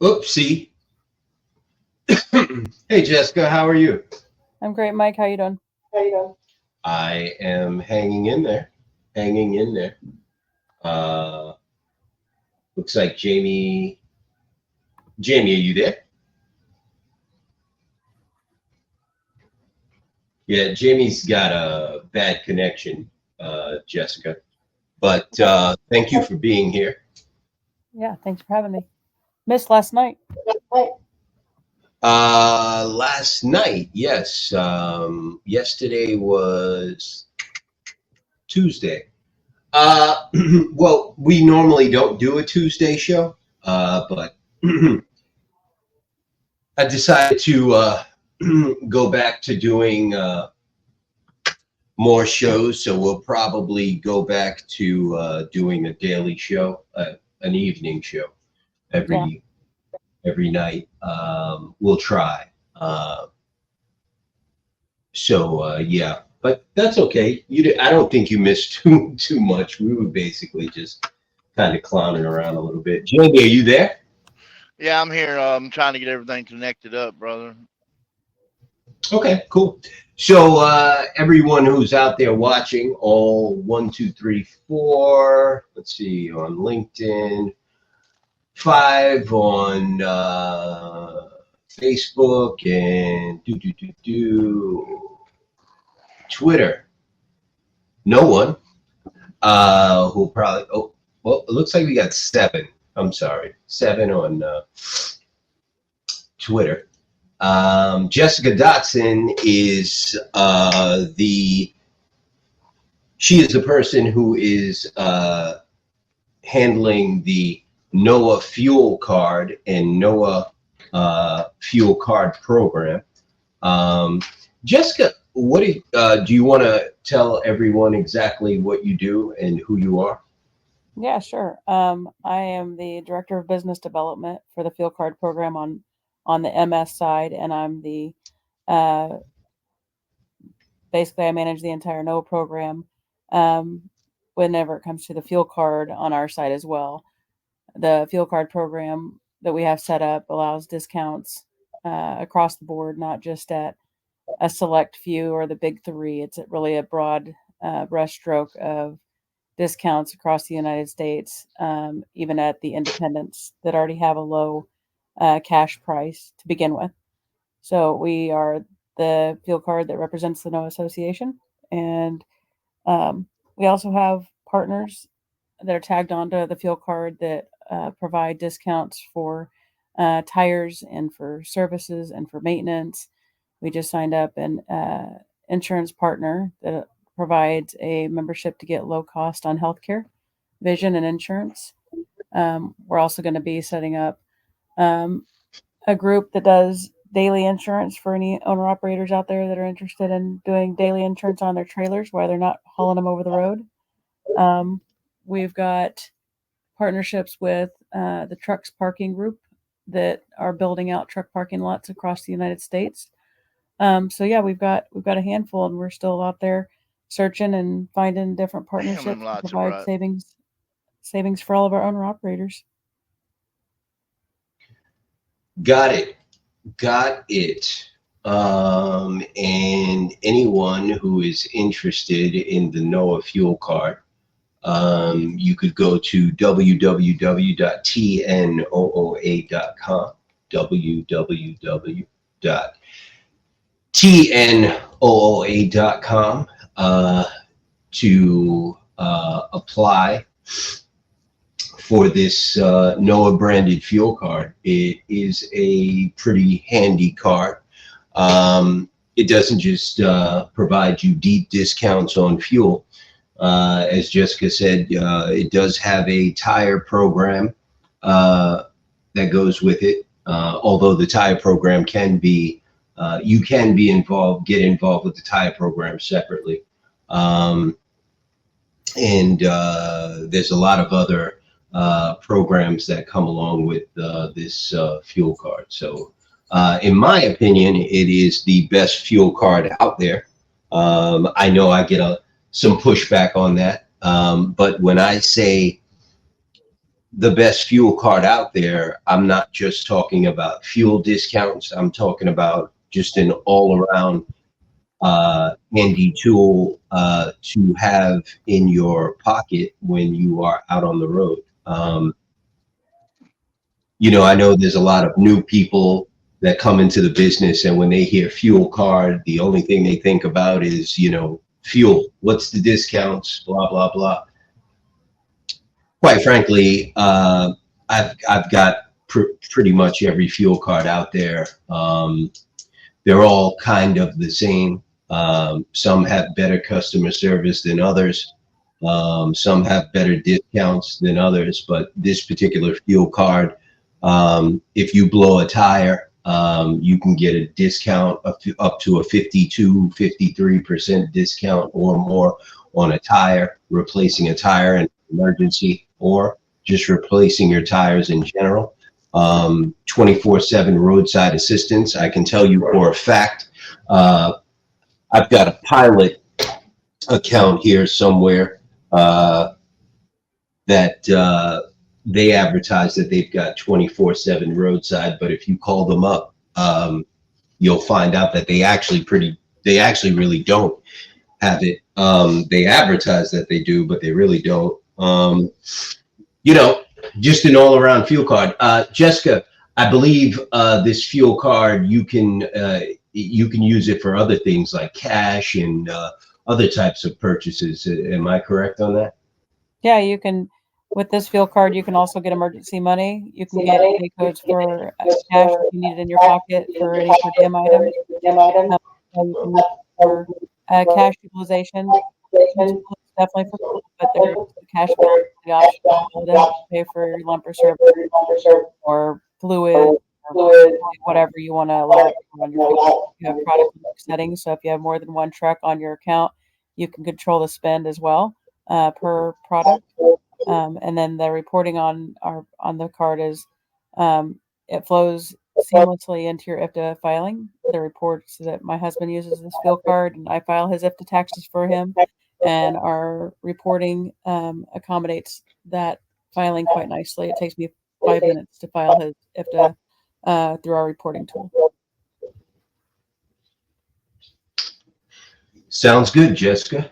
Oopsie. Hey, Jessica, how are you? I'm great, Mike. How you doing? I am hanging in there. Hanging in there. Uh, looks like Jamie. Jamie, are you there? Yeah, Jamie's got a bad connection, Jessica. But Okay. thank you for being here. Yeah, thanks for having me. Missed last night. Last night, yes. Yesterday was Tuesday. Well, we normally don't do a Tuesday show, but I decided to go back to doing more shows. So we'll probably go back to doing a daily show, an evening show Yeah. every every night. We'll try. Yeah, but that's okay. I don't think you missed too much. We were basically just kind of clowning around a little bit. Jamie, are you there? Yeah, I'm here. I'm trying to get everything connected up, brother. Okay, cool. So everyone who's out there watching, all 1, 2, 3, 4. Let's see, on LinkedIn, 5 on Facebook, and Twitter. No one. Who probably? Oh, well, it looks like we got 7. I'm sorry, 7 on Twitter. Jessica Dotson is she is the person who is handling the NOAA Fuel Card and NOAA Fuel Card program. Jessica, what do you want to tell everyone exactly what you do and who you are? Yeah, sure. I am the director of business development for the Fuel Card program on the MS side, and I'm the uh, basically I manage the entire NOAA program. Um, whenever it comes to the fuel card on our side as well, the fuel card program that we have set up allows discounts across the board, not just at a select few or the big three. It's really a broad brushstroke of discounts across the United States, even at the independents that already have a low cash price to begin with. So we are the fuel card that represents the NOAA Association, and um, we also have partners that are tagged onto the fuel card that provide discounts for tires and for services and for maintenance. We just signed up an insurance partner that provides a membership to get low cost on healthcare, vision, and insurance. We're also going to be setting up um, a group that does daily insurance for any owner operators out there that are interested in doing daily insurance on their trailers while they're not hauling them over the road. Um, we've got partnerships with the Trucks Parking Group that are building out truck parking lots across the United States. So yeah, we've got a handful, and we're still out there searching and finding different Damn, them partnerships to lots are provide right. savings for all of our owner operators. Got it. Got it. And anyone who is interested in the NOAA Fuel Card, you could go to www.tnooa.com, www.tnooa.com, to apply for this NOAA branded fuel card. It is a pretty handy card. It doesn't just provide you deep discounts on fuel. As Jessica said, it does have a tire program that goes with it. Although the tire program can be, you can be involved, get involved with the tire program separately. And there's a lot of other programs that come along with this fuel card. So in my opinion, it is the best fuel card out there. I know I get some pushback on that. But when I say the best fuel card out there, I'm not just talking about fuel discounts. I'm talking about just an all-around handy tool to have in your pocket when you are out on the road. I know there's a lot of new people that come into the business, and when they hear fuel card, the only thing they think about is, fuel. What's the discounts? Blah, blah, blah. Quite frankly, I've got pretty much every fuel card out there. They're all kind of the same. Some have better customer service than others. Some have better discounts than others, but this particular fuel card, if you blow a tire, you can get a discount up to a 52, 53% discount or more on a tire, replacing a tire in emergency, or just replacing your tires in general. 24/7 roadside assistance. I can tell you for a fact, I've got a pilot account here somewhere that they advertise that they've got 24/7 roadside, but if you call them up, you'll find out that they actually really don't have it. They advertise that they do, but they really don't. Just an all-around fuel card. Jessica, I believe this fuel card, you can use it for other things like cash and other types of purchases. Am I correct on that? Yeah, you can. With this fuel card, you can also get emergency money. You can get pay codes for cash if you need it in your pocket for any per diem items. You can use it for cash utilization. It's definitely for food, but there's the cash balance, the option to pay for your lumper service or fluid or whatever you want to allow on your account. You have product settings, so if you have more than one truck on your account, you can control the spend as well per product. And then the reporting on the card is it flows seamlessly into your IFTA filing. The reports that my husband uses this fuel card, and I file his IFTA taxes for him, and our reporting accommodates that filing quite nicely. It takes me 5 minutes to file his IFTA through our reporting tool. Sounds good, Jessica.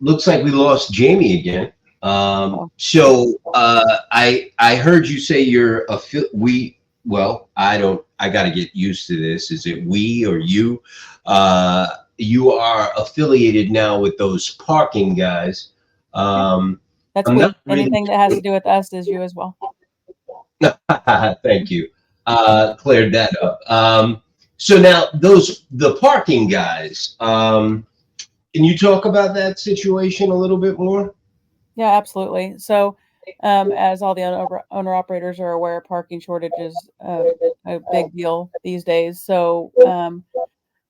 Looks like we lost Jamie again. So I heard you say you're I got to get used to this. Is it we or you? You are affiliated now with those parking guys. That's we. Anything that has to do with us is you as well. Thank you. Cleared that up. So now the parking guys, can you talk about that situation a little bit more? Yeah, absolutely. So, as all the owner operators are aware, parking shortage is a big deal these days. So,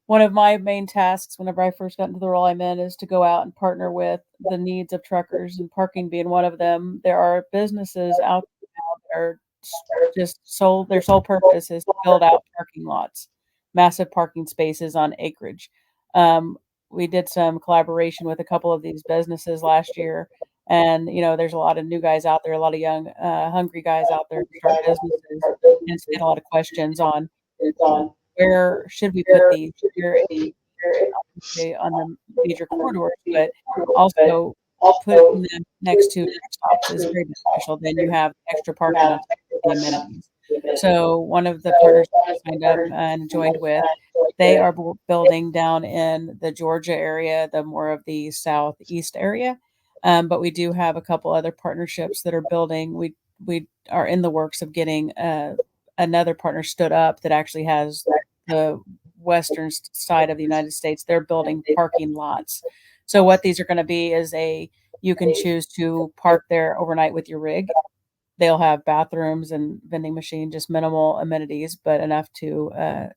one of my main tasks whenever I first got into the role I'm in is to go out and partner with the needs of truckers, and parking being one of them. There are businesses out there that are just their sole purpose is to build out parking lots, massive parking spaces on acreage. We did some collaboration with a couple of these businesses last year. And, there's a lot of new guys out there, a lot of young, hungry guys out there to start businesses. And it's get a lot of questions on where should we put these here on the major corridors, but also putting them next to truck stops is very beneficial. Then you have extra parking on the amenities. So one of the partners I signed up and joined with, they are building down in the Georgia area, the more of the southeast area. But we do have a couple other partnerships that are building. We are in the works of getting another partner stood up that actually has the western side of the United States. They're building parking lots. So what these are going to be is you can choose to park there overnight with your rig. They'll have bathrooms and vending machine, just minimal amenities, but enough to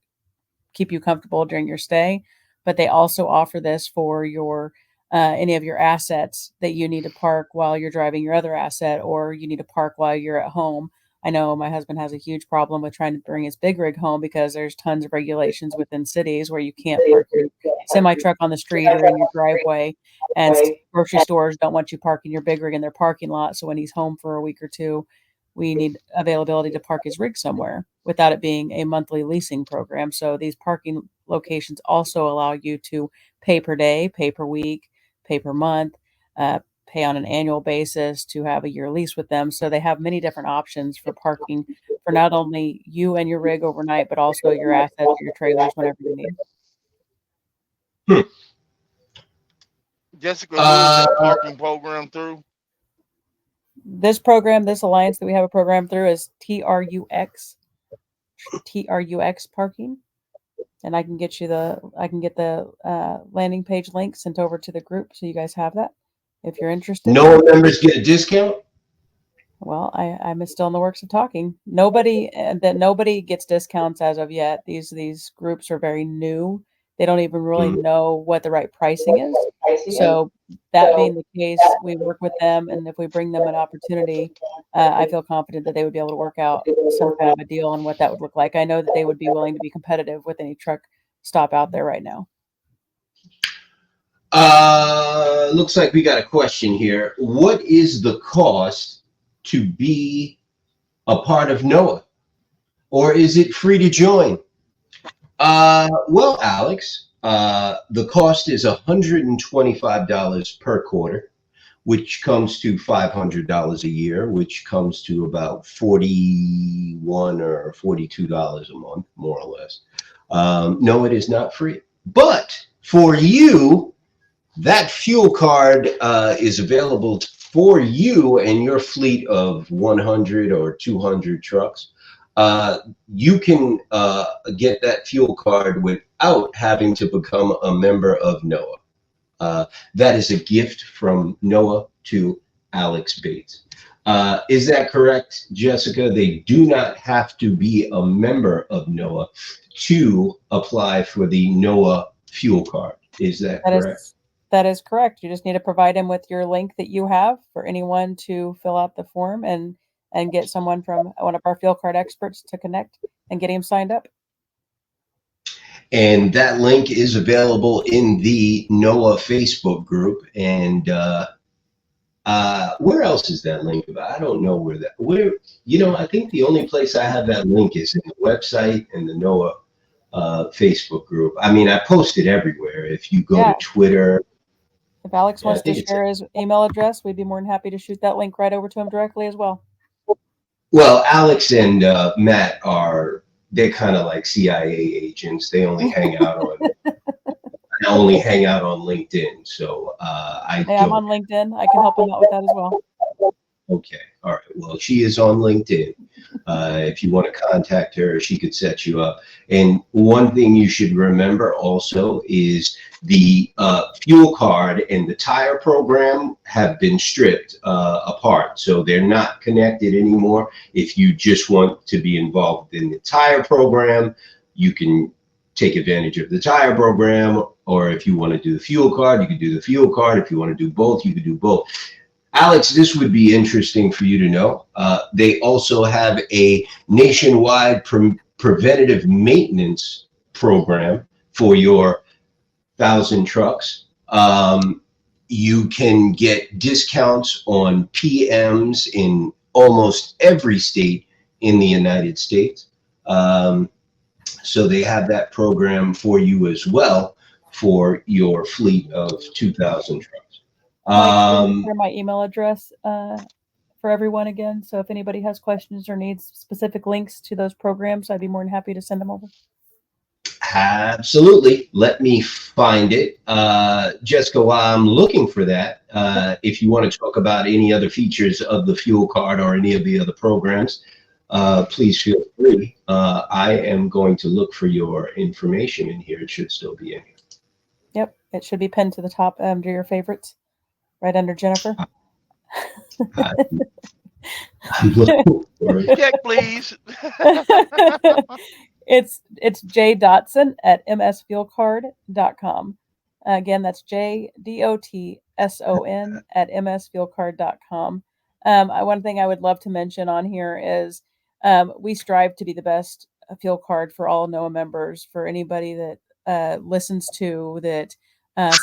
keep you comfortable during your stay. But they also offer this for your any of your assets that you need to park while you're driving your other asset, or you need to park while you're at home. I know my husband has a huge problem with trying to bring his big rig home because there's tons of regulations within cities where you can't park your semi truck on the street or in your driveway, and grocery stores don't want you parking your big rig in their parking lot. So when he's home for a week or two, we need availability to park his rig somewhere without it being a monthly leasing program. So these parking locations also allow you to pay per day, pay per week, pay per month, pay on an annual basis to have a year lease with them. So they have many different options for parking for not only you and your rig overnight, but also your assets or your trailers whenever you need. Jessica, who is that parking program through? This program, this alliance that we have a program through is TRUX parking. And I can get the landing page link sent over to the group so you guys have that if you're interested. NOAA members get a discount? Well, I'm still in the works of talking. Nobody gets discounts as of yet. These groups are very new. They don't even really know what the right pricing is. So that being the case, we work with them, and if we bring them an opportunity, I feel confident that they would be able to work out some kind of a deal on what that would look like. I know that they would be willing to be competitive with any truck stop out there right now. Looks like we got a question here. What is the cost to be a part of NOAA? Or is it free to join? Well, Alex, the cost is $125 per quarter, which comes to $500 a year, which comes to about $41 or $42 a month, more or less. No, it is not free. But for you, that fuel card is available for you and your fleet of 100 or 200 trucks. You can get that fuel card without having to become a member of NOAA. That is a gift from NOAA to Alex Bates. Is that correct, Jessica? They do not have to be a member of NOAA to apply for the NOAA fuel card. Is that correct? That is correct. You just need to provide him with your link that you have for anyone to fill out the form and get someone from one of our fuel card experts to connect and get him signed up. And that link is available in the NOAA Facebook group. And where else is that link about? I don't know I think the only place I have that link is in the website and the NOAA Facebook group. I mean, I post it everywhere. If you go to Twitter. If Alex wants to share his email address, we'd be more than happy to shoot that link right over to him directly as well. Well, Alex and Matt they're kind of like CIA agents. They only hang out on LinkedIn. So I'm on LinkedIn. I can help him out with that as well. Okay. All right. Well, she is on LinkedIn. If you want to contact her, she could set you up. And one thing you should remember also is the fuel card and the tire program have been stripped apart. So they're not connected anymore. If you just want to be involved in the tire program, you can take advantage of the tire program. Or if you want to do the fuel card, you can do the fuel card. If you want to do both, you can do both. Alex, this would be interesting for you to know. They also have a nationwide preventative maintenance program for your 1,000 trucks. You can get discounts on PMs in almost every state in the United States. So they have that program for you as well for your fleet of 2,000 trucks. Share my email address for everyone again. So if anybody has questions or needs specific links to those programs, I'd be more than happy to send them over. Absolutely. Let me find it. Jessica, while I'm looking for that, if you want to talk about any other features of the fuel card or any of the other programs, please feel free. I am going to look for your information in here. It should still be in here. Yep. It should be pinned to the top under your favorites. Right under Jennifer. I'm looking for it. Check, please. It's jdotson at msfuelcard.com. Again, that's jdotson at msfuelcard.com. One thing I would love to mention on here is We strive to be the best fuel card for all NOAA members, for anybody that listens to, that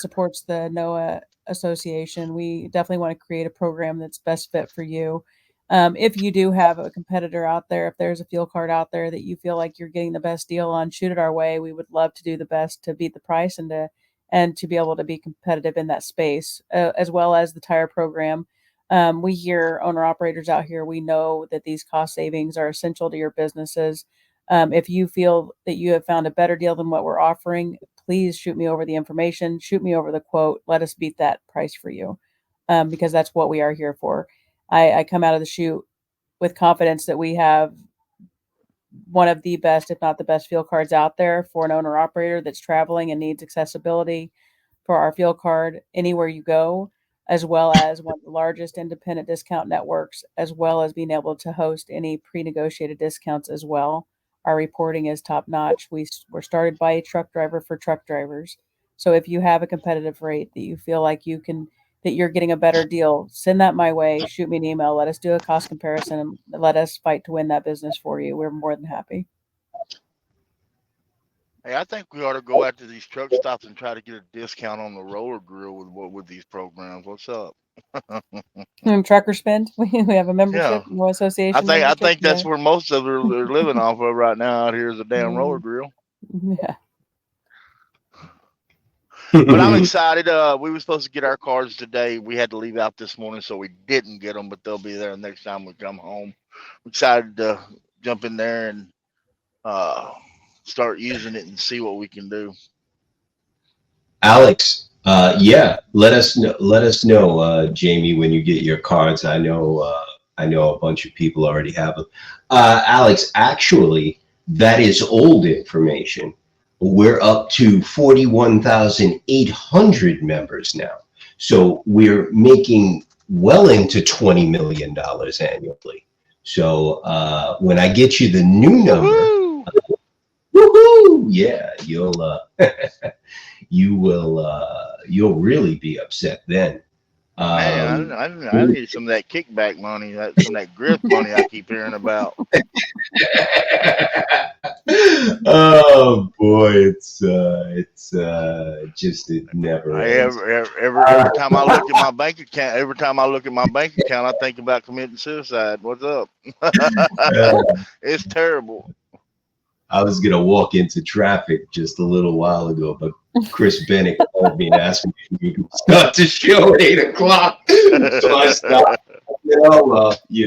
supports the NOAA Association. We definitely want to create a program that's best fit for you. If you do have a competitor out there, if there's a fuel card out there that you feel like you're getting the best deal on, shoot it our way. We would love to do the best to beat the price and to be able to be competitive in that space, as well as the tire program. We hear owner operators out here. We know that these cost savings are essential to your businesses. If you feel that you have found a better deal than what we're offering, please shoot me over the information, shoot me over the quote. Let us beat that price for you, because that's what we are here for. I come out of the chute with confidence that we have one of the best, if not the best, fuel cards out there for an owner operator that's traveling and needs accessibility for our fuel card anywhere you go, as well as one of the largest independent discount networks, as well as being able to host any pre-negotiated discounts as well. Our reporting is top notch. We're started by a truck driver for truck drivers. So if you have a competitive rate that you feel like that you're getting a better deal, send that my way. Shoot me an email. Let us do a cost comparison and let us fight to win that business for you. We're more than happy. Hey, I think we ought to go after these truck stops and try to get a discount on the roller grill with these programs. What's up? Trucker spend. We have a membership, Yeah. NOAA Association. I think that's yeah. where most of them are living off of right now out here is a damn roller Mm. grill. Yeah. But I'm excited. We were supposed to get our cards today. We had to leave out this morning, so we didn't get them, but they'll be there next time we come home. I'm excited to jump in there and start using it and see what we can do. Alex, yeah, let us know, Jamie, when you get your cards. I know a bunch of people already have them. Alex, actually, that is old information. We're up to 41,800 members now. So we're making well into $20 million annually. So when I get you the new number, woohoo! Yeah, you'll really be upset then. Man, I need some of that kickback money, some of that grift money I keep hearing about. Oh boy, it's just it never ends. Every time I look at my bank account, I think about committing suicide. What's up? It's terrible. I was gonna walk into traffic just a little while ago, but Chris Bennett called me and asked me if we could start the show at 8 o'clock. So I stopped. He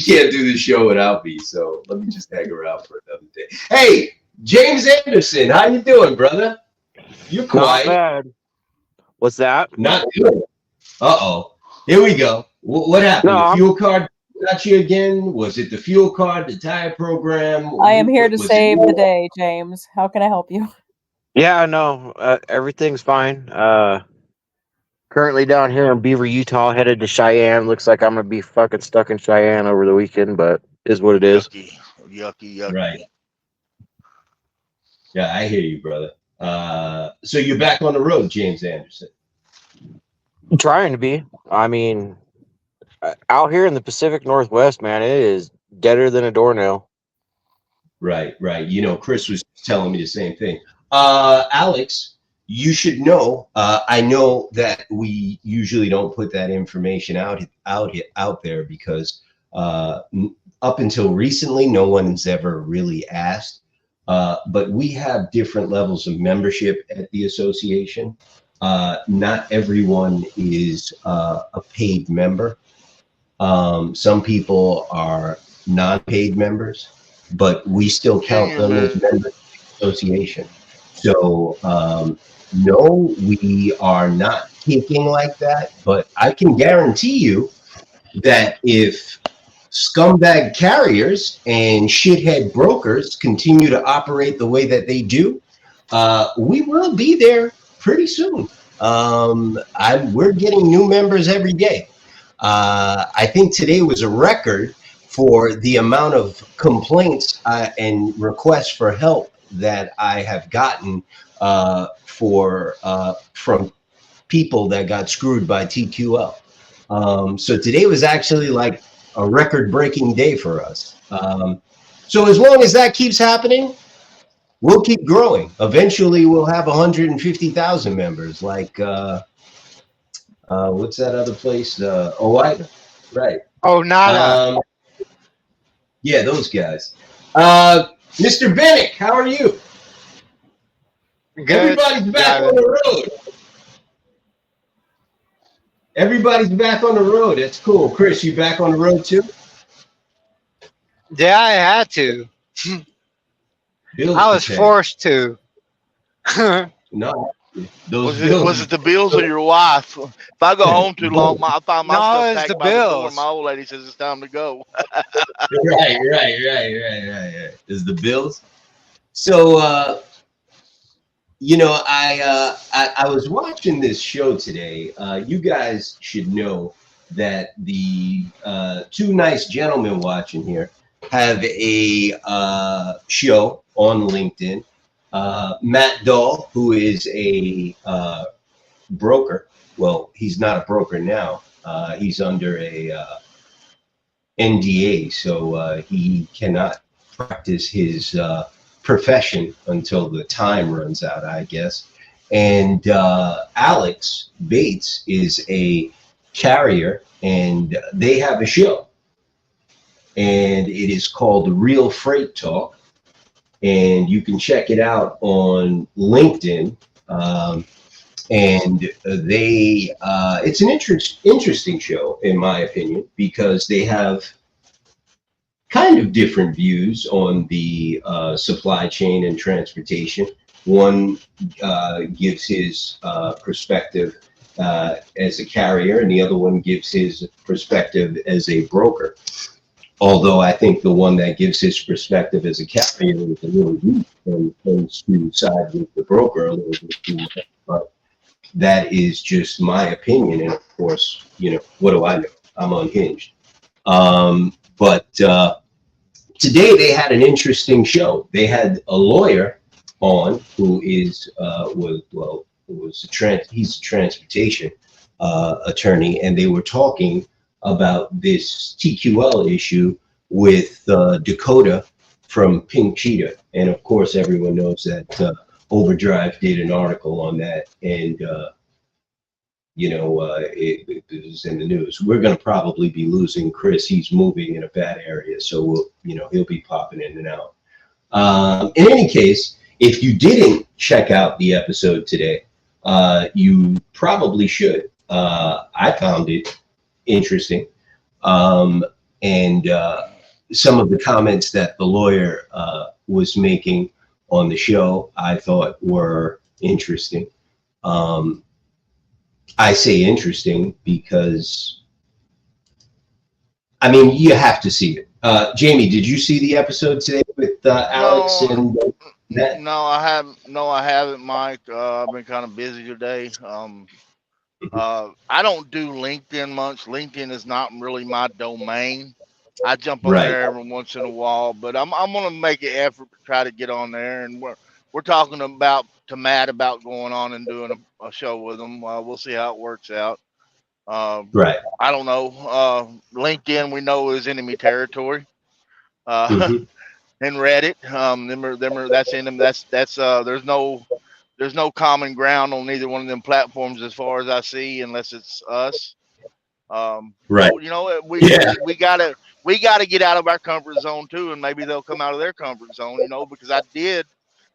can't do the show without me, so let me just hang around for another day. Hey, James Anderson, how you doing, brother? You're quiet. Not bad. What's that? Not good. Uh-oh. Here we go. What happened? No, the fuel card got you again? Was it the fuel card, the tire program? I am here to save the day, James. How can I help you? Yeah, no, everything's fine. Currently down here in Beaver, Utah, headed to Cheyenne. Looks like I'm gonna be fucking stuck in Cheyenne over the weekend, but is what it is. Yucky. Right. Yeah, I hear you, brother. So you're back on the road, James Anderson. I'm trying to be. I mean, out here in the Pacific Northwest, man, it is deader than a doornail. Right. Chris was telling me the same thing. Alex, you should know. I know that we usually don't put that information out there because up until recently, no one's ever really asked. But we have different levels of membership at the association. Not everyone is a paid member. Some people are non-paid members, but we still count them as members of the association. So no, we are not thinking like that, but I can guarantee you that if scumbag carriers and shithead brokers continue to operate the way that they do, we will be there pretty soon. We're getting new members every day. I think today was a record for the amount of complaints and requests for help that I have gotten from people that got screwed by TQL. So today was actually like a record-breaking day for us. So as long as that keeps happening, we'll keep growing. Eventually, we'll have 150,000 members. Like, what's that other place? OI, right? Oh, nada. Yeah, those guys. Mr. Bennick, how are you? Good. Everybody's back on the road. Everybody's back on the road. That's cool. Chris, you back on the road too? Yeah, I had to. Bills I was to pay. forced to. No, those Was it the bills or your wife? If I go home too long, I find my No, stuff it's packed the by the door. bills. My old lady says it's time to go. right. Is the Bills? So, you know, I was watching this show today. You guys should know that the two nice gentlemen watching here have a show on LinkedIn. Matt Dahl, who is a broker. Well, he's not a broker now. He's under a NDA, so he cannot practice his profession until the time runs out, I guess. And Alex Bates is a carrier, and they have a show. And it is called Real Freight Talk. And you can check it out on LinkedIn. And they, it's an interesting show, in my opinion, because they have kind of different views on the supply chain and transportation. One gives his perspective as a carrier, and the other one gives his perspective as a broker. Although I think the one that gives his perspective as a carrier is a little weak and tends to side with the broker a little bit too much. But that is just my opinion. And of course, you know, what do I know? I'm unhinged. But today they had an interesting show. They had a lawyer on who is he's a transportation attorney, and they were talking about this TQL issue with Dakota from Pink Cheetah. And of course, everyone knows that Overdrive did an article on that, and it was in the news. We're going to probably be losing Chris. He's moving in a bad area, so he'll be popping in and out. In any case, if you didn't check out the episode today, you probably should. I found it interesting, and some of the comments that the lawyer was making on the show I thought were interesting. I say interesting because, I mean, you have to see it. Jamie, did you see the episode today with Alex and Matt? No, I haven't, Mike. I've been kind of busy today. I don't do LinkedIn much. LinkedIn is not really my domain. I jump on there every once in a while, but I'm gonna make an effort to try to get on there. And we're talking to Matt about going on and doing a show with him. We'll see how it works out. I don't know. LinkedIn, we know, is enemy territory. And Reddit, that's in them. That's there's no common ground on neither one of them platforms as far as I see, unless it's us. So, we gotta get out of our comfort zone too, and maybe they'll come out of their comfort zone, because I did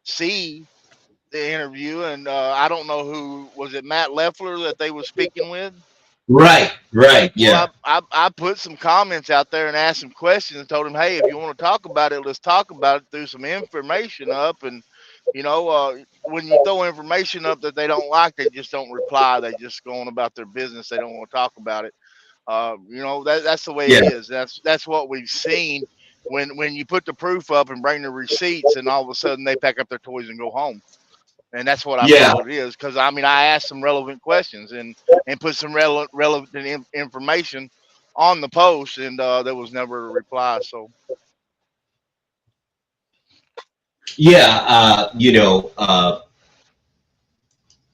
see the interview, and I don't know who was it, Matt Leffler that they were speaking with. Right, yeah. Well, I put some comments out there and asked some questions and told him, hey, if you want to talk about it, let's talk about it, through some information up. And when you throw information up that they don't like, they just don't reply. They just go on about their business. They don't want to talk about it. That's the way it is. That's what we've seen when you put the proof up and bring the receipts, and all of a sudden they pack up their toys and go home. And that's what I feel it is, because I asked some relevant questions and put some relevant information on the post, and there was never a reply. So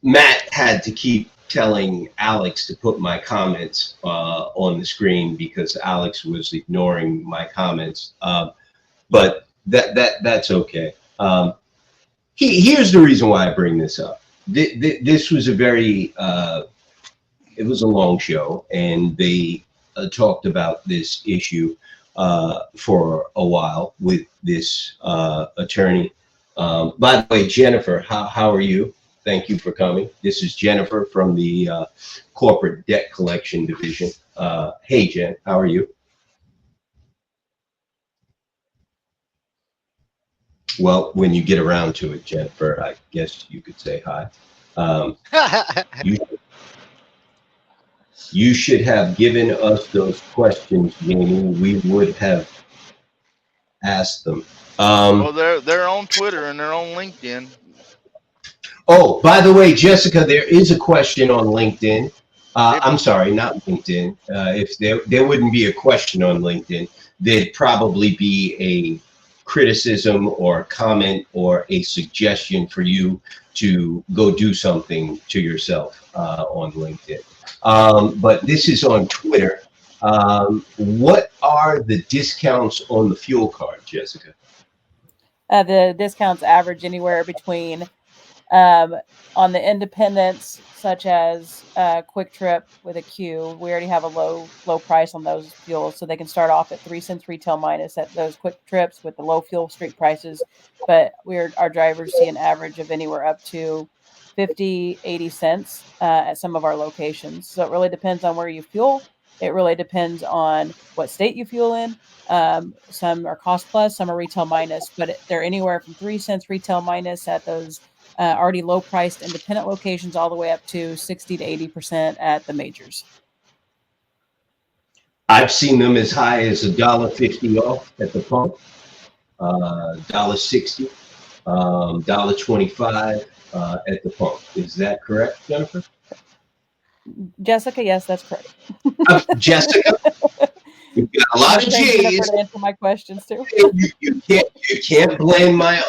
Matt had to keep telling Alex to put my comments on the screen because Alex was ignoring my comments. But That's okay. Here's the reason why I bring this up. This was a very it was a long show, and they talked about this issue for a while with this attorney. By the way, Jennifer, how are you? Thank you for coming. This is Jennifer from the Corporate Debt Collection Division. Hey, Jen, how are you? Well, when you get around to it, Jennifer, I guess you could say hi. You should have given us those questions, Jamie. We would have asked them. Well, they're on Twitter and they're on LinkedIn. Oh, by the way, Jessica, there is a question on LinkedIn. I'm sorry, not LinkedIn. If there wouldn't be a question on LinkedIn, there'd probably be a criticism or a comment or a suggestion for you to go do something to yourself on LinkedIn. But this is on Twitter. What are the discounts on the fuel card, Jessica? The discounts average anywhere between on the independents, such as Quick Trip with a Q. We already have a low price on those fuels, so they can start off at 3 cents retail minus at those Quick Trips with the low fuel street prices. But our drivers see an average of anywhere up to 50, 80 cents at some of our locations. So it really depends on where you fuel. It really depends on what state you fuel in. Some are cost plus, some are retail minus, but they're anywhere from 3 cents retail minus at those already low priced independent locations all the way up to 60 to 80% at the majors. I've seen them as high as $1.50 off at the pump, $1.60, $1.25 at the pump. Is that correct, Jennifer? Jessica, yes, that's correct. Jessica, you've got a lot of J's. To answer my questions too. You can't blame my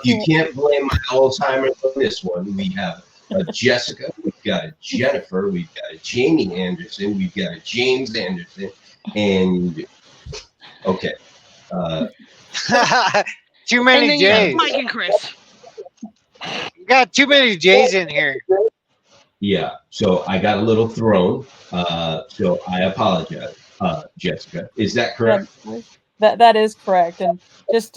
you can't blame my Alzheimer's on this one. We have a Jessica, we've got a Jennifer, we've got a Jamie Anderson, we've got a James Anderson, and okay. Too many J's. Mike and Chris. You got too many J's in here. Yeah, so I got a little thrown. So I apologize, Jessica. Is that correct? That is correct. And just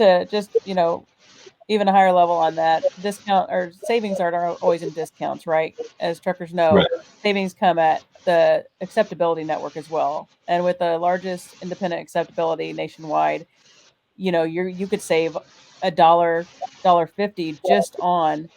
even a higher level on that, discount or savings aren't always in discounts, right? As truckers know, Right. Savings come at the acceptability network as well. And with the largest independent acceptability nationwide, you could save $1.50 just on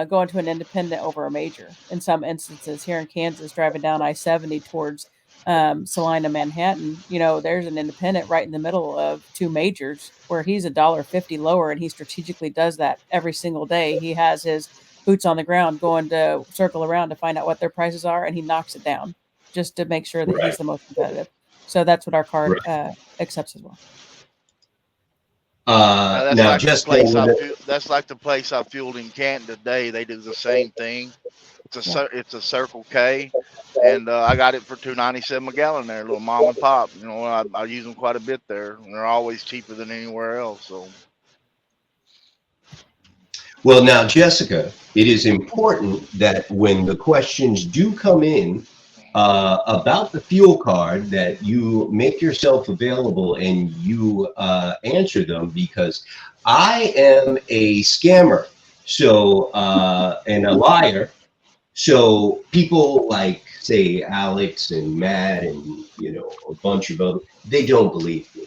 going to an independent over a major. In some instances, here in Kansas, driving down I-70 towards Salina, Manhattan, there's an independent right in the middle of two majors where he's $1.50 lower, and he strategically does that every single day. He has his boots on the ground going to circle around to find out what their prices are, and he knocks it down just to make sure that Right. he's the most competitive. So that's what our card accepts as well. That's Now, like just that's like the place I fueled in Canton today. They do the same thing. It's a Circle K, and I got it for $2.97 a gallon there, little mom and pop. I use them quite a bit there, and they're always cheaper than anywhere else. So, well, now, Jessica, it is important that when the questions do come in about the fuel card, that you make yourself available and you answer them, because I am a scammer, so and a liar. So people like, say, Alex and Matt and a bunch of other, they don't believe me.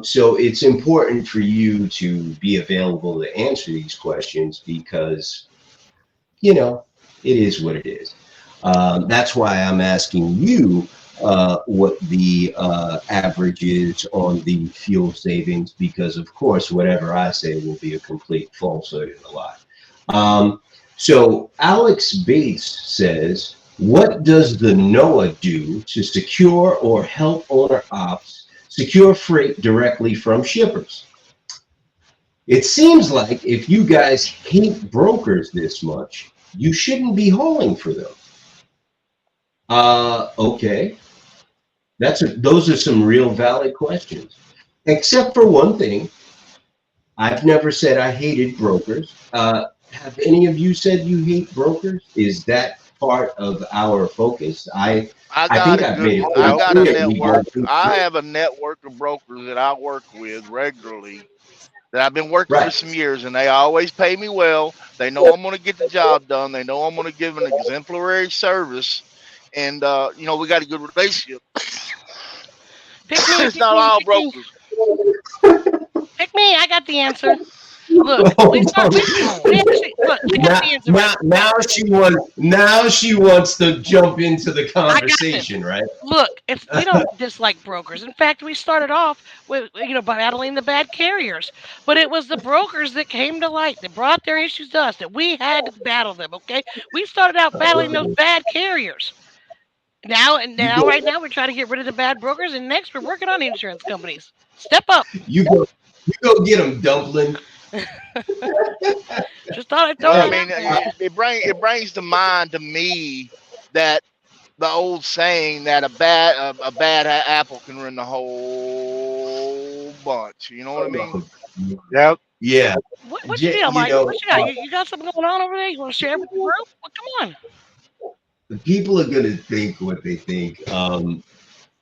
So it's important for you to be available to answer these questions, because it is what it is. That's why I'm asking you what the average is on the fuel savings, because of course whatever I say will be a complete falsehood and a lie. So Alex Bates says, what does the NOAA do to secure or help owner ops secure freight directly from shippers? It seems like if you guys hate brokers this much, you shouldn't be hauling for them. Okay. Those are some real valid questions. except for one thing. I've never said I hated brokers. Have any of you said you hate brokers? Is that part of our focus? I got think a I've good, made it I pretty got a clear we network. don't hate I brokers. have a network of brokers that I work with regularly that I've been working Right. with some years, and they always pay me well. They know I'm going to get the job done. They know I'm going to give an exemplary service, and we got a good relationship. Pick me, It's pick not me, all pick me, brokers. pick me. I got the answer. Look, we actually look. I got the answer. Right. Now she wants to jump into the I got this. conversation, right? Look, we don't dislike brokers. In fact, we started off with by battling the bad carriers, but it was the brokers that came to light that brought their issues to us that we had to battle them. Okay, we started out battling those bad carriers. Right now, we're trying to get rid of the bad brokers, and next we're working on insurance companies. Step up. You go get them, Dumpling. Just thought I'd throw Well, I that mean, out there. it brings to mind to me that the old saying that a bad apple can ruin the whole bunch. You know what I mean? Yep. Yeah. What you deal, Mike? What you got? You got something going on over there? You want to share with the group? Well, come on. The people are going to think what they think.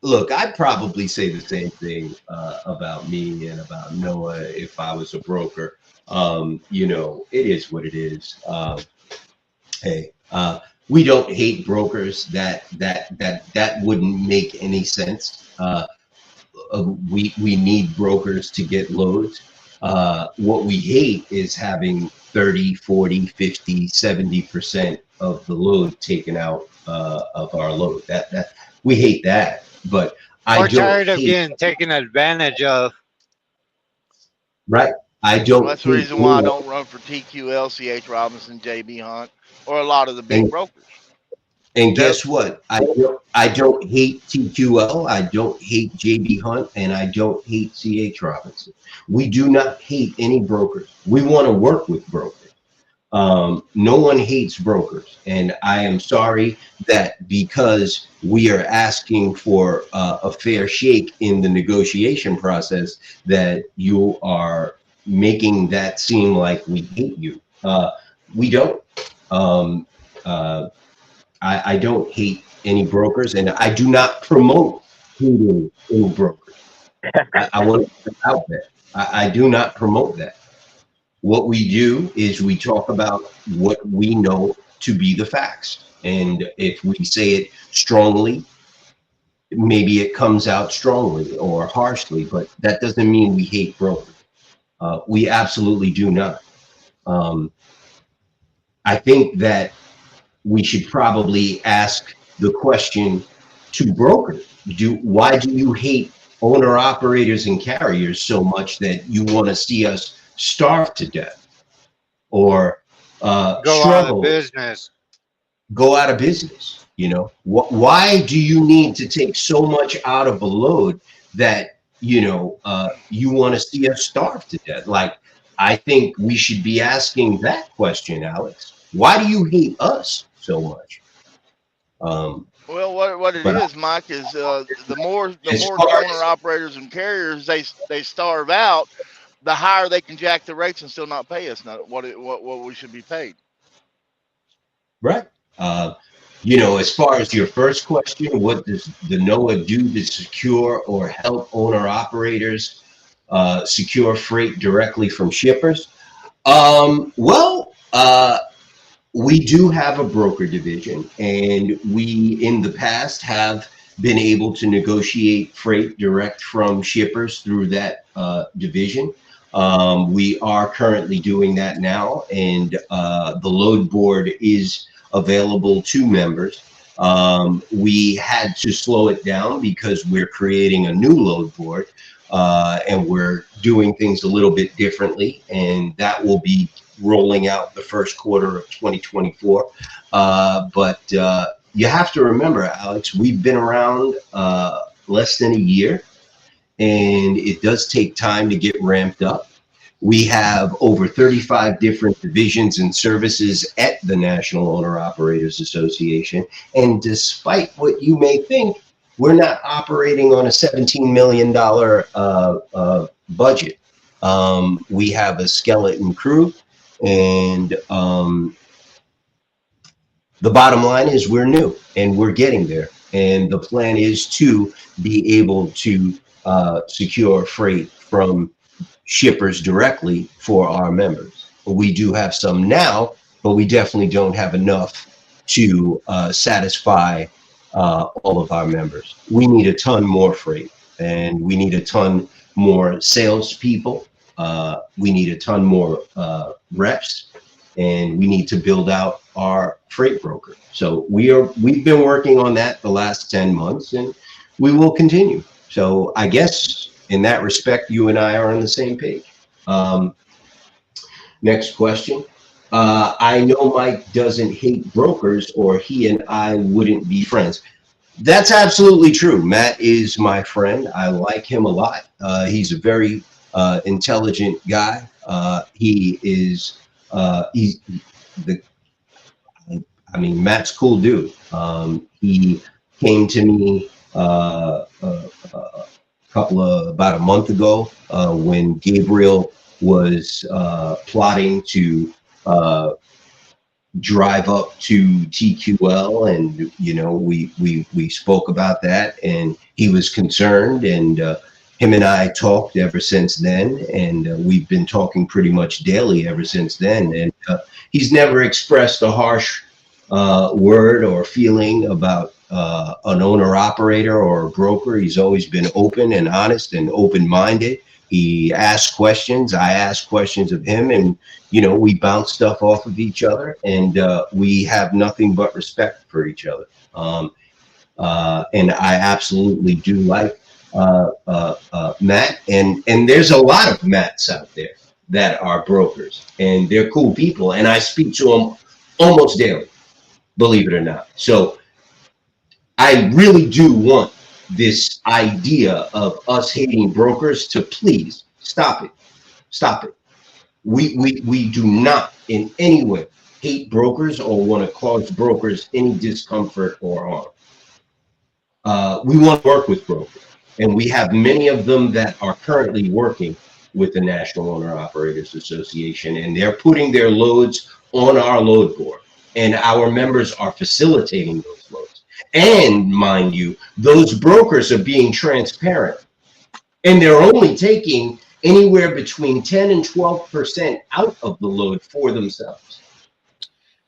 Look, I'd probably say the same thing about me and about Noah if I was a broker. It is what it is. Hey, we don't hate brokers. That wouldn't make any sense. We need brokers to get loads. What we hate is having 30, 40, 50, 70% of the load taken out of our load. That we hate that. But We're tired of getting taken advantage of. Right. I don't. Well, that's the reason why I don't run for TQL, CH Robinson, JB Hunt, or a lot of the big brokers. And guess what? I don't hate TQL. I don't hate JB Hunt, and I don't hate CH Robinson. We do not hate any brokers. We want to work with brokers. No one hates brokers, and I am sorry that because we are asking for a fair shake in the negotiation process that you are making that seem like we hate you. We don't. I don't hate any brokers, and I do not promote hating any brokers. I want to put out there. I do not promote that. What we do is we talk about what we know to be the facts. And if we say it strongly, maybe it comes out strongly or harshly, but that doesn't mean we hate brokers. We absolutely do not. I think that we should probably ask the question to brokers. Why do you hate owner operators and carriers so much that you want to see us starve to death or Go out of business? Go out of business. Why do you need to take so much out of a load that you want to see us starve to death? Like, I think we should be asking that question, Alex. Why do you hate us so much? Well, what it is, Mike, is the more owner operators and carriers they starve out, the higher they can jack the rates and still not pay us what we should be paid. Right. As far as your first question, what does the NOAA do to secure or help owner operators secure freight directly from shippers? We do have a broker division, and we in the past have been able to negotiate freight direct from shippers through that division. We are currently doing that now, and the load board is available to members. We had to slow it down because we're creating a new load board, and we're doing things a little bit differently, and that will be rolling out the first quarter of 2024. But you have to remember, Alex, we've been around less than a year, and it does take time to get ramped up. We have over 35 different divisions and services at the National Owner Operators Association. And despite what you may think, we're not operating on a $17 million budget. We have a skeleton crew, and the bottom line is we're new and we're getting there. And the plan is to be able to secure freight from shippers directly for our members. We do have some now, but we definitely don't have enough to satisfy all of our members. We need a ton more freight, and we need a ton more salespeople. We need a ton more reps, and we need to build out our freight broker. So we've been working on that the last 10 months, and we will continue. So I guess in that respect, you and I are on the same page. Next question. I know Mike doesn't hate brokers, or he and I wouldn't be friends. That's absolutely true. Matt is my friend. I like him a lot. He's a very intelligent guy. He's Matt's a cool dude. He came to me about a month ago when Gabriel was plotting to drive up to TQL, and we spoke about that, and he was concerned, and him and I talked ever since then, and we've been talking pretty much daily ever since then. And he's never expressed a harsh word or feeling about an owner operator or a broker. He's always been open and honest and open-minded. He asks questions, I ask questions of him, and we bounce stuff off of each other, and we have nothing but respect for each other. And I absolutely do like Matt, and there's a lot of Matts out there that are brokers, and they're cool people, and I speak to them almost daily, believe it or not. So I really do want this idea of us hating brokers to please stop it. Stop it. We do not in any way hate brokers or want to cause brokers any discomfort or harm. We want to work with brokers, and we have many of them that are currently working with the National Owner Operators Association, and they're putting their loads on our load board, and our members are facilitating those loads. And mind you, those brokers are being transparent, and they're only taking anywhere between 10 and 12% out of the load for themselves.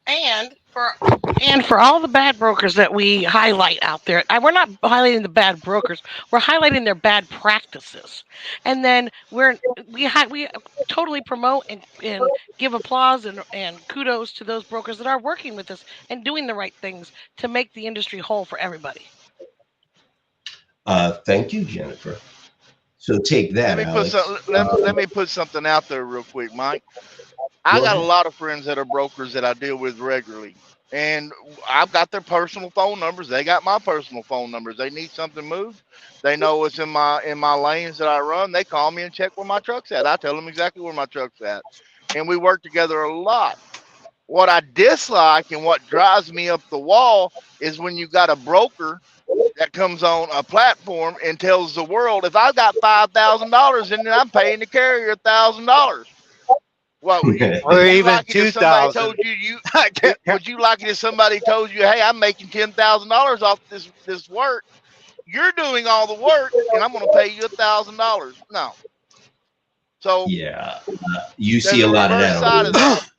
And for all the bad brokers that we highlight out there, we're not highlighting the bad brokers. We're highlighting their bad practices, and then we totally promote and give applause and kudos to those brokers that are working with us and doing the right things to make the industry whole for everybody. Thank you, Jennifer. So take that. Let me put something out there real quick, Mike. I got a lot of friends that are brokers that I deal with regularly, and I've got their personal phone numbers. They got my personal phone numbers. They need something moved. They know what's in my lanes that I run. They call me and check where my truck's at. I tell them exactly where my truck's at, and we work together a lot. What I dislike and what drives me up the wall is when you got a broker that comes on a platform and tells the world, if I've got $5,000 in it, I'm paying the carrier $1,000. Well, or even like 2,000. Would you like it if somebody told you, hey, I'm making $10,000 off this work? You're doing all the work, and I'm going to pay you $1,000. No. So yeah, you see a lot of that.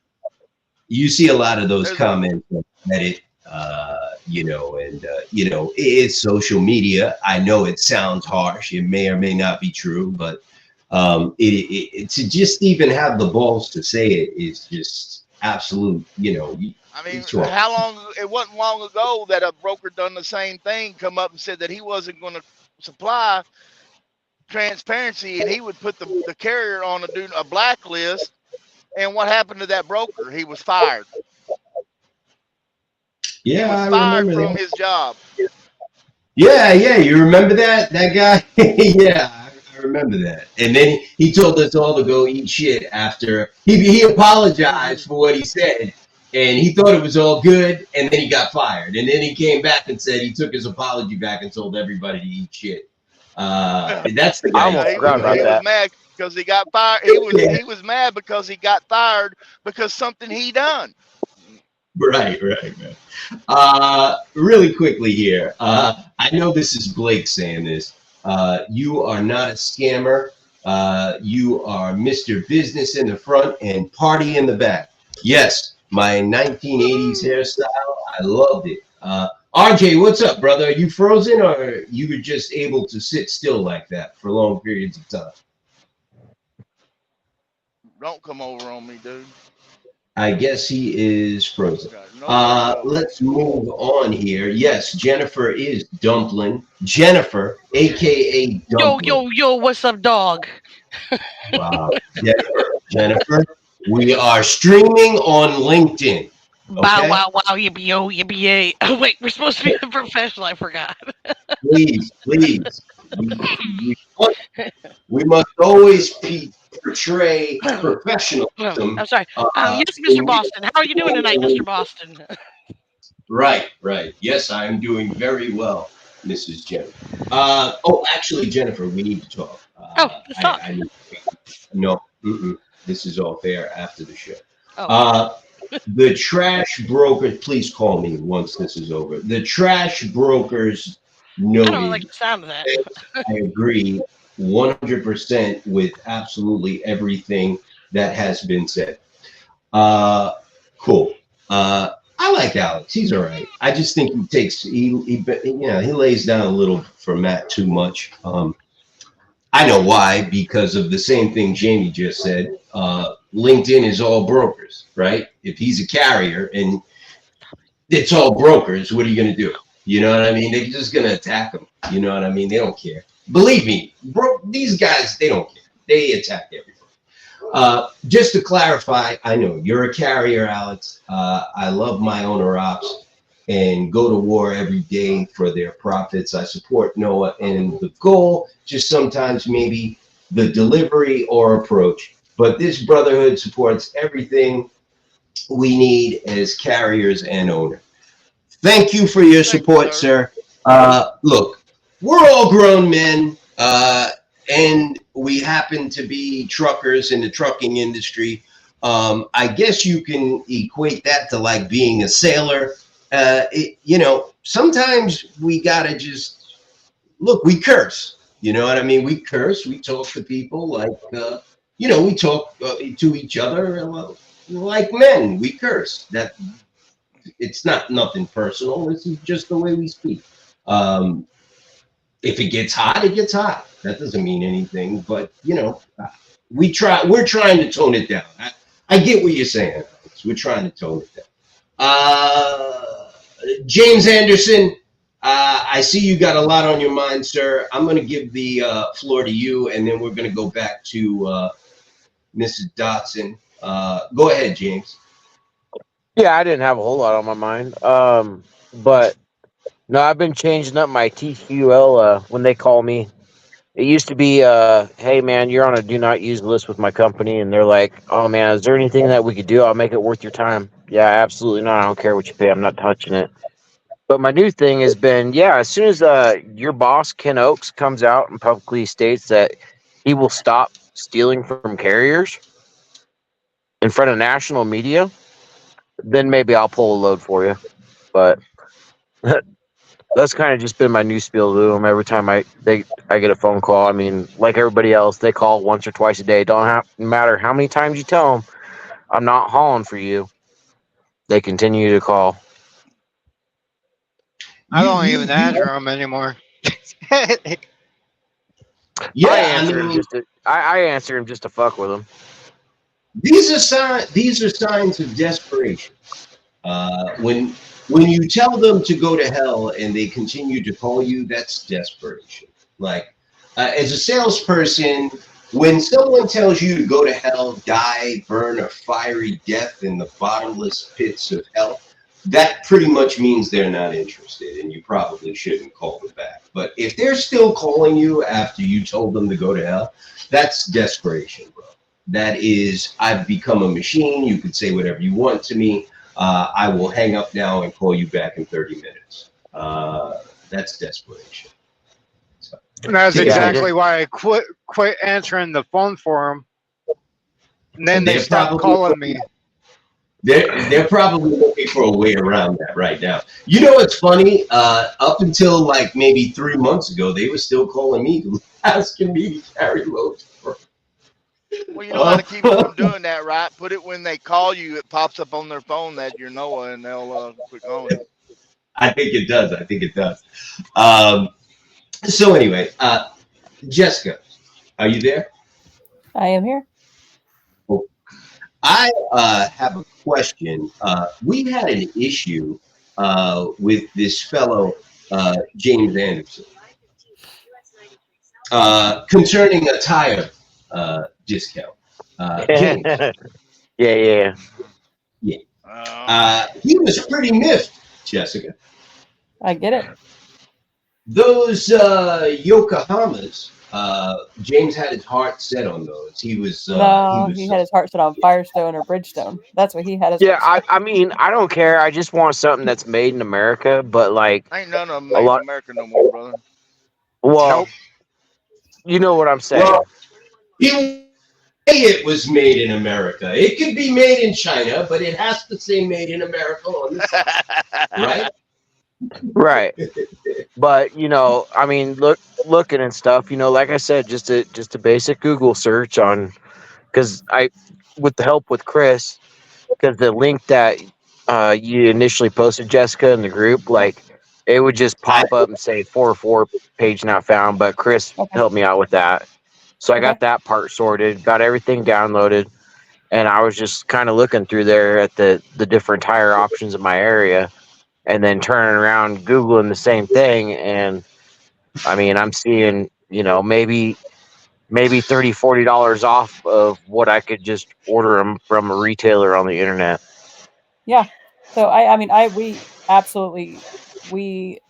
You see a lot of those comments on Reddit, it's social media. I know it sounds harsh. It may or may not be true, but to just even have the balls to say it is just absolute, I mean, it wasn't long ago that a broker done the same thing, come up and said that he wasn't going to supply transparency, and he would put the carrier on a blacklist. And what happened to that broker? He was fired. Yeah, he was fired from his job. Yeah, you remember that guy? Yeah, I remember that. And then he told us all to go eat shit after he apologized for what he said, and he thought it was all good, and then he got fired. And then he came back and said he took his apology back and told everybody to eat shit. That's the I guy. almost He forgot about was that. mad because he got fired. He was mad because he got fired because something he done. Right, man. Really quickly here. I know this is Blake saying this. You are not a scammer. You are Mr. Business in the front and party in the back. Yes, my 1980s hairstyle. I loved it. RJ, what's up, brother? Are you frozen or you were just able to sit still like that for long periods of time? Don't come over on me, dude. I guess he is frozen. Okay, no. Let's move on here. Yes, Jennifer is Dumpling. Jennifer, aka Dumpling. Yo, what's up, dog? Wow. Jennifer, we are streaming on LinkedIn. Bow Okay? wow, yippee yo, yippee yay. Oh, wait, we're supposed to be a professional. I forgot. Please. We must always portray professionalism. I'm sorry. Yes, Mr. Boston. How are you doing tonight, Mr. Boston? Right. Yes, I am doing very well, Mrs. Jennifer. Actually, Jennifer, we need to talk. Let's talk. No, this is all fair after the show. Oh. The trash broker, please call me once this is over. The trash brokers noted. I don't like the sound of that. I agree 100% with absolutely everything that has been said. Cool. I like Alex. He's all right. I just think he lays down a little for Matt too much. I know why, because of the same thing Jamie just said. LinkedIn is all brokers, right? If he's a carrier and it's all brokers, what are you going to do? You know what I mean? They're just going to attack him. You know what I mean? They don't care. Believe me, these guys, they don't care. They attack everybody. Just to clarify, I know you're a carrier, Alex. I love my owner ops and go to war every day for their profits. I support Noah and the goal, just sometimes maybe the delivery or approach. But this brotherhood supports everything we need as carriers and owner. Thank you for your support, sir. Look, we're all grown men, and we happen to be truckers in the trucking industry. I guess you can equate that to like being a sailor. Sometimes we gotta just look. We curse. You know what I mean? We curse. We talk to people like, we talk to each other like men. We curse. That it's not nothing personal. This is just the way we speak. If it gets hot, it gets hot. That doesn't mean anything. But we're trying to tone it down. I get what you're saying. We're trying to tone it down. James Anderson, I see you got a lot on your mind, sir. I'm going to give the floor to you, and then we're going to go back to Mrs. Dotson. Go ahead, James. Yeah, I didn't have a whole lot on my mind. But no, I've been changing up my TQL when they call me. It used to be, hey, man, you're on a do not use list with my company. And they're like, oh, man, is there anything that we could do? I'll make it worth your time. Yeah, absolutely not. I don't care what you pay. I'm not touching it. But my new thing has been, as soon as your boss, Ken Oaks, comes out and publicly states that he will stop stealing from carriers in front of national media, then maybe I'll pull a load for you. But that's kind of just been my new spiel to them. Every time I get a phone call, I mean, like everybody else, they call once or twice a day. Don't matter how many times you tell them, I'm not hauling for you. They continue to call. I don't even answer them anymore. I answer him just to fuck with them. These are signs of desperation. When you tell them to go to hell and they continue to call you, that's desperation. Like, as a salesperson, when someone tells you to go to hell, die, burn a fiery death in the bottomless pits of hell, that pretty much means they're not interested, and you probably shouldn't call them back. But if they're still calling you after you told them to go to hell, that's desperation, bro. That is, I've become a machine. You could say whatever you want to me. I will hang up now and call you back in 30 minutes. That's desperation. So, And that's Yeah, exactly why I quit answering the phone for them. And then And they they're stopped probably- calling me. they're probably looking for a way around that right now. You know what's funny? Up until like maybe 3 months ago, they were still calling me, asking me to carry loads. Well, you know how to keep them from doing that, right? Put it when they call you, it pops up on their phone that you're Noah, and they'll quit calling. I think it does. I think it does. So anyway, Jessica, are you there? I am here. I have a question. We had an issue with this fellow, James Anderson, concerning a tire discount. James, yeah. he was pretty miffed, Jessica. I get it. Those Yokohamas, James had his heart set on those. He was. No, he had his heart set on Firestone or Bridgestone. That's what he had his Yeah, heart set I mean, I don't care. I just want something that's made in America, but like, Ain't none of them A made in lot- America no more, brother. well, Nope. you know what I'm saying. Well, it was made in America. It could be made in China, but it has to say made in America on the side, right? Right. But you know, I mean, looking and stuff. You know, like I said, just a basic Google search on, because with the help with Chris, because the link that you initially posted, Jessica, in the group, like it would just pop up and say 404 page not found. But Chris helped me out with that, so I got that part sorted, got everything downloaded, and I was just kind of looking through there at the different tire options in my area. And then turning around, Googling the same thing. And I mean, I'm seeing, you know, maybe $30-$40 off of what I could just order them from a retailer on the internet. Yeah. So we absolutely, we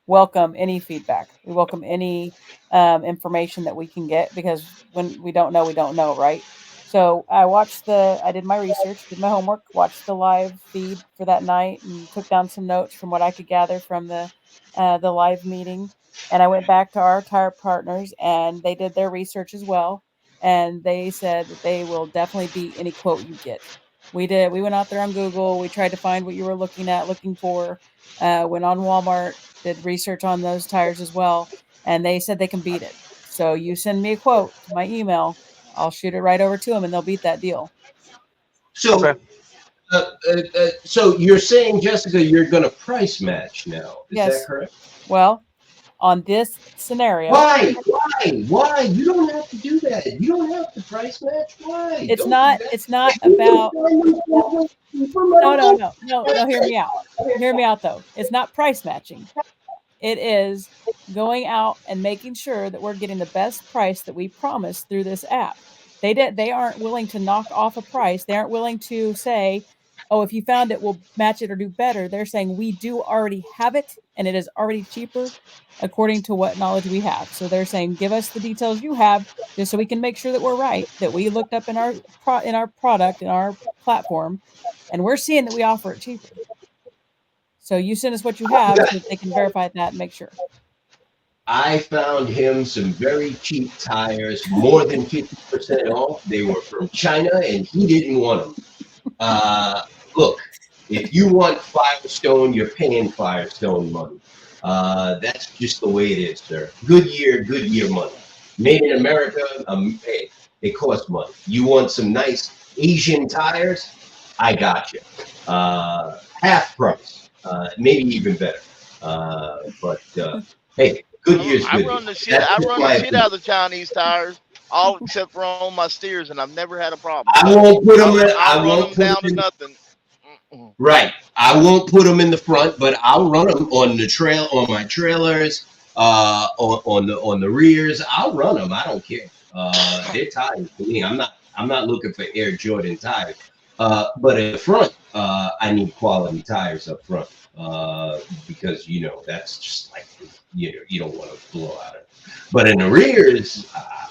welcome any feedback. We welcome any information that we can get, because when we don't know, right? So I did my research, did my homework, watched the live feed for that night, and took down some notes from what I could gather from the live meeting. And I went back to our tire partners, and they did their research as well. And they said that they will definitely beat any quote you get. We did. We went out there on Google. We tried to find what you were looking for. Went on Walmart, did research on those tires as well, and they said they can beat it. So you send me a quote to my email, I'll shoot it right over to them, and they'll beat that deal. So, Okay. So you're saying, Jessica, you're going to price match now? Is Yes. that correct? Well, on this scenario, Why? You don't have to do that. You don't have to price match. Why? it's Don't not. do that. It's not about. No. Hear me out. Hear me out, though. It's not price matching. It is going out and making sure that we're getting the best price that we promised through this app. They aren't willing to knock off a price. They aren't willing to say, oh, if you found it, we'll match it or do better. They're saying we do already have it, and it is already cheaper according to what knowledge we have. So they're saying, give us the details you have, just so we can make sure that we're right, that we looked up in our product, in our platform, and we're seeing that we offer it cheaper. So you send us what you have, so that they can verify that and make sure. I found him some very cheap tires, more than 50% off. They were from China, and he didn't want them. Look, if you want Firestone, you're paying Firestone money. That's just the way it is, sir. Goodyear money. Made in America, hey, it costs money. You want some nice Asian tires? I got you. Half price, maybe even better. But hey, Goodyear's I good. run the shit out of the Chinese tires, all except for on my steers, and I've never had a problem. I won't put them in. I'll run them down to nothing. Right. I won't put them in the front, but I'll run them on the trail, on my trailers, on the rears. I'll run them. I don't care. They're tires to me. I'm not looking for Air Jordan tires. But in the front, I need quality tires up front, because that's just like you don't want to blow out it. But in the rears,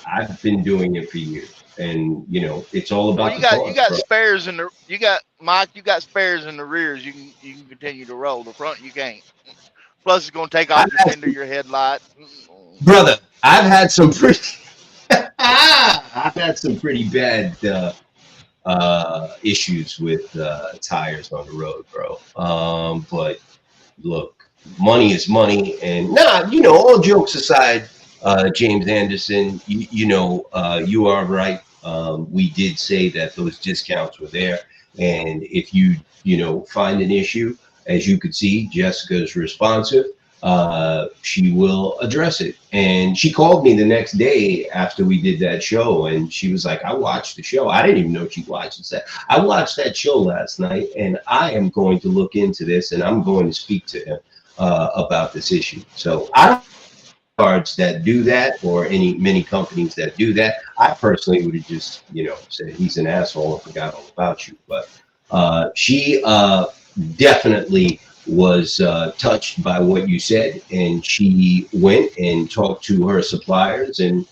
I've been doing it for years. and you know it's all about Well, you the got cost, bro. spares in the you got Mike. You got spares in the rears. You can continue to roll. The front you can't. Plus, it's gonna take off your fender, your headlight. Brother, I've had some pretty I've had some pretty bad issues with tires on the road, bro. But look, money is money, and you know, all jokes aside, James Anderson, you know, you are right. We did say that those discounts were there, and if you know find an issue, as you could see, Jessica's responsive. She will address it. And she called me the next day after we did that show, and she was like, I watched the show. I didn't even know she watched that. I watched that show last night, and I am going to look into this, and I'm going to speak to him about this issue. So I don't cards that do that, or many companies that do that. I personally would have just, you know, said he's an asshole and forgot all about you. But she definitely was touched by what you said, and she went and talked to her suppliers and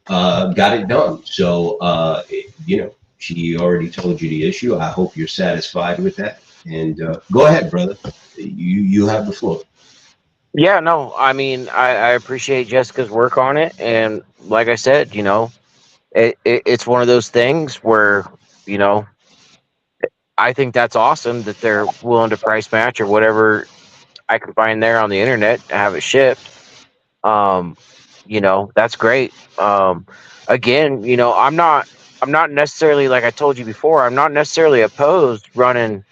got it done. So you know, she already told you the issue. I hope you're satisfied with that, and go ahead, brother. You have the floor. Yeah, no, I mean, I appreciate Jessica's work on it, and like I said, you know, it's one of those things where, you know, I think that's awesome that they're willing to price match or whatever I can find there on the internet to have it shipped. You know, that's great. Again, you know, I'm not necessarily, like I told you before, I'm not necessarily opposed running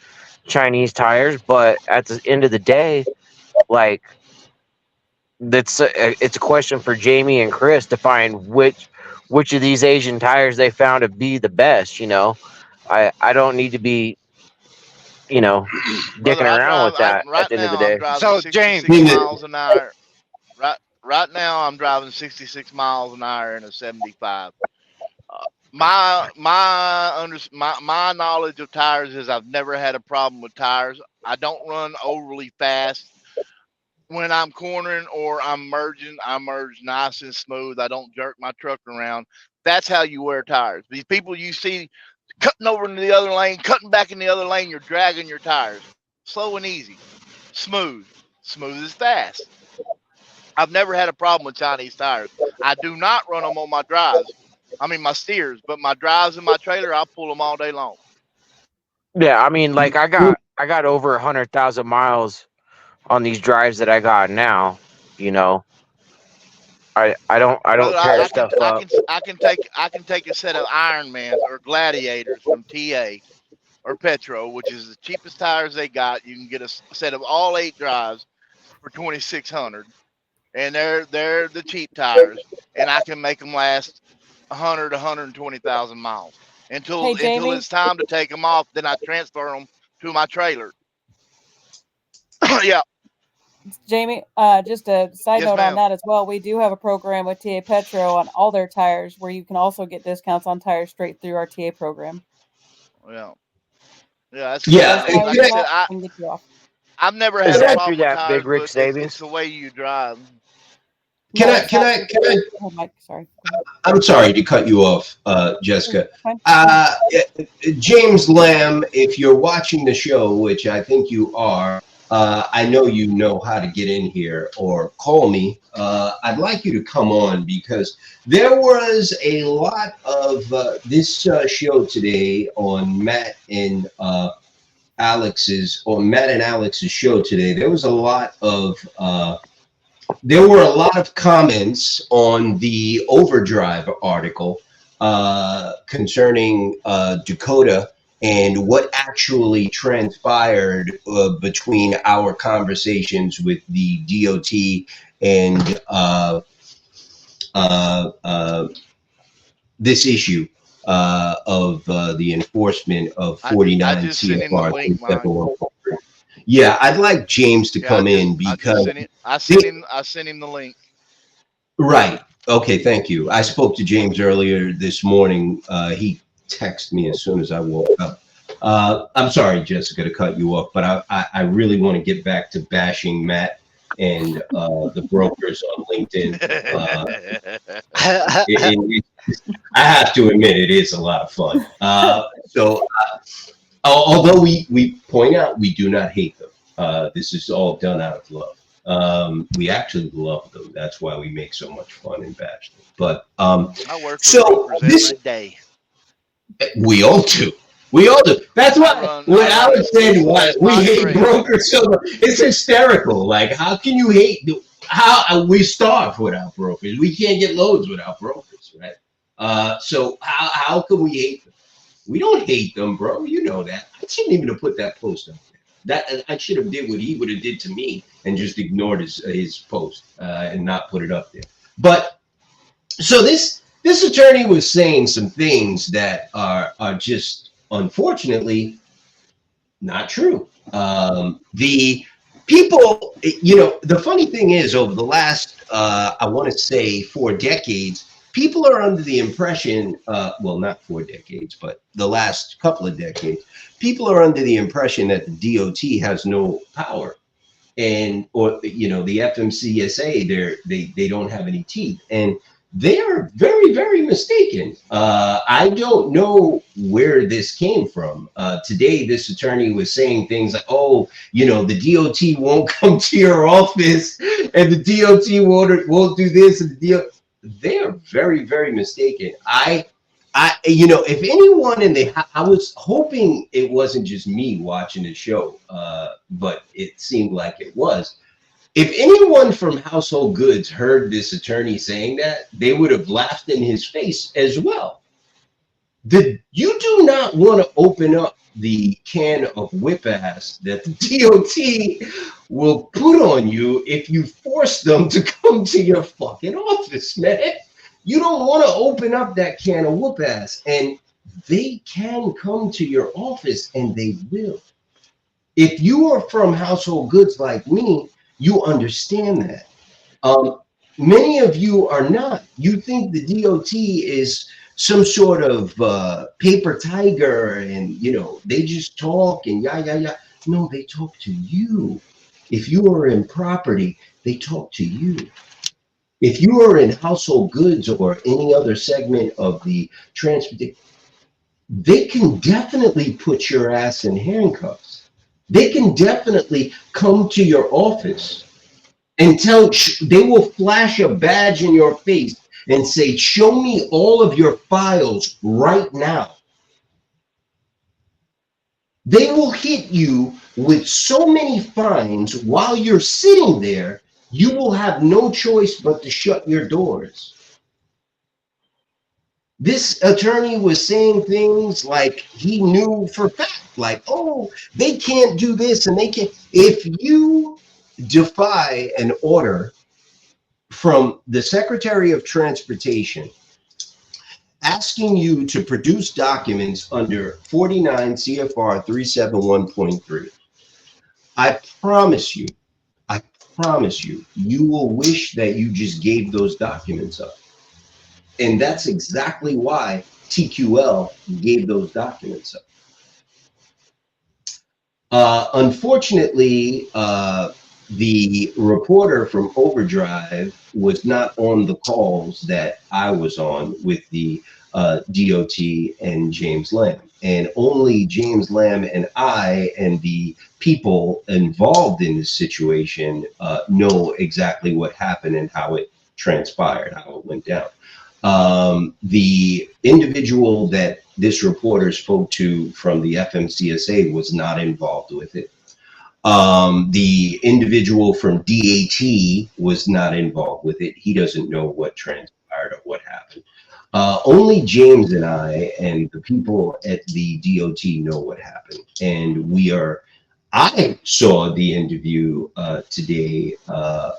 Chinese tires, but at the end of the day, like, it's a question for Jamie and Chris to find which of these Asian tires they found to be the best. You know, I don't need to be, you know, Brother, dicking around with that right at the end of the now, I'm day. driving So, 66 James- miles an hour. Right now, I'm driving 66 miles an hour in a 75. My knowledge of tires is I've never had a problem with tires. I don't run overly fast. When I'm cornering or I'm merging, I merge nice and smooth. I don't jerk my truck around. That's how you wear tires. These people you see cutting over into the other lane, cutting back in the other lane, you're dragging your tires. Slow and easy. Smooth. Smooth is fast. I've never had a problem with Chinese tires. I do not run them on my drives. I mean, my steers, but my drives and my trailer, I'll pull them all day long. Yeah, I mean, like I got over 100,000 miles on these drives that I got now. You know, I don't Brother, tear stuff up. I can take a set of Ironmans or Gladiators from TA or Petro, which is the cheapest tires they got. You can get a set of all 8 drives for $2,600, and they're the cheap tires, and I can make them last 120,000 miles until it's time to take them off. Then I transfer them to my trailer. Yeah. Jamie, just a side Yes, note on ma'am. that as well. We do have a program with TA Petro on all their tires where you can also get discounts on tires straight through our TA program. Yeah. That's Yeah, Those tires like I come said, off and get you off. I've never Is had a that problem through with that tires, Big Rich but Savings? it's the way you drive. Can No, I it's not- Oh, Mike, sorry. I'm sorry to cut you off, Jessica. Fine. James Lamb, if you're watching the show, which I think you are, I know you know how to get in here or call me. I'd like you to come on because there was a lot of this show today on Matt and Alex's show today. There was a lot of there were a lot of comments on the Overdrive article concerning Dakota and what actually transpired between our conversations with the DOT and this issue of the enforcement of 49 I just sent him the CFR link, Mike. 371. Yeah, I'd like James to come in because I sent him the link. right. Okay, thank you. I spoke to James earlier this morning. He texted me as soon as I woke up. I'm sorry, Jessica, to cut you off, but I really want to get back to bashing Matt and the brokers on LinkedIn. I have to admit, it is a lot of fun. Although we point out we do not hate them, this is all done out of love. We actually love them. That's why we make so much fun and bash them. But I work for so brokers every day. we all do. We all do. That's why when Alex said we hate brokers so much, it's hysterical. Like, how can you hate? How we starve without brokers? We can't get loads without brokers, right? So how can we hate them? We don't hate them, bro. You know that. I shouldn't even have put that post up there. That I should have did what he would have did to me and just ignored his post and not put it up there. But so this attorney was saying some things that are just unfortunately not true. The people, the funny thing is, over the last I want to say 4 decades, people are under the impression, well, not 4 decades, but the last couple of decades, people are under the impression that the DOT has no power, or the FMCSA, they don't have any teeth, and they are very, very mistaken. I don't know where this came from. Today, this attorney was saying things like, the DOT won't come to your office, and the DOT won't do this, and the DOT. They are very, very mistaken. If anyone I was hoping it wasn't just me watching the show, but it seemed like it was. If anyone from Household Goods heard this attorney saying that, they would have laughed in his face as well. You do not want to open up the can of whip ass that the DOT will put on you if you force them to come to your fucking office, man. You don't want to open up that can of whoop ass, and they can come to your office, and they will. If you are from Household Goods like me, you understand that. Many of you are not. You think the DOT is some sort of paper tiger, and they just talk and yeah. No, they talk to you. If you are in property, they talk to you. If you are in Household Goods or any other segment of the transportation, they can definitely put your ass in handcuffs. They can definitely come to your office and they will flash a badge in your face and say, show me all of your files right now. They will hit you with so many fines while you're sitting there, you will have no choice but to shut your doors. This attorney was saying things like he knew for a fact, like, they can't do this and they can't. If you defy an order from the Secretary of Transportation asking you to produce documents under 49 CFR 371.3, I promise you, you will wish that you just gave those documents up. And that's exactly why TQL gave those documents up. Unfortunately, the reporter from Overdrive was not on the calls that I was on with the DOT and James Lamb. And only James Lamb and I and the people involved in this situation know exactly what happened and how it transpired, how it went down. The individual that this reporter spoke to from the FMCSA was not involved with it. The individual from DAT was not involved with it. He doesn't know what transpired or what happened. Only James and I and the people at the DOT know what happened. And I saw the interview today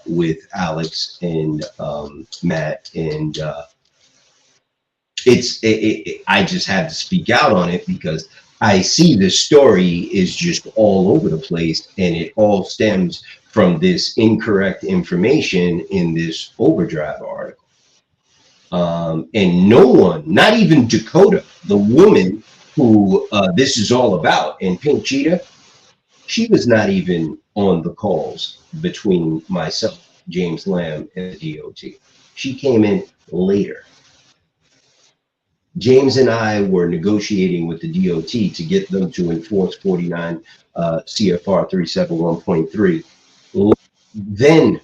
with Alex and Matt, and I just had to speak out on it because I see this story is just all over the place, and it all stems from this incorrect information in this Overdrive article. And no one, not even Dakota, the woman who this is all about, and Pink Cheetah, she was not even on the calls between myself, James Lamb, and the DOT. She came in later. James and I were negotiating with the DOT to get them to enforce 49 CFR 371.3. Then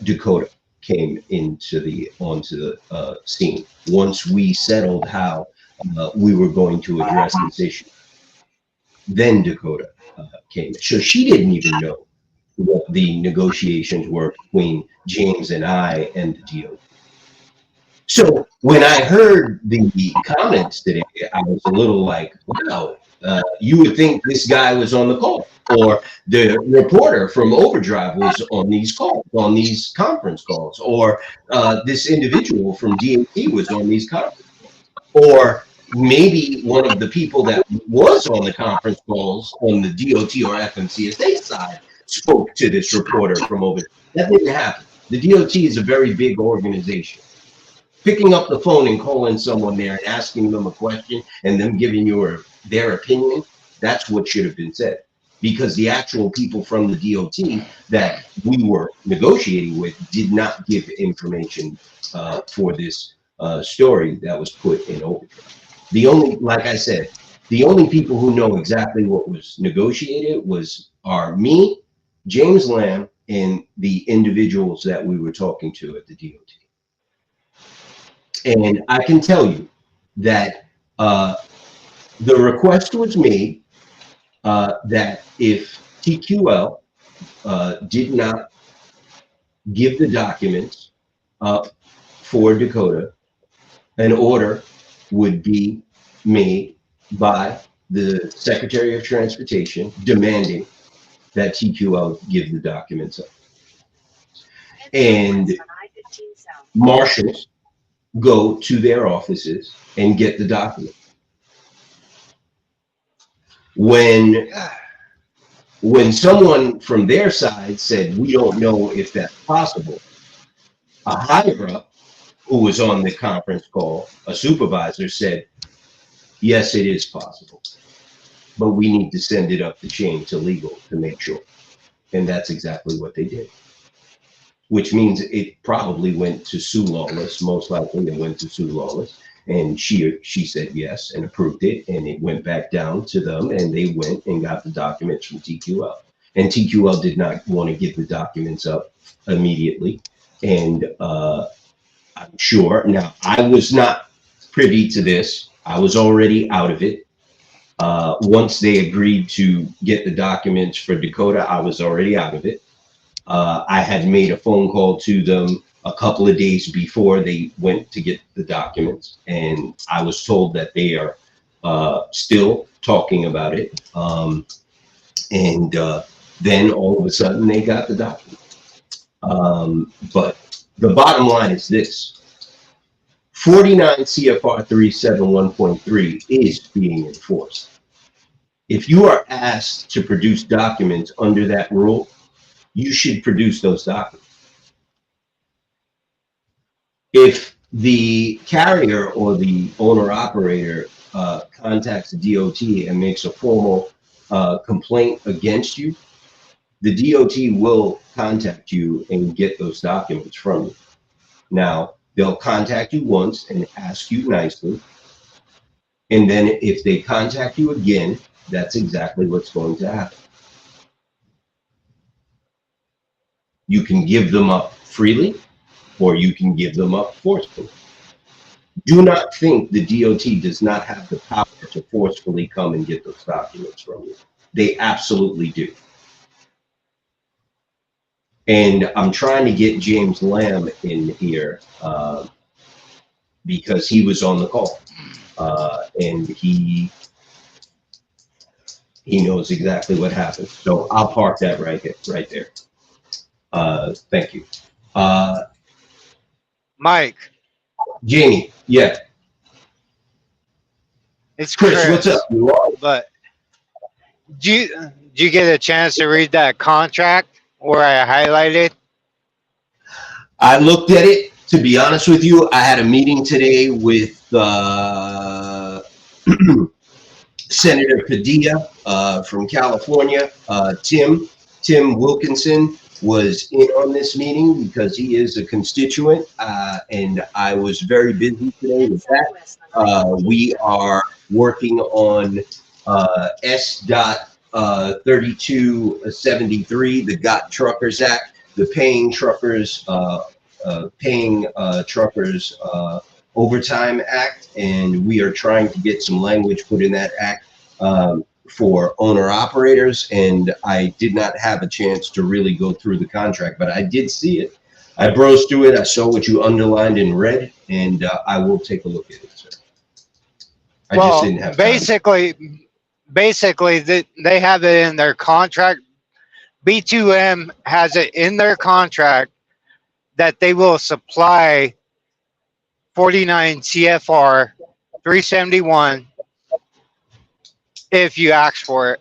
Dakota came onto the scene once we settled how we were going to address this issue. Then Dakota came. So she didn't even know what the negotiations were between James and I and the DOT. So when I heard the comments today, I was a little like, wow, you would think this guy was on the call, or the reporter from Overdrive was on these calls, on these conference calls, or this individual from DMT was on these conference calls, or maybe one of the people that was on the conference calls on the DOT or FMCSA side spoke to this reporter from Overdrive. That didn't happen. The DOT is a very big organization. Picking up the phone and calling someone there and asking them a question and them giving you their opinion, that's what should have been said. Because the actual people from the DOT that we were negotiating with did not give information for this story that was put in Overdrive. The only, like I said, the only people who know exactly what was negotiated are me, James Lamb, and the individuals that we were talking to at the DOT. And I can tell you that the request was made that if TQL did not give the documents up for Dakota, an order would be made by the Secretary of Transportation demanding that TQL give the documents up. And marshals go to their offices and get the document. When someone from their side said, we don't know if that's possible, a higher up who was on the conference call, a supervisor, said, yes, it is possible, but we need to send it up the chain to legal to make sure. And that's exactly what they did. Which means it probably went to Sue Lawless. Most likely it went to Sue Lawless, and she said yes and approved it, and it went back down to them, and they went and got the documents from TQL. And TQL did not want to give the documents up immediately, and I'm sure. Now, I was not privy to this. I was already out of it. Once they agreed to get the documents for Dakota, I was already out of it. I had made a phone call to them a couple of days before they went to get the documents, and I was told that they are still talking about it. Then all of a sudden they got the documents. But the bottom line is this: 49 CFR 371.3 is being enforced. If you are asked to produce documents under that rule, you should produce those documents. If the carrier or the owner operator contacts the DOT and makes a formal complaint against you, the DOT will contact you and get those documents from you. Now, they'll contact you once and ask you nicely. And then if they contact you again, that's exactly what's going to happen. You can give them up freely, or you can give them up forcefully. Do not think the DOT does not have the power to forcefully come and get those documents from you. They absolutely do. And I'm trying to get James Lamb in here because he was on the call, and he knows exactly what happened. So I'll park that right there. Thank you. Mike, Jamie, yeah. it's Chris, what's up? You all right? But do you get a chance to read that contract where I highlighted? I looked at it. To be honest with you, I had a meeting today with Senator Padilla from California, Tim Wilkinson was in on this meeting because he is a constituent, and I was very busy today with that. We are working on S.3273, the Got Truckers Act, the paying truckers Overtime Act, and we are trying to get some language put in that act for owner operators. And I did not have a chance to really go through the contract, but I did see it. I browsed through it. I saw what you underlined in red, and I will take a look at it, sir. I just didn't have time. Basically, they have it in their contract. B2M has it in their contract that they will supply 49 CFR 371 if you ask for it.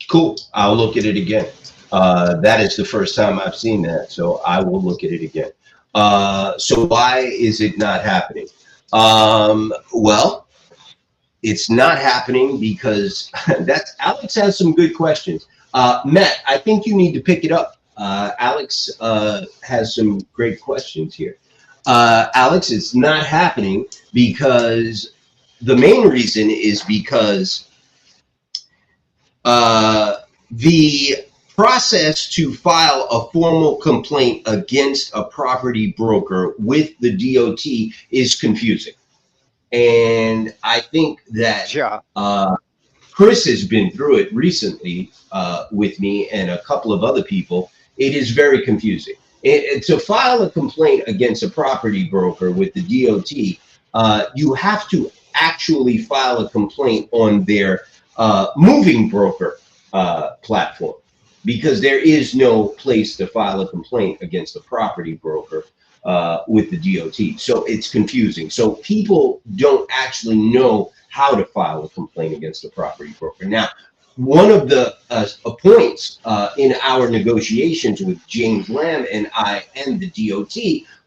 Cool. I'll look at it again. That is the first time I've seen that, so I will look at it again. So why is it not happening? Well, it's not happening because Alex has some good questions. Matt, I think you need to pick it up. Alex has some great questions here. Alex, it's not happening because the main reason is because the process to file a formal complaint against a property broker with the DOT is confusing. And I think that Chris has been through it recently with me and a couple of other people. It is very confusing. To file a complaint against a property broker with the DOT, you have to actually file a complaint on their moving broker platform, because there is no place to file a complaint against a property broker with the DOT. So it's confusing. So people don't actually know how to file a complaint against a property broker. Now, one of the points in our negotiations with James Lamb and I and the DOT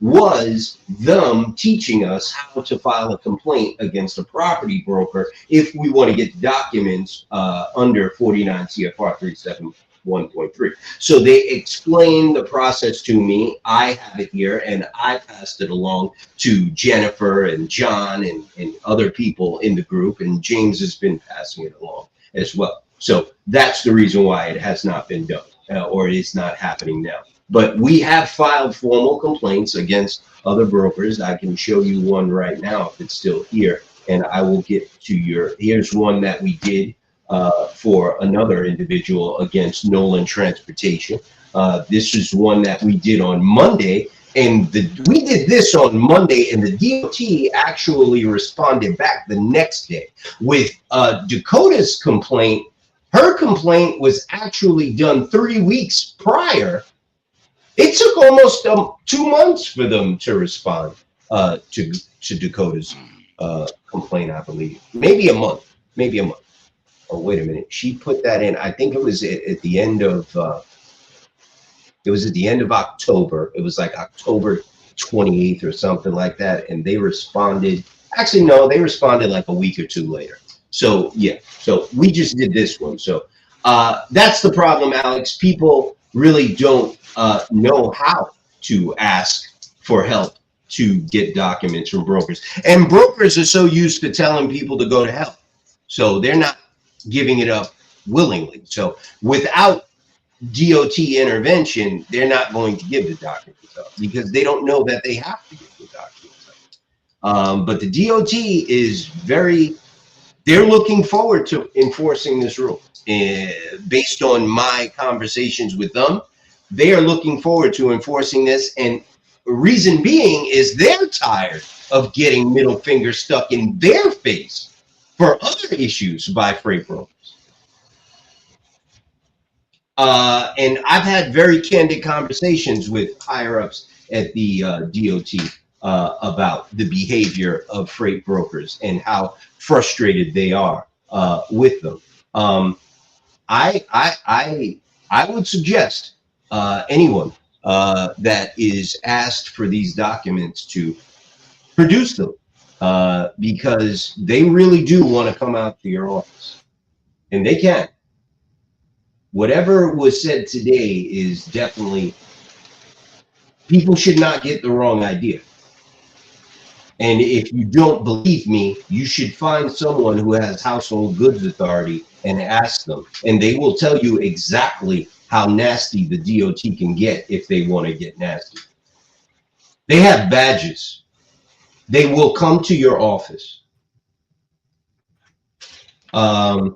was them teaching us how to file a complaint against a property broker if we want to get documents under 49 CFR 371.3. So they explained the process to me. I have it here, and I passed it along to Jennifer and John and other people in the group, and James has been passing it along as well. So that's the reason why it has not been done, or it is not happening now. But we have filed formal complaints against other brokers. I can show you one right now if it's still here, and I will get to here's one that we did for another individual against Nolan Transportation. This is one that we did on Monday, and we did this on Monday, and the DOT actually responded back the next day with Dakota's complaint. Her complaint was actually done 3 weeks prior. It took almost 2 months for them to respond to Dakota's complaint, I believe. Maybe a month. Oh, wait a minute. She put that in. I think it was at the end of October. It was like October 28th or something like that. And they responded. Actually, no, they responded like a week or two later. So yeah, so we just did this one. So that's the problem, Alex. People really don't know how to ask for help to get documents from brokers. And brokers are so used to telling people to go to hell. So they're not giving it up willingly. So without DOT intervention, they're not going to give the documents up because they don't know that they have to give the documents up. But the DOT is they're looking forward to enforcing this rule. Based on my conversations with them, they are looking forward to enforcing this. And reason being is they're tired of getting middle finger stuck in their face for other issues by freight brokers. And I've had very candid conversations with higher ups at the DOT about the behavior of freight brokers and how frustrated they are with them. I would suggest anyone that is asked for these documents to produce them. because they really do want to come out to your office, and they can. Whatever was said today is definitely, people should not get the wrong idea. And if you don't believe me, you should find someone who has household goods authority and ask them, and they will tell you exactly how nasty the DOT can get if they want to get nasty. They have badges. They will come to your office. I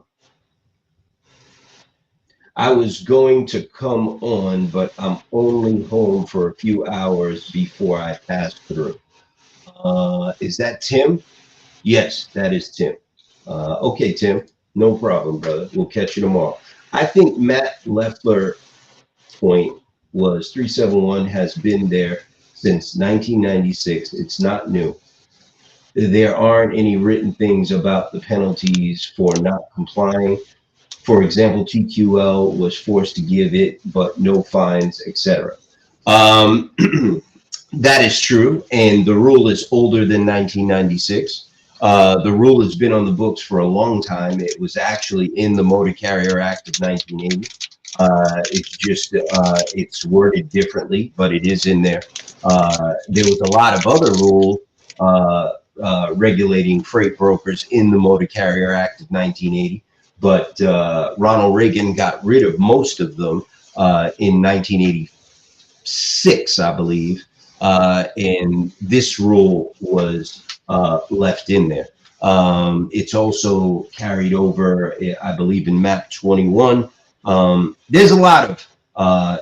was going to come on, but I'm only home for a few hours before I pass through. Is that Tim? Yes, that is Tim. Okay, Tim, no problem, brother. We'll catch you tomorrow. I think Matt Leffler point was 371 has been there since 1996. It's not new. There aren't any written things about the penalties for not complying. For example, TQL was forced to give it, but no fines, etc. That is true, and the rule is older than 1996. The rule has been on the books for a long time. It was actually in the Motor Carrier Act of 1980. It's just, it's worded differently, but it is in there. There was a lot of other rules regulating freight brokers in the Motor Carrier Act of 1980, but Ronald Reagan got rid of most of them in 1986, I believe. And this rule was left in there. It's also carried over, I believe, in MAP 21. There's a lot of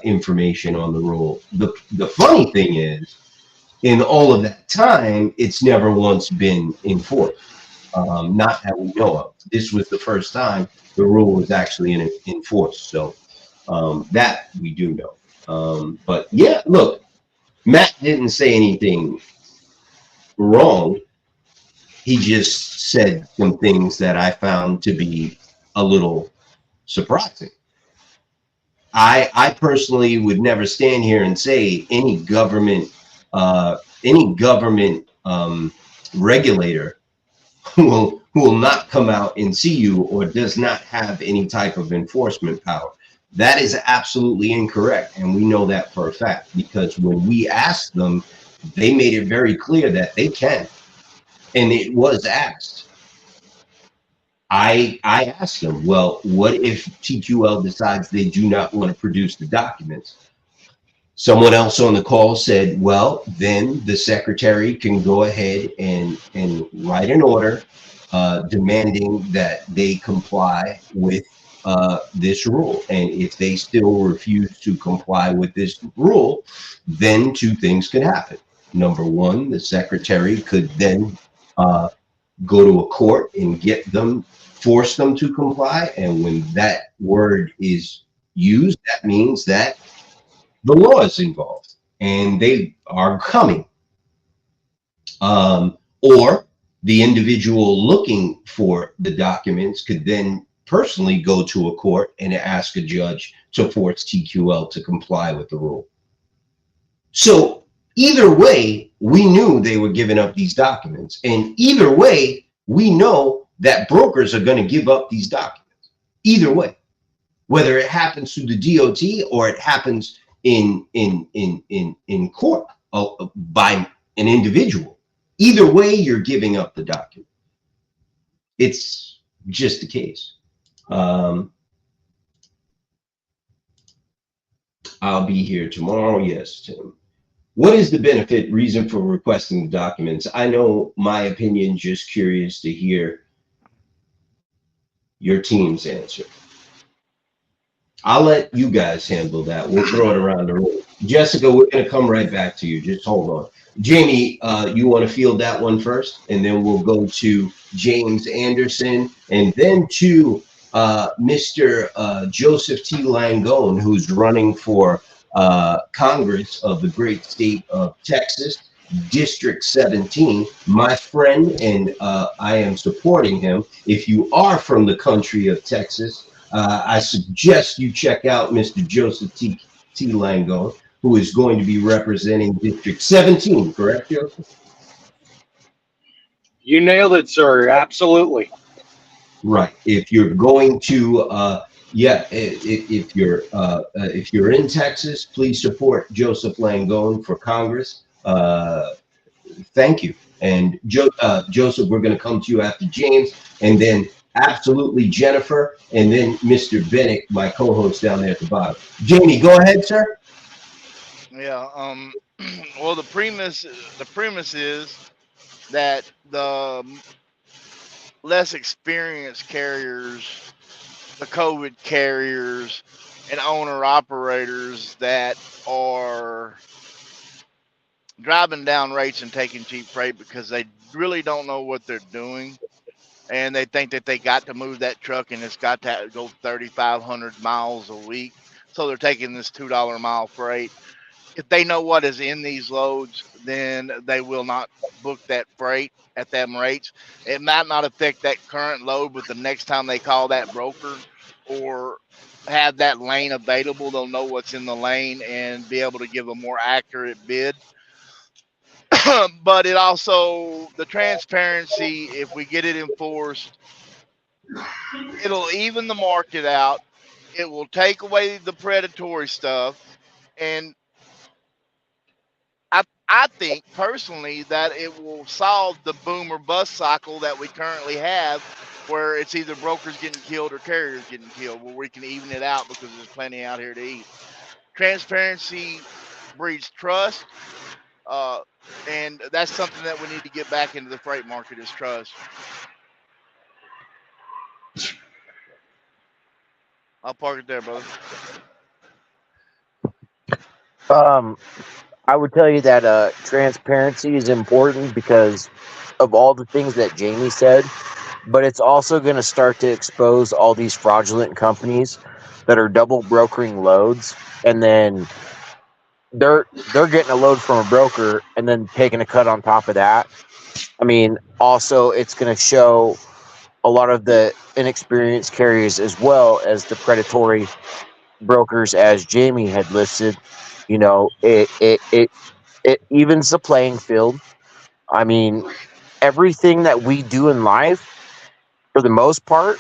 information on the rule. The funny thing is, in all of that time, it's never once been enforced. Not that we know of. This was the first time the rule was actually enforced. So that we do know. But yeah, look, Matt didn't say anything wrong. He just said some things that I found to be a little surprising. I personally would never stand here and say any government regulator who will not come out and see you or does not have any type of enforcement power. That is absolutely incorrect, and we know that for a fact, because when we asked them, they made it very clear that they can, and it was asked. I asked them, well, what if TQL decides they do not want to produce the documents? Someone else on the call said, well, then the secretary can go ahead and write an order demanding that they comply with this rule. And if they still refuse to comply with this rule, then two things could happen. Number one, the secretary could then go to a court and force them to comply. And when that word is used, that means that the law is involved and they are coming. Or the individual looking for the documents could then personally go to a court and ask a judge to force TQL to comply with the rule. So either way, we knew they were giving up these documents. And either way, we know that brokers are going to give up these documents. Either way, whether it happens through the DOT or it happens in court by an individual. Either way, you're giving up the document. It's just the case. I'll be here tomorrow. Yes, Tim. What is the benefit reason for requesting the documents? I know my opinion, just curious to hear your team's answer. I'll let you guys handle that. We'll throw it around the room. Jessica, we're going to come right back to you. Just hold on. Jamie, you want to field that one first? And then we'll go to James Anderson and then to Mr. Joseph T. Langone, who's running for Congress of the great state of Texas, District 17, my friend, and I am supporting him. If you are from the country of Texas, I suggest you check out Mr. Joseph T. Langone, who is going to be representing District 17, correct, Joseph? You nailed it, sir. Absolutely. Right. If you're going to, if you're in Texas, please support Joseph Langone for Congress. Thank you. And Joseph, we're going to come to you after James, and then absolutely Jennifer, and then Mr. Bennett, my co-host down there at the bottom. Jamie, go ahead, sir. Yeah. Well, the premise is that the less experienced carriers, the COVID carriers, and owner operators that are driving down rates and taking cheap freight because they really don't know what they're doing, and they think that they got to move that truck and it's got to go 3,500 miles a week, so they're taking this $2 a mile freight. If they know what is in these loads, then they will not book that freight at them rates. It might not affect that current load, but the next time they call that broker or have that lane available, they'll know what's in the lane and be able to give a more accurate bid. But it also, the transparency, if we get it enforced, it'll even the market out. It will take away the predatory stuff. And I think personally that it will solve the boom or bust cycle that we currently have, where it's either brokers getting killed or carriers getting killed, where we can even it out because there's plenty out here to eat. Transparency breeds trust. And that's something that we need to get back into the freight market is trust. I'll park it there, brother. I would tell you that transparency is important because of all the things that Jamie said, but it's also going to start to expose all these fraudulent companies that are double brokering loads, and then they're getting a load from a broker and then taking a cut on top of that. I mean, also it's going to show a lot of the inexperienced carriers as well as the predatory brokers, as Jamie had listed. You know, it evens the playing field. I mean, everything that we do in life, for the most part,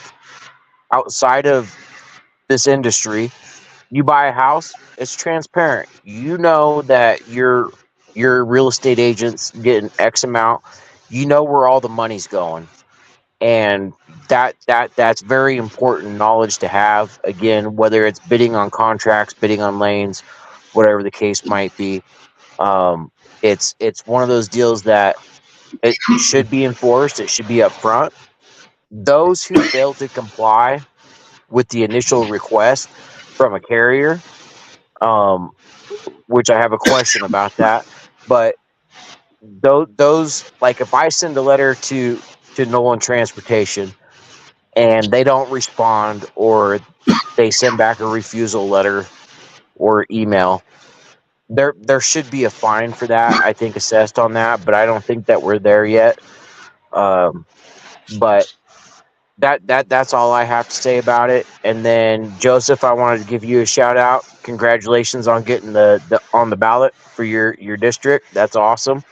outside of this industry, you buy a house, it's transparent. You know that your real estate agent's getting X amount. You know where all the money's going. And that's very important knowledge to have. Again, whether it's bidding on contracts, bidding on lanes, whatever the case might be. It's one of those deals that it should be enforced. It should be up front. Those who fail to comply with the initial request from a carrier, which I have a question about that, but those, like if I send a letter to Nolan Transportation and they don't respond, or they send back a refusal letter or email, there should be a fine for that, I think, assessed on that, but I don't think that we're there yet. But that's all I have to say about it. And then Joseph, I wanted to give you a shout out. Congratulations on getting the on the ballot for your district. That's awesome.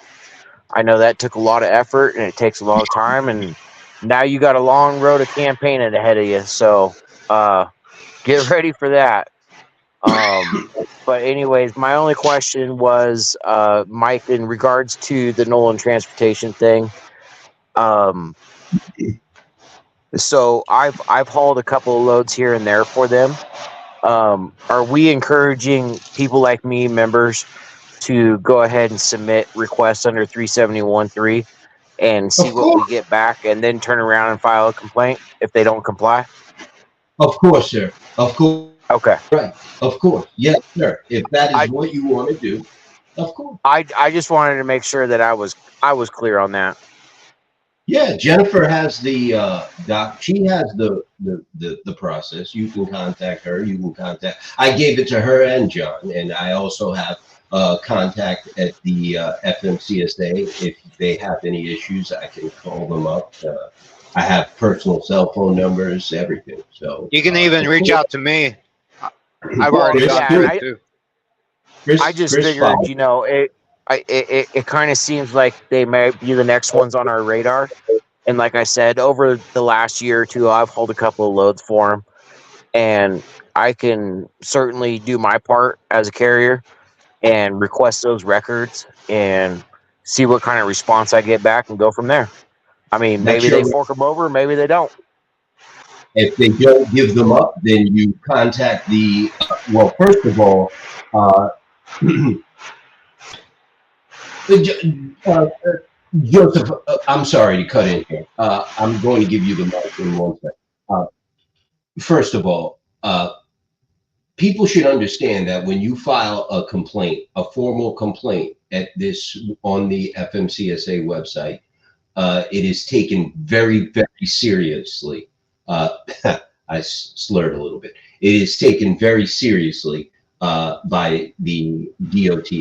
I know that took a lot of effort and it takes a lot of time, and now you got a long road of campaigning ahead of you. So get ready for that. But anyways, my only question was, Mike, in regards to the Nolan Transportation thing. So I've hauled a couple of loads here and there for them. Are we encouraging people like me, members, to go ahead and submit requests under 371.3 and see what we get back, and then turn around and file a complaint if they don't comply? Of course, sir. Of course. Okay. Right. Of course. Yes, sir. If that is what you want to do, of course. I just wanted to make sure that I was clear on that. Yeah, Jennifer has the doc. She has the process. You can contact her. You can contact. I gave it to her and John, and I also have contact at the FMCSA. If they have any issues, I can call them up. I have personal cell phone numbers, everything. So You can even reach out to me. I've already got it too. I just figured, you know, it kind of seems like they might be the next ones on our radar. And like I said, over the last year or two, I've hauled a couple of loads for them, and I can certainly do my part as a carrier and request those records and see what kind of response I get back and go from there. I mean, maybe they fork them over, maybe they don't. If they don't give them up, then you contact the, well, first of all, Joseph, I'm sorry to cut in here. I'm going to give you the mic in one second. First of all, people should understand that when you file a complaint, a formal complaint on the FMCSA website, it is taken very, very seriously. I slurred a little bit. It is taken very seriously by the DOT.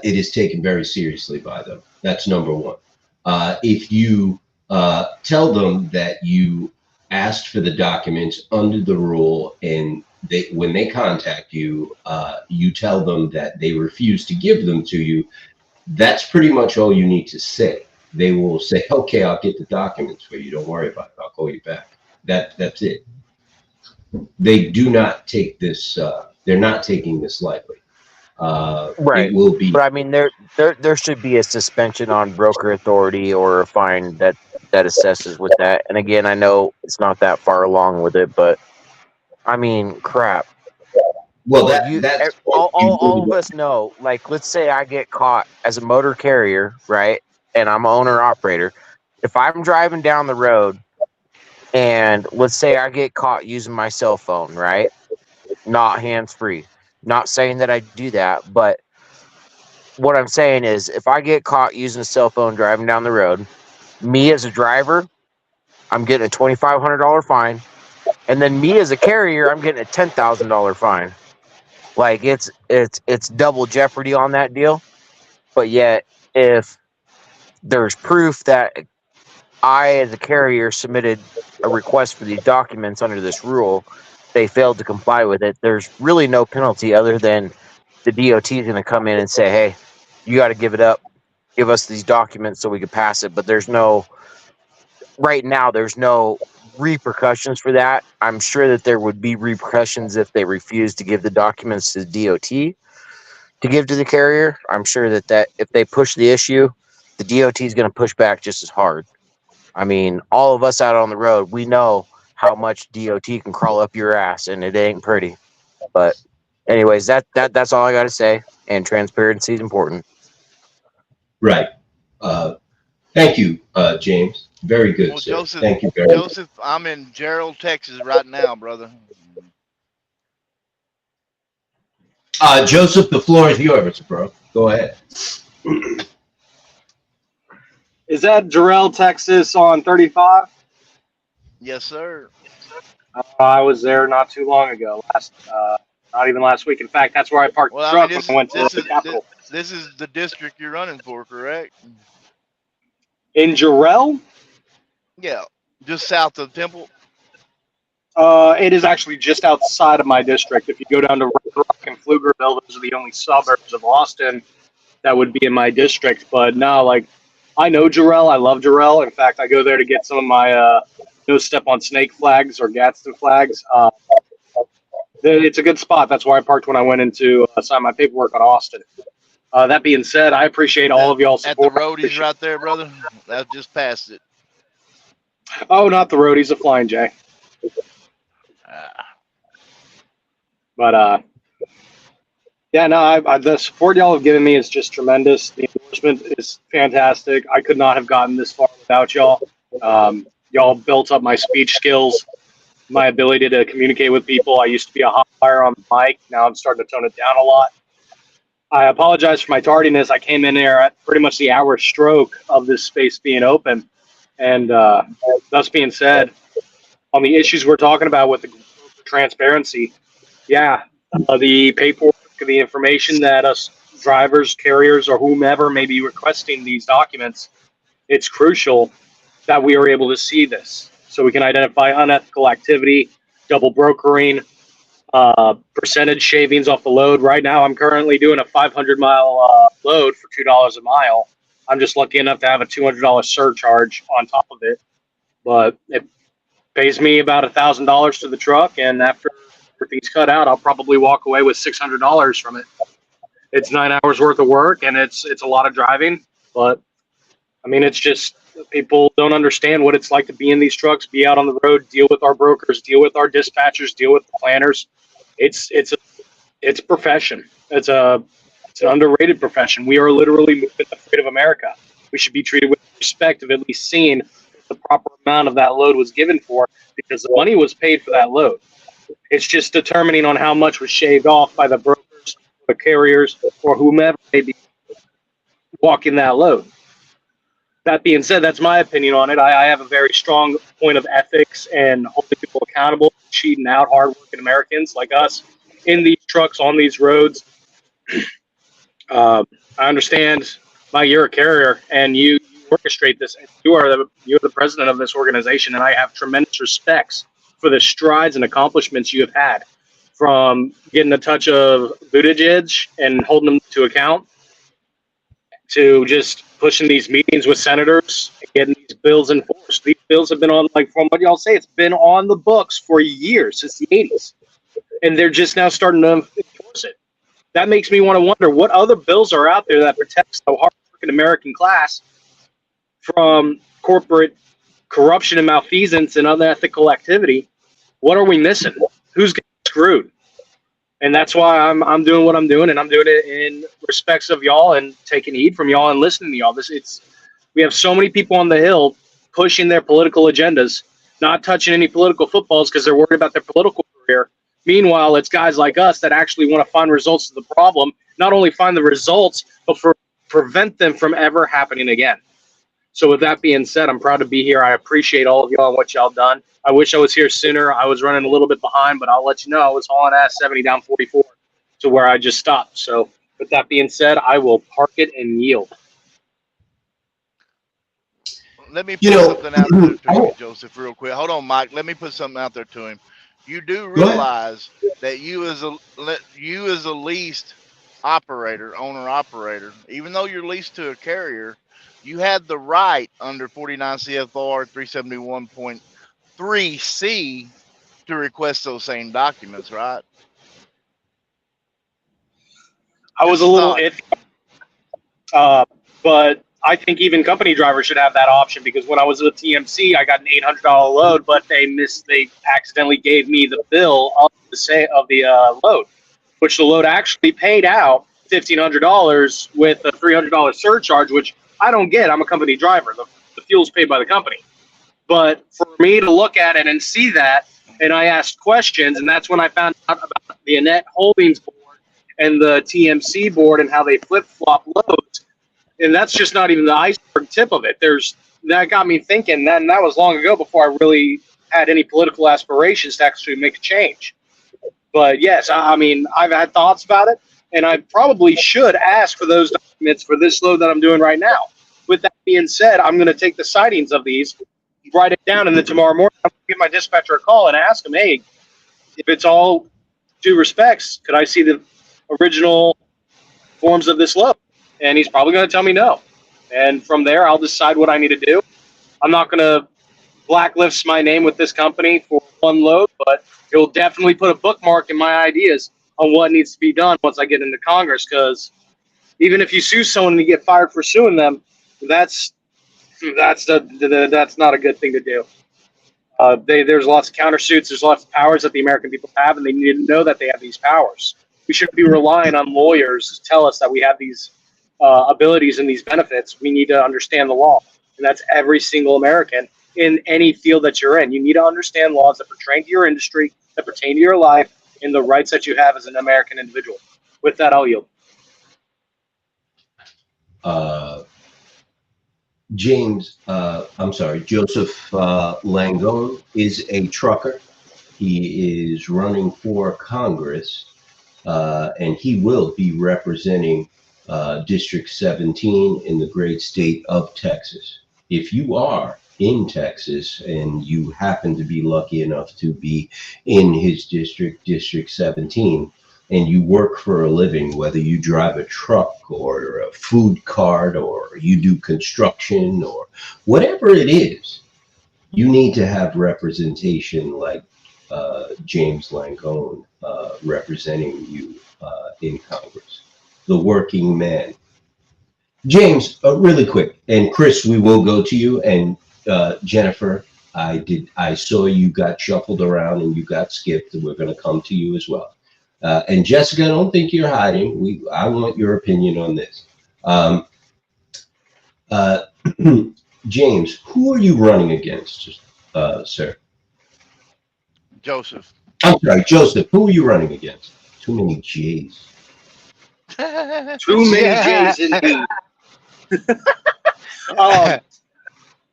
It is taken very seriously by them. That's number one. If you tell them that you asked for the documents under the rule, and when they contact you, you tell them that they refuse to give them to you, that's pretty much all you need to say. They will say, okay, I'll get the documents for you. Don't worry about it. I'll call you back. That's it. They do not take this, they're not taking this lightly. Right. It will be. But I mean, there should be a suspension on broker authority or a fine that assesses with that. And again, I know it's not that far along with it, but I mean, crap. Well, that's all of us know. Like, let's say I get caught as a motor carrier, right? And I'm an owner operator. If I'm driving down the road and let's say I get caught using my cell phone, right? Not hands-free. Not saying that I do that, but what I'm saying is if I get caught using a cell phone driving down the road, me as a driver, I'm getting a $2,500 fine. And then me as a carrier, I'm getting a $10,000 fine. Like it's double jeopardy on that deal. But yet if there's proof that I as a carrier submitted a request for these documents under this rule, they failed to comply with it, there's really no penalty other than the DOT is going to come in and say, hey, you got to give it up, give us these documents so we can pass it. But right now there's no repercussions for that. I'm sure that there would be repercussions if they refuse to give the documents to the DOT to give to the carrier. I'm sure that if they push the issue, the DOT is going to push back just as hard. I mean, all of us out on the road, we know how much DOT can crawl up your ass, and it ain't pretty. But anyways, that's all I got to say. And transparency is important. Right. Thank you, James. Very good, Well, sir. Joseph, Thank you very much. Joseph, I'm in Gerald, Texas right now, brother. Joseph, the floor is yours, bro. Go ahead. Is that Jarrell, Texas on 35? Yes, sir. I was there not too long ago. Not even last week. In fact, that's where I parked Well, the I truck mean, when I went to the Capitol. This is the district you're running for, correct? In Jarrell? Yeah, just south of Temple. It is actually just outside of my district. If you go down to Red Rock and Pflugerville, those are the only suburbs of Austin that would be in my district. But no, like, I know Jarrell. I love Jarrell. In fact, I go there to get some of my no step on snake flags or Gadsden flags. It's a good spot. That's where I parked when I went into sign my paperwork on Austin. That being said, I appreciate all of y'all's At the support. roadies right there, brother. I've just passed it. Oh, not the roadies, the Flying J. But yeah, no, the support y'all have given me is just tremendous. The endorsement is fantastic. I could not have gotten this far without y'all. Y'all built up my speech skills, my ability to communicate with people. I used to be a hot fire on the mic. Now I'm starting to tone it down a lot. I apologize for my tardiness. I came in there at pretty much the hour stroke of this space being open. And thus being said, on the issues we're talking about with the transparency, yeah, the paperwork, the information that us drivers, carriers, or whomever may be requesting these documents, it's crucial that we are able to see this so we can identify unethical activity, double brokering, percentage shavings off the load. Right now, I'm currently doing a 500-mile load for $2 a mile, I'm just lucky enough to have a $200 surcharge on top of it, but it pays me about $1,000 to the truck, and after everything's cut out, I'll probably walk away with $600 from it. It's 9 hours worth of work, and it's a lot of driving, but I mean, it's just people don't understand what it's like to be in these trucks, be out on the road, deal with our brokers, deal with our dispatchers, deal with the planners. It's a profession. It's an underrated profession. We are literally moving the freight of America. We should be treated with respect of at least seeing the proper amount of that load was given for, because the money was paid for that load. It's just determining on how much was shaved off by the brokers, the carriers, or whomever may be walking that load. That being said, that's my opinion on it. I have a very strong point of ethics and holding people accountable, cheating out hardworking Americans like us in these trucks on these roads. I understand, Mike, you're a carrier and you orchestrate this. You're the president of this organization, and I have tremendous respects for the strides and accomplishments you have had, from getting a touch of Buttigieg and holding them to account, to just pushing these meetings with senators and getting these bills enforced. These bills have been on, like, from what y'all say, it's been on the books for years, since the 80s. And they're just now starting to enforce it. That makes me want to wonder what other bills are out there that protects the hardworking American class from corporate corruption and malfeasance and unethical activity. What are we missing? Who's getting screwed? And that's why I'm doing what I'm doing, and I'm doing it in respects of y'all and taking heed from y'all and listening to y'all. We have so many people on the Hill pushing their political agendas, not touching any political footballs because they're worried about their political career. Meanwhile, it's guys like us that actually want to find results to the problem, not only find the results, but prevent them from ever happening again. So with that being said, I'm proud to be here. I appreciate all of y'all and what y'all done. I wish I was here sooner. I was running a little bit behind, but I'll let you know I was hauling ass 70 down 44 to where I just stopped. So with that being said, I will park it and yield. Let me put something out there to you, Joseph, real quick. Hold on, Mike. Let me put something out there to him. You do realize that you as a leased operator, owner operator, even though you're leased to a carrier, you had the right under 49 CFR 371.3C to request those same documents, right? I was a little iffy, but I think even company drivers should have that option, because when I was with TMC, I got an $800 load, but they accidentally gave me the bill of the load, which the load actually paid out $1,500 with a $300 surcharge, which I don't get. I'm a company driver. The fuel's paid by the company. But for me to look at it and see that, and I asked questions, and that's when I found out about the Annette Holdings board and the TMC board and how they flip-flop loads. And that's just not even the iceberg tip of it. That got me thinking, and that was long ago, before I really had any political aspirations to actually make a change. But yes, I mean, I've had thoughts about it, and I probably should ask for those documents for this load that I'm doing right now. With that being said, I'm going to take the sightings of these, write it down, and then tomorrow morning I'm going to give my dispatcher a call and ask him, hey, if it's all due respects, could I see the original forms of this load? And he's probably going to tell me no. And from there, I'll decide what I need to do. I'm not going to blacklist my name with this company for one load, but it will definitely put a bookmark in my ideas on what needs to be done once I get into Congress. Because even if you sue someone and you get fired for suing them, that's not a good thing to do. There's lots of countersuits. There's lots of powers that the American people have, and they need to know that they have these powers. We shouldn't be relying on lawyers to tell us that we have these abilities and these benefits. We need to understand the law, and that's every single American in any field that you're in. You need to understand laws that pertain to your industry, that pertain to your life, and the rights that you have as an American individual. With that, I'll yield. Joseph Langone is a trucker. He is running for Congress, and he will be representing District 17 in the great state of Texas. If you are in Texas and you happen to be lucky enough to be in his district, District 17, and you work for a living, whether you drive a truck or a food cart or you do construction or whatever it is, you need to have representation like James Langone representing you in Congress, the working man. James, really quick, and Chris, we will go to you, and Jennifer, I saw you got shuffled around and you got skipped, and we're going to come to you as well. And Jessica, I don't think you're hiding. I want your opinion on this. James, who are you running against, sir? Joseph. I'm sorry, Joseph. Who are you running against? Too many J's. Too many Yeah. J's indeed.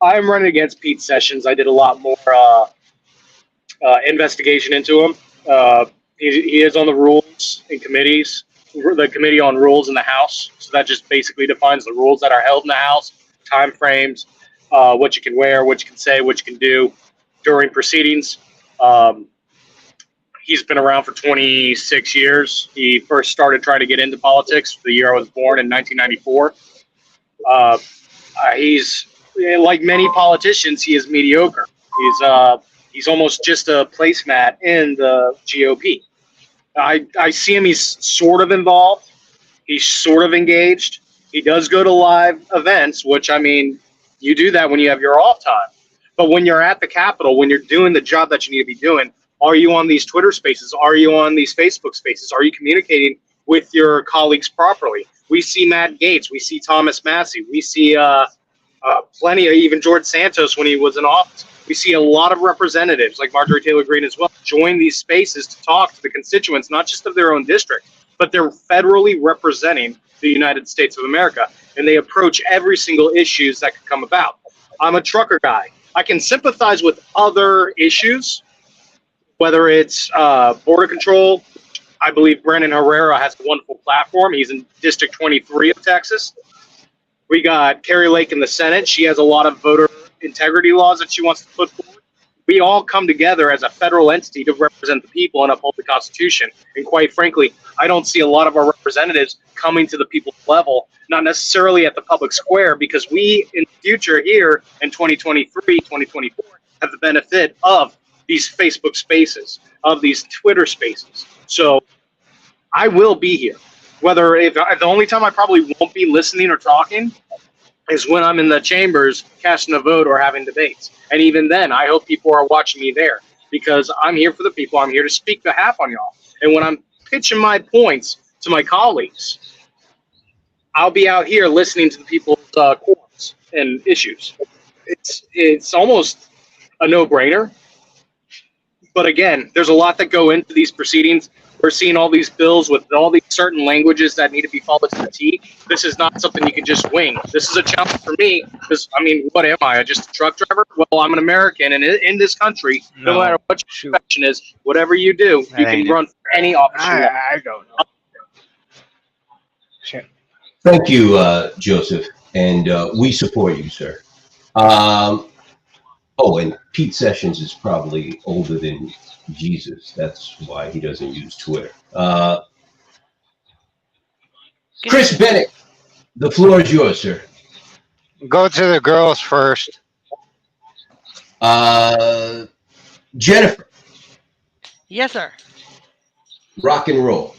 I'm running against Pete Sessions. I did a lot more investigation into him. He is on the rules and committees, the Committee on Rules in the House. So that just basically defines the rules that are held in the House, time frames, what you can wear, what you can say, what you can do during proceedings. He's been around for 26 years. He first started trying to get into politics the year I was born in 1994. He's like many politicians. He is mediocre. He's almost just a placemat in the GOP. I see him. He's sort of involved. He's sort of engaged. He does go to live events, which, I mean, you do that when you have your off time. But when you're at the Capitol, when you're doing the job that you need to be doing, are you on these Twitter spaces? Are you on these Facebook spaces? Are you communicating with your colleagues properly? We see Matt Gaetz. We see Thomas Massie. We see plenty of even George Santos when he was in office. We see a lot of representatives like Marjorie Taylor Greene as well join these spaces to talk to the constituents, not just of their own district, but they're federally representing the United States of America, and they approach every single issues that could come about. I'm a trucker guy. I can sympathize with other issues, whether it's border control. I believe Brandon Herrera has a wonderful platform. He's in District 23 of Texas. We got Carrie Lake in the Senate. She has a lot of voter integrity laws that she wants to put forward. We all come together as a federal entity to represent the people and uphold the Constitution. And quite frankly, I don't see a lot of our representatives coming to the people's level, not necessarily at the public square, because we in the future here in 2023, 2024 have the benefit of these Facebook spaces, of these Twitter spaces. So I will be here. Whether if the only time I probably won't be listening or talking is when I'm in the chambers casting a vote or having debates. And even then, I hope people are watching me there, because I'm here for the people. I'm here to speak behalf on y'all. And when I'm pitching my points to my colleagues, I'll be out here listening to the people's quotes and issues. It's almost a no-brainer. But again, there's a lot that go into these proceedings. We're seeing all these bills with all these certain languages that need to be followed to the T. This is not something you can just wing. This is a challenge for me because, I mean, what am I? Just a truck driver? Well, I'm an American, and in this country, no matter what your profession is, whatever you do, you can run for any office you want. I don't know. Thank you, Joseph, and we support you, sir. Oh, and Pete Sessions is probably older than Jesus. That's why he doesn't use Twitter. Chris Bennett, the floor is yours, sir. Go to the girls first. Jennifer, Yes, sir. rock and roll.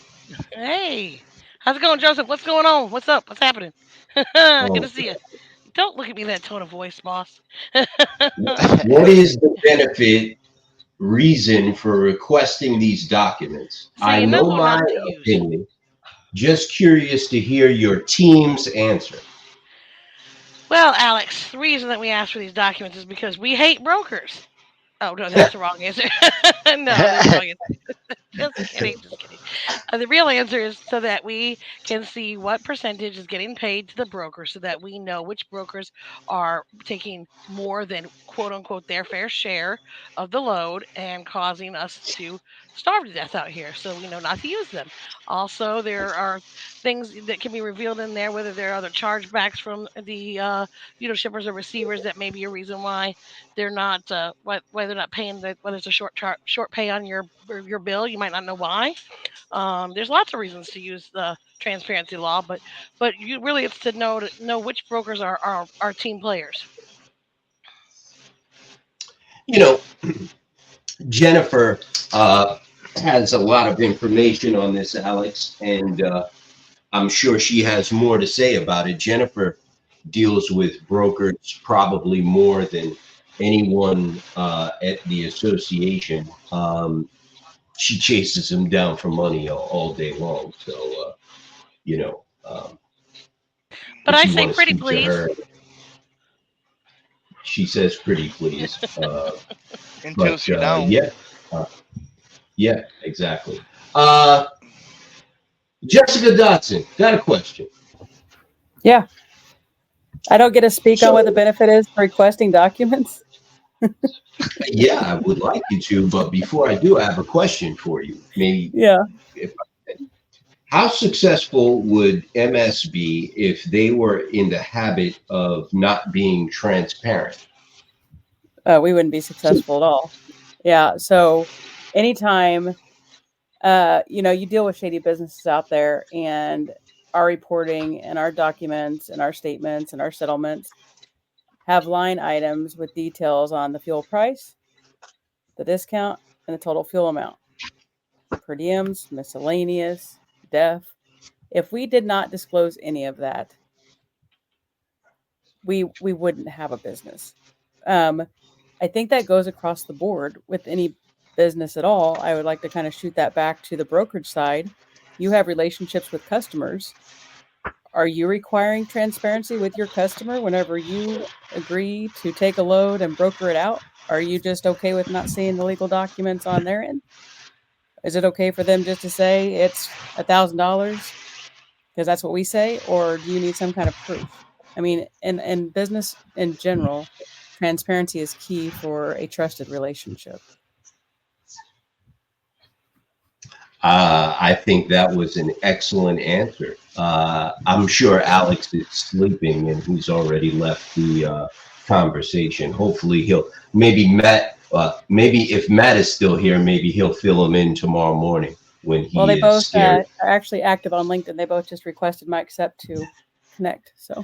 Hey, how's it going, Joseph? What's going on? What's up? What's happening? Good to see you. Don't look at me that tone of voice, boss. What is the benefit, reason for requesting these documents? See, I you know who my not to use. opinion. Just curious to hear your team's answer. Well, Alex, the reason that we asked for these documents is because we hate brokers. Oh, no, that's the wrong answer. No, that's the wrong answer. Just kidding, just kidding. The real answer is so that we can see what percentage is getting paid to the brokers so that we know which brokers are taking more than quote unquote their fair share of the load and causing us to starve to death out here. So we know not to use them. Also, there are things that can be revealed in there, whether there are other chargebacks from the shippers or receivers that may be a reason why they're not why they're not paying whether it's a short pay on your bill. You might not know why. There's lots of reasons to use the transparency law, but you really it's to know which brokers are team players. You know, Jennifer has a lot of information on this, Alex, and I'm sure she has more to say about it. Jennifer deals with brokers probably more than anyone at the association. She chases them down for money all day long. So, you know, But if I you say wanna pretty speak to please. her, she says pretty please. Until she don't. Yeah, exactly. Jessica Dotson, got a question. Yeah. I don't get to speak on what the benefit is for requesting documents. Yeah, I would like you to, but before I do, I have a question for you. Maybe Yeah. how successful would MS be if they were in the habit of not being transparent? We wouldn't be successful at all. Yeah. So anytime, you deal with shady businesses out there, and our reporting and our documents and our statements and our settlements have line items with details on the fuel price, the discount, and the total fuel amount, per diems, miscellaneous, def. If we did not disclose any of that, we wouldn't have a business. I think that goes across the board with any business at all. I would like to kind of shoot that back to the brokerage side. You have relationships with customers. Are you requiring transparency with your customer whenever you agree to take a load and broker it out? Are you just okay with not seeing the legal documents on their end? Is it okay for them just to say it's $1,000 because that's what we say, or do you need some kind of proof? I mean, in business in general, transparency is key for a trusted relationship. I think that was an excellent answer. I'm sure Alex is sleeping and he's already left the conversation. Hopefully maybe if Matt is still here, maybe he'll fill him in tomorrow morning when he Well, they is both scared. are actually active on LinkedIn. They both just requested my accept to connect. So.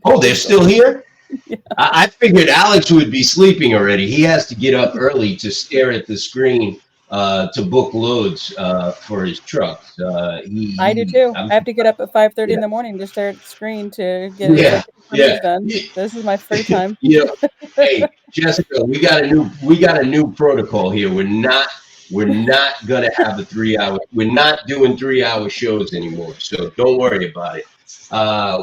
Oh, they're still here? Yeah. I figured Alex would be sleeping already. He has to get up early to stare at the screen to book loads for his trucks. I do too. I have to get up at 5:30 in the morning to stare at the screen to get executive reviews done. This is my free time. Hey, Jessica, we got a new protocol here. We're not gonna have a 3 hour. We're not doing 3 hour shows anymore. So don't worry about it.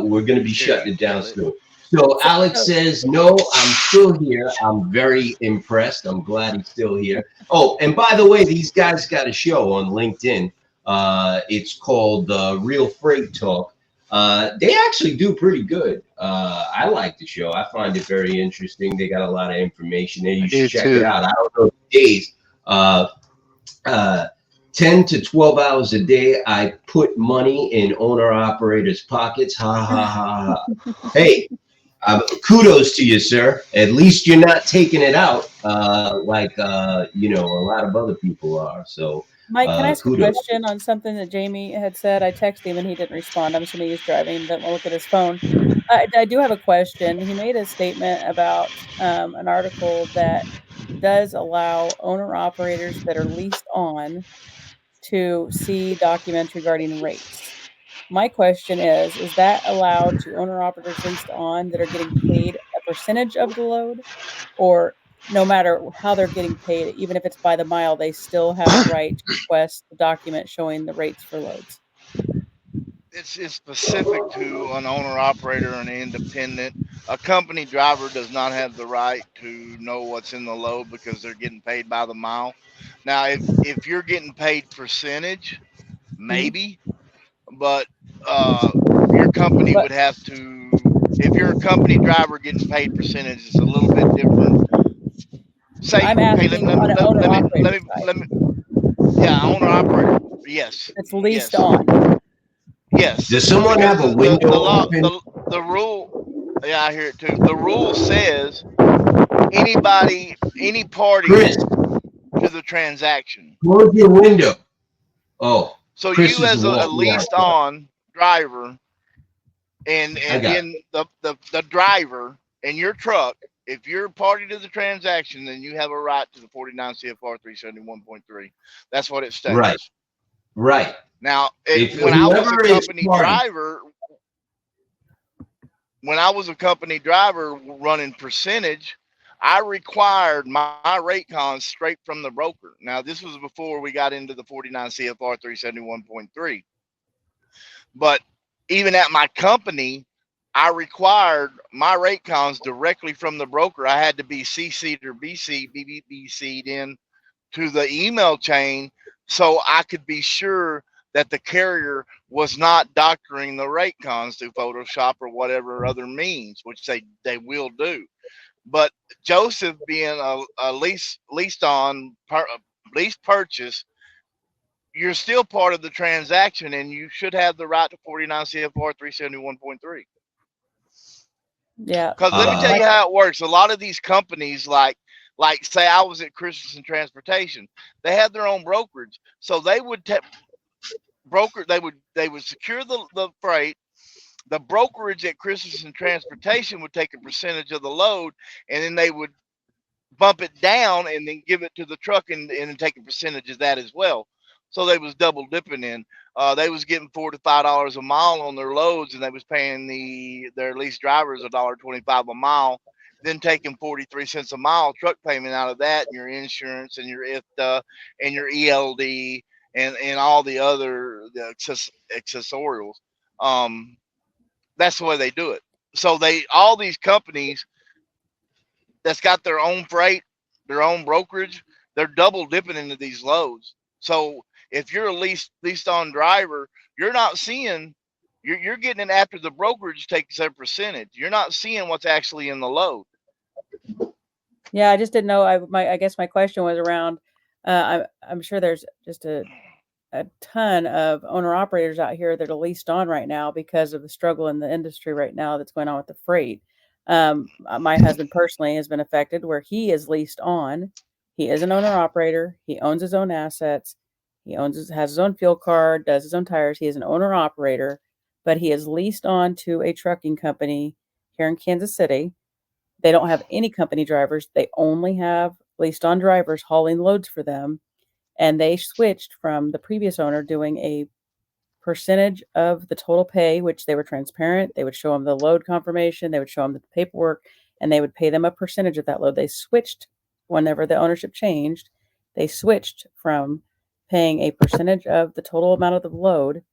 We're gonna be shutting it down soon. So Alex says, no, I'm still here. I'm very impressed. I'm glad he's still here. Oh, and by the way, these guys got a show on LinkedIn. It's called Real Freight Talk. They actually do pretty good. I like the show. I find it very interesting. They got a lot of information there. You should check it out. I don't know days. 10 to 12 hours a day, I put money in owner-operators' pockets. Ha, ha, ha, ha. Hey, kudos to you, sir. At least you're not taking it out like a lot of other people are. So, Mike, can I ask kudos. a question on something that Jamie had said? I texted him and he didn't respond. I'm assuming he's driving and doesn't look at his phone. I do have a question. He made a statement about an article that does allow owner-operators that are leased on to see documents regarding rates. My question is that allowed to owner-operators leased on that are getting paid a percentage of the load, or no matter how they're getting paid, even if it's by the mile, they still have the right to request the document showing the rates for loads? It's specific to an owner operator and an independent. A company driver does not have the right to know what's in the load because they're getting paid by the mile. Now, if you're getting paid percentage, maybe, but your company would have to. If you're a company driver getting paid percentage, it's a little bit different. Say, I'm asking on an owner-operator side. Yeah, owner operator. Yes. It's leased on. Yes. Does someone have a window open? The rule, yeah, I hear it too. The rule says any party Chris. to the transaction close your window. Oh, So Chris you is as a walking leased outside. on driver and I got in the driver in your truck, if you're party to the transaction, then you have a right to the 49 CFR 371.3. That's what it states. Right. Right. Now, If when I was a whoever is company party, driver, when I was a company driver running percentage, I required my rate cons straight from the broker. Now, this was before we got into the 49 CFR 371.3. But even at my company, I required my rate cons directly from the broker. I had to be CC'd or BBBC'd in to the email chain so I could be sure that the carrier was not doctoring the rate cons through Photoshop or whatever other means, which they will do. But Joseph being a lease purchase, you're still part of the transaction, and you should have the right to 49 CFR 371.3. Yeah. Because let me tell you how it works. A lot of these companies, like say I was at Christensen Transportation, they had their own brokerage, so they would they would secure the freight. The brokerage at Christensen Transportation would take a percentage of the load, and then they would bump it down and then give it to the truck and then take a percentage of that as well. So they was double dipping in. They was getting $4 to $5 a mile on their loads, and they was paying their lease drivers $1.25 a mile, then taking 43 cents a mile truck payment out of that, and your insurance and your IFTA and your ELD and all the other accessorials. That's the way they do it. So all these companies that's got their own freight, their own brokerage, they're double dipping into these loads. So if you're a leased on driver, you're not seeing, you're getting it after the brokerage takes their percentage. You're not seeing what's actually in the load. Yeah, I just didn't know. I guess my question was around. I'm sure there's just a ton of owner operators out here that are leased on right now because of the struggle in the industry right now that's going on with the freight. My husband personally has been affected where he is leased on. He is an owner operator. He owns his own assets. He has his own fuel card, does his own tires. He is an owner operator, but he is leased on to a trucking company here in Kansas City. They don't have any company drivers. They only have leased on drivers hauling loads for them. And they switched from the previous owner doing a percentage of the total pay, which they were transparent. They would show them the load confirmation. They would show them the paperwork, and they would pay them a percentage of that load. They switched whenever the ownership changed. They switched from paying a percentage of the total amount of the load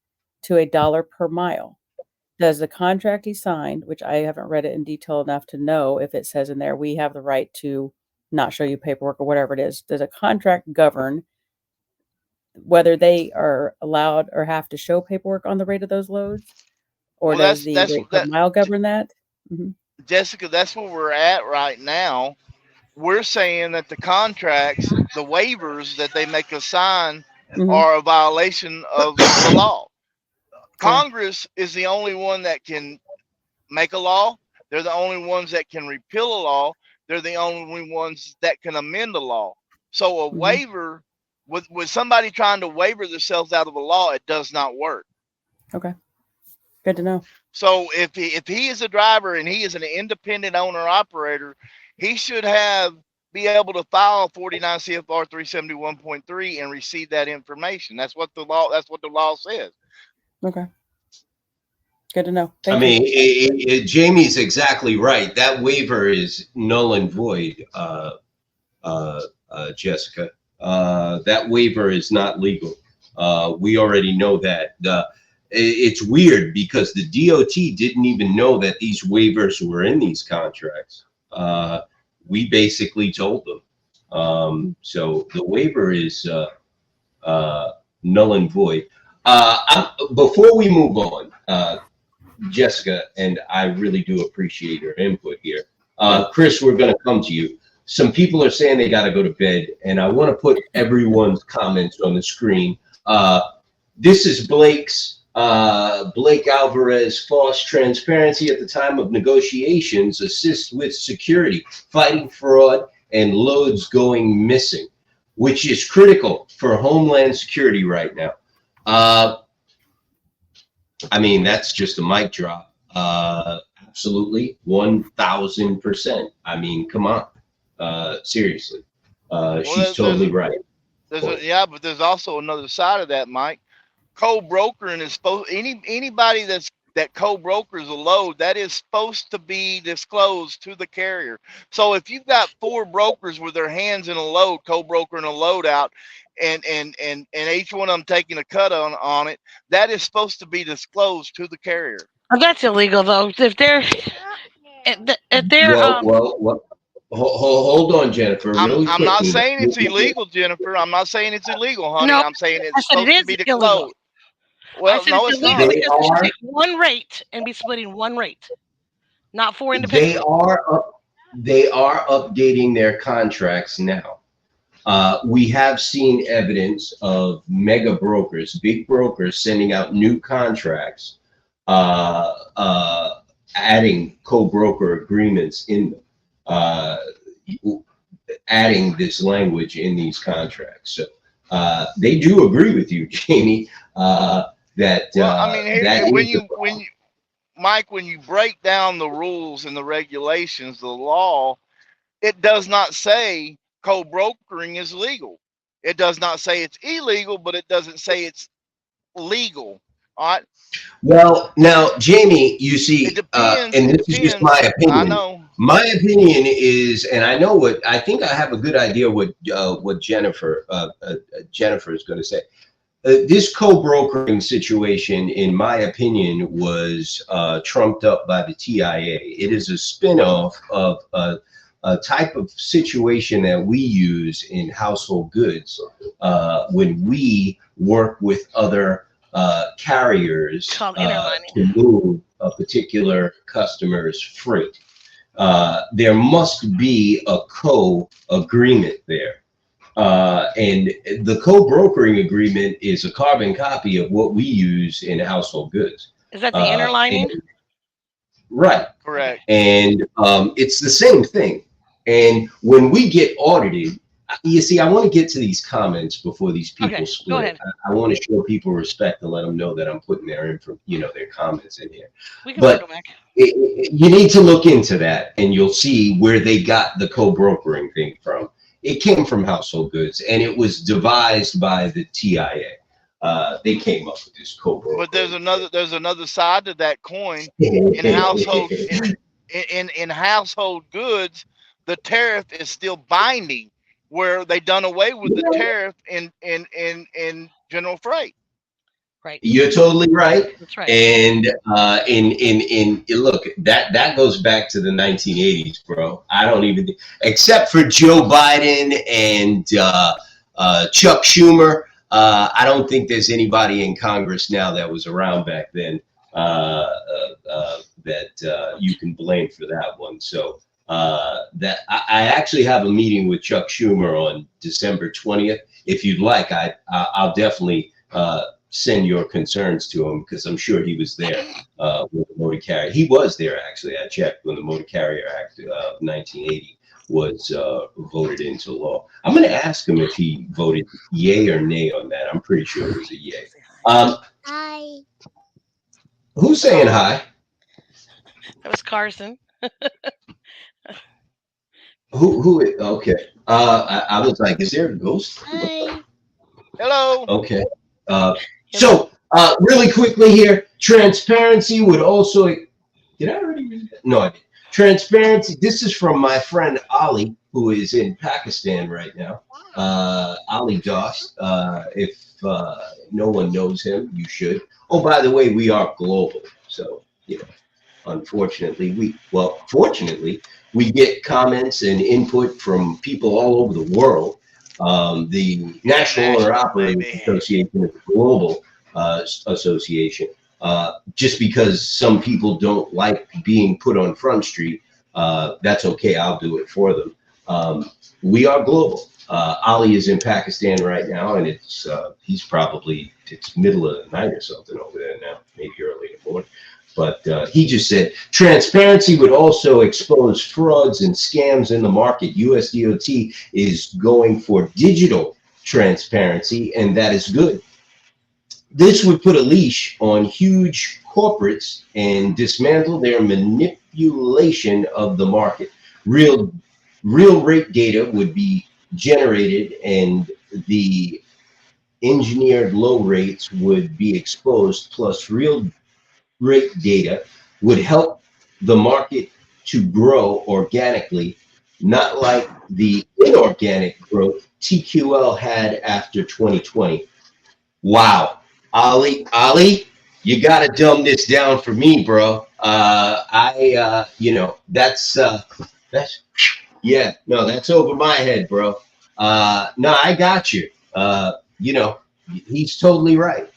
to $1 per mile. Does the contract he signed, which I haven't read it in detail enough to know if it says in there, we have the right to not show you paperwork or whatever it is, does a contract govern whether they are allowed or have to show paperwork on the rate of those loads? Or does the rate per mile govern that? Mm-hmm. Jessica, that's where we're at right now. We're saying that the contracts, the waivers that they make us sign are a violation of the law. Congress is the only one that can make a law. They're the only ones that can repeal a law. They're the only ones that can amend a law. So a waiver, with somebody trying to waiver themselves out of a law, it does not work. Okay. Good to know. So if he is a driver and he is an independent owner operator, he should be able to file 49 CFR 371.3 and receive that information. That's what the law says. Okay. Good to know. I mean, Jamie's exactly right. That waiver is null and void, Jessica. That waiver is not legal. We already know that. It's weird because the DOT didn't even know that these waivers were in these contracts. We basically told them. So the waiver is null and void. Before we move on, Jessica, and I really do appreciate your input here. Chris, we're going to come to you. Some people are saying they got to go to bed, and I want to put everyone's comments on the screen. This is Blake Alvarez. False transparency at the time of negotiations assists with security, fighting fraud, and loads going missing. which is critical for Homeland Security right now. I mean, that's just a mic drop. Absolutely, 1000%. I mean, come on, seriously. She's totally right. But there's also another side of that, Mike. Co-brokering is supposed anybody that co-brokers a load, that is supposed to be disclosed to the carrier. So if you've got 4 brokers with their hands in a load, co-brokering a load out, and each one of them taking a cut on it, that is supposed to be disclosed to the carrier. That's illegal though. If they're Hold on, Jennifer. I'm not saying it's illegal, Jennifer. I'm not saying it's illegal, honey. No, I'm saying it's I said supposed to be disclosed. illegal. Well, I no, it's it's illegal not. because we should take one rate and be splitting one rate, not 4 independent. They are updating their contracts now. We have seen evidence of mega brokers, big brokers, sending out new contracts, adding co-broker agreements in them, adding this language in these contracts. So they do agree with you, Jamie. That I mean, that when you break down the rules and the regulations, the law, it does not say co-brokering is legal. It does not say it's illegal, but it doesn't say it's legal. All right. Well, now, Jamie, you see, and this is just my opinion. I know. My opinion is, and I think I have a good idea what Jennifer is going to say. This co-brokering situation, in my opinion, was trumped up by the TIA. It is a spinoff of a type of situation that we use in household goods when we work with other carriers to move a particular customer's freight. There must be a co-agreement there. And the co-brokering agreement is a carbon copy of what we use in household goods. Is that the interlining? Right. Correct. And it's the same thing. And when we get audited, you see, I want to get to these comments before these people split. Go ahead. I want to show people respect and let them know that I'm putting their comments in here. We can But go back. you need to look into that, and you'll see where they got the co-brokering thing from. It came from household goods, and it was devised by the TIA. They came up with this co-brokering. But there's another side to that coin. In household goods, the tariff is still binding, where they done away with the tariff in general freight. Right. You're totally right. That's right. And in look, that goes back to the 1980s, bro. I don't even, except for Joe Biden and Chuck Schumer, I don't think there's anybody in Congress now that was around back then that you can blame for that one. So that I actually have a meeting with Chuck Schumer on December 20th. If you'd like, I'll definitely send your concerns to him, because I'm sure he was there with the Motor Carrier. He was there, actually. I checked when the Motor Carrier Act of 1980 was voted into law. I'm going to ask him if he voted yay or nay on that. I'm pretty sure it was a yay. Hi. Who's saying hi? That was Carson. Who? Okay. I was like, is there a ghost? Hi. Hello. Okay. So really quickly here, transparency would also, did I already read that? No, I didn't. Transparency, this is from my friend Ali, who is in Pakistan right now. Ali Dost. If no one knows him, you should. Oh, by the way, we are global. So, unfortunately, fortunately, we get comments and input from people all over the world. The National Owner Operators Association is a global association. Just because some people don't like being put on Front Street, that's okay. I'll do it for them. We are global. Ali is in Pakistan right now, and it's middle of the night or something over there now, maybe early in the morning. But he just said transparency would also expose frauds and scams in the market. USDOT is going for digital transparency, and that is good. This would put a leash on huge corporates and dismantle their manipulation of the market. Real rate data would be generated, and the engineered low rates would be exposed, plus real rate data would help the market to grow organically, not like the inorganic growth TQL had after 2020. Wow. Ali, you got to dumb this down for me, bro. That's over my head, bro. No, I got you. He's totally right.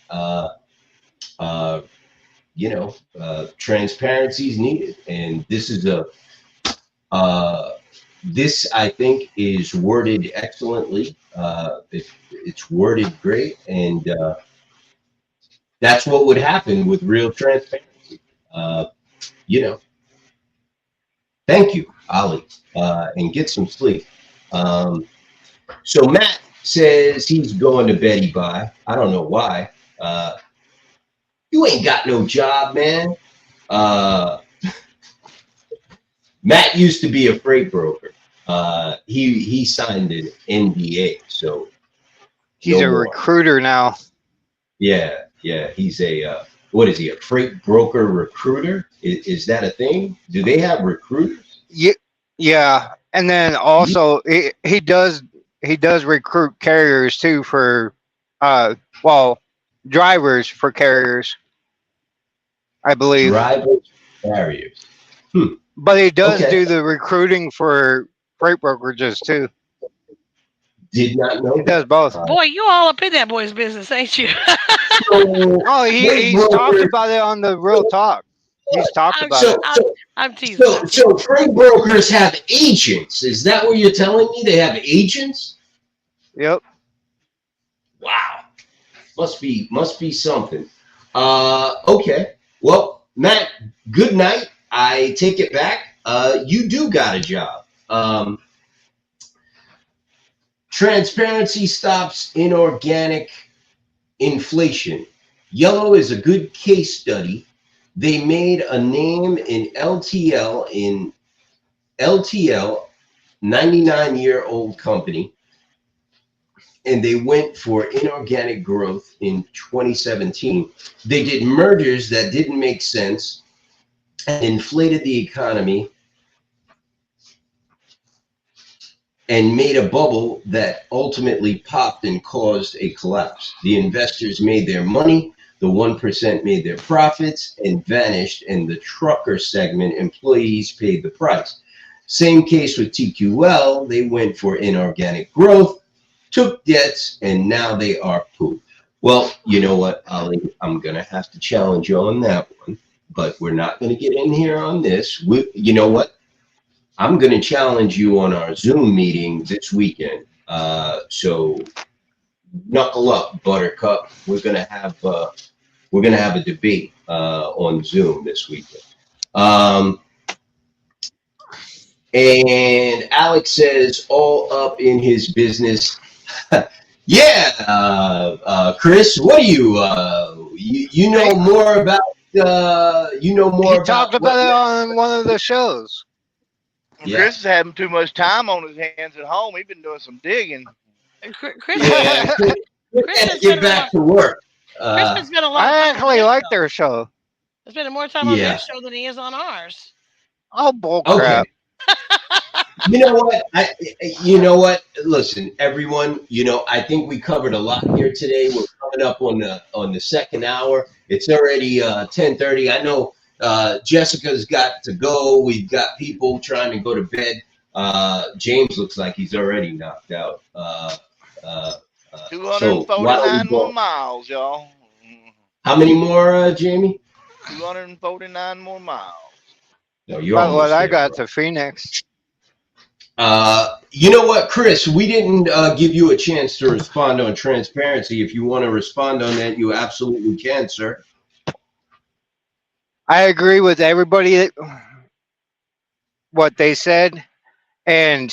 Transparency is needed, and this is this I think is worded excellently. It's worded great, and that's what would happen with real transparency. Thank you, Ali, and get some sleep. So Matt says he's going to Betty Bye. I don't know why. You ain't got no job, man. Matt used to be a freight broker. He signed an NDA, so He's a recruiter now. Yeah. He's a what is he? A freight broker recruiter? Is that a thing? Do they have recruiters? Yeah, and then also he does recruit carriers too for drivers for carriers, I believe. Drivers, carriers. But he does Okay. do the recruiting for freight brokerages too. Did not know. He does both. Boy, you all up in that boy's business, ain't you? Oh, he's talked about it on the Real Talk. He's talked about it. I'm teasing. So freight brokers have agents. Is that what you're telling me? They have agents? Yep. Wow. Must be something. Okay. Well, Matt, good night. I take it back. You do got a job. Transparency stops inorganic inflation. Yellow is a good case study. They made a name in LTL, 99-year-old company, and they went for inorganic growth in 2017. They did mergers that didn't make sense and inflated the economy and made a bubble that ultimately popped and caused a collapse. The investors made their money, the 1% made their profits and vanished, and the trucker segment employees paid the price. Same case with TQL. They went for inorganic growth, took debts, and now they are poop. Well, you know what, Ali? I'm going to have to challenge you on that one, but we're not going to get in here on this. You know what? I'm going to challenge you on our Zoom meeting this weekend. So knuckle up, Buttercup. We're going to have a debate on Zoom this weekend. And Alex says all up in his business. Yeah, Chris, what do you know more about? You know more. He talked about it on one of the shows. Yeah. Chris is having too much time on his hands at home. He's been doing some digging. Chris, Yeah, Chris has to get back to work. Chris has spent a lot. I of time actually on like their their show. He's spending more time on Yeah. their show than he is on ours. Oh, bull Okay. crap. You know what? You know what? Listen, everyone. I think we covered a lot here today. We're coming up on the second hour. It's already 10:30. I know Jessica's got to go. We've got people trying to go to bed. James looks like he's already knocked out. 249 more miles, y'all. How many more, Jamie? 249 more miles. No, you're About what almost I there, got bro. to Phoenix. You know what, Chris? We didn't give you a chance to respond on transparency. If you want to respond on that, you absolutely can, sir. I agree with everybody what they said, and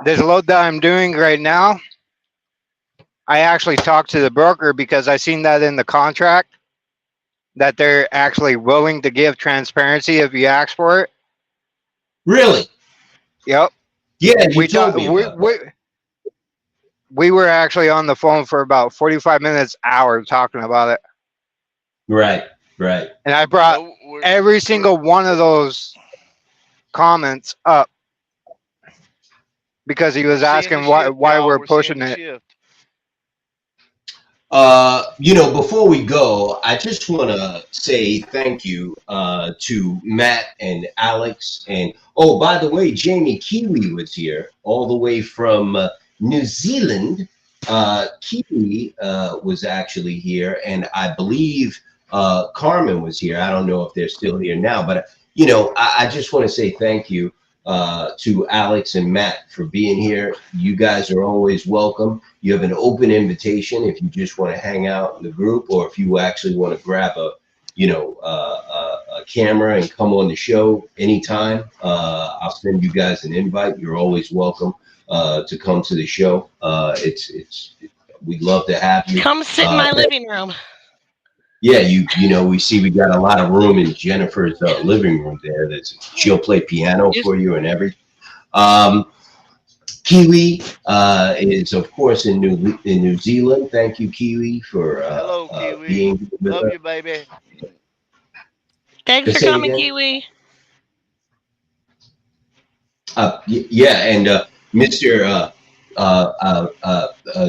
this load that I'm doing right now, I actually talked to the broker because I seen that in the contract that they're actually willing to give transparency if you ask for it. Really? Yep. Yeah, you We told thought me about that. we were actually on the phone for about 45 minutes, hour talking about it. Right, right. And I brought No, we're- every single one of those comments up because he was seeing the asking why shift, why y'all. we're We're seeing pushing the it. shift. Before we go, I just want to say thank you to Matt and Alex. And oh, by the way, Jamie Kiwi was here all the way from New Zealand. Kiwi was actually here, and I believe Carmen was here. I don't know if they're still here now, but I just want to say thank you to Alex and Matt for being here. You guys are always welcome. You have an open invitation if you just want to hang out in the group, or if you actually want to grab a camera and come on the show anytime. I'll send you guys an invite. You're always welcome to come to the show. We'd love to have you. Come sit in my living room. Yeah, we see we got a lot of room in Jennifer's living room there. She'll play piano for you and everything. Kiwi is, of course, in New Zealand. Thank you, Kiwi, for Hello, Kiwi. being with Love us. you, baby. Thanks for Say coming, again? Kiwi. Yeah, and Mr.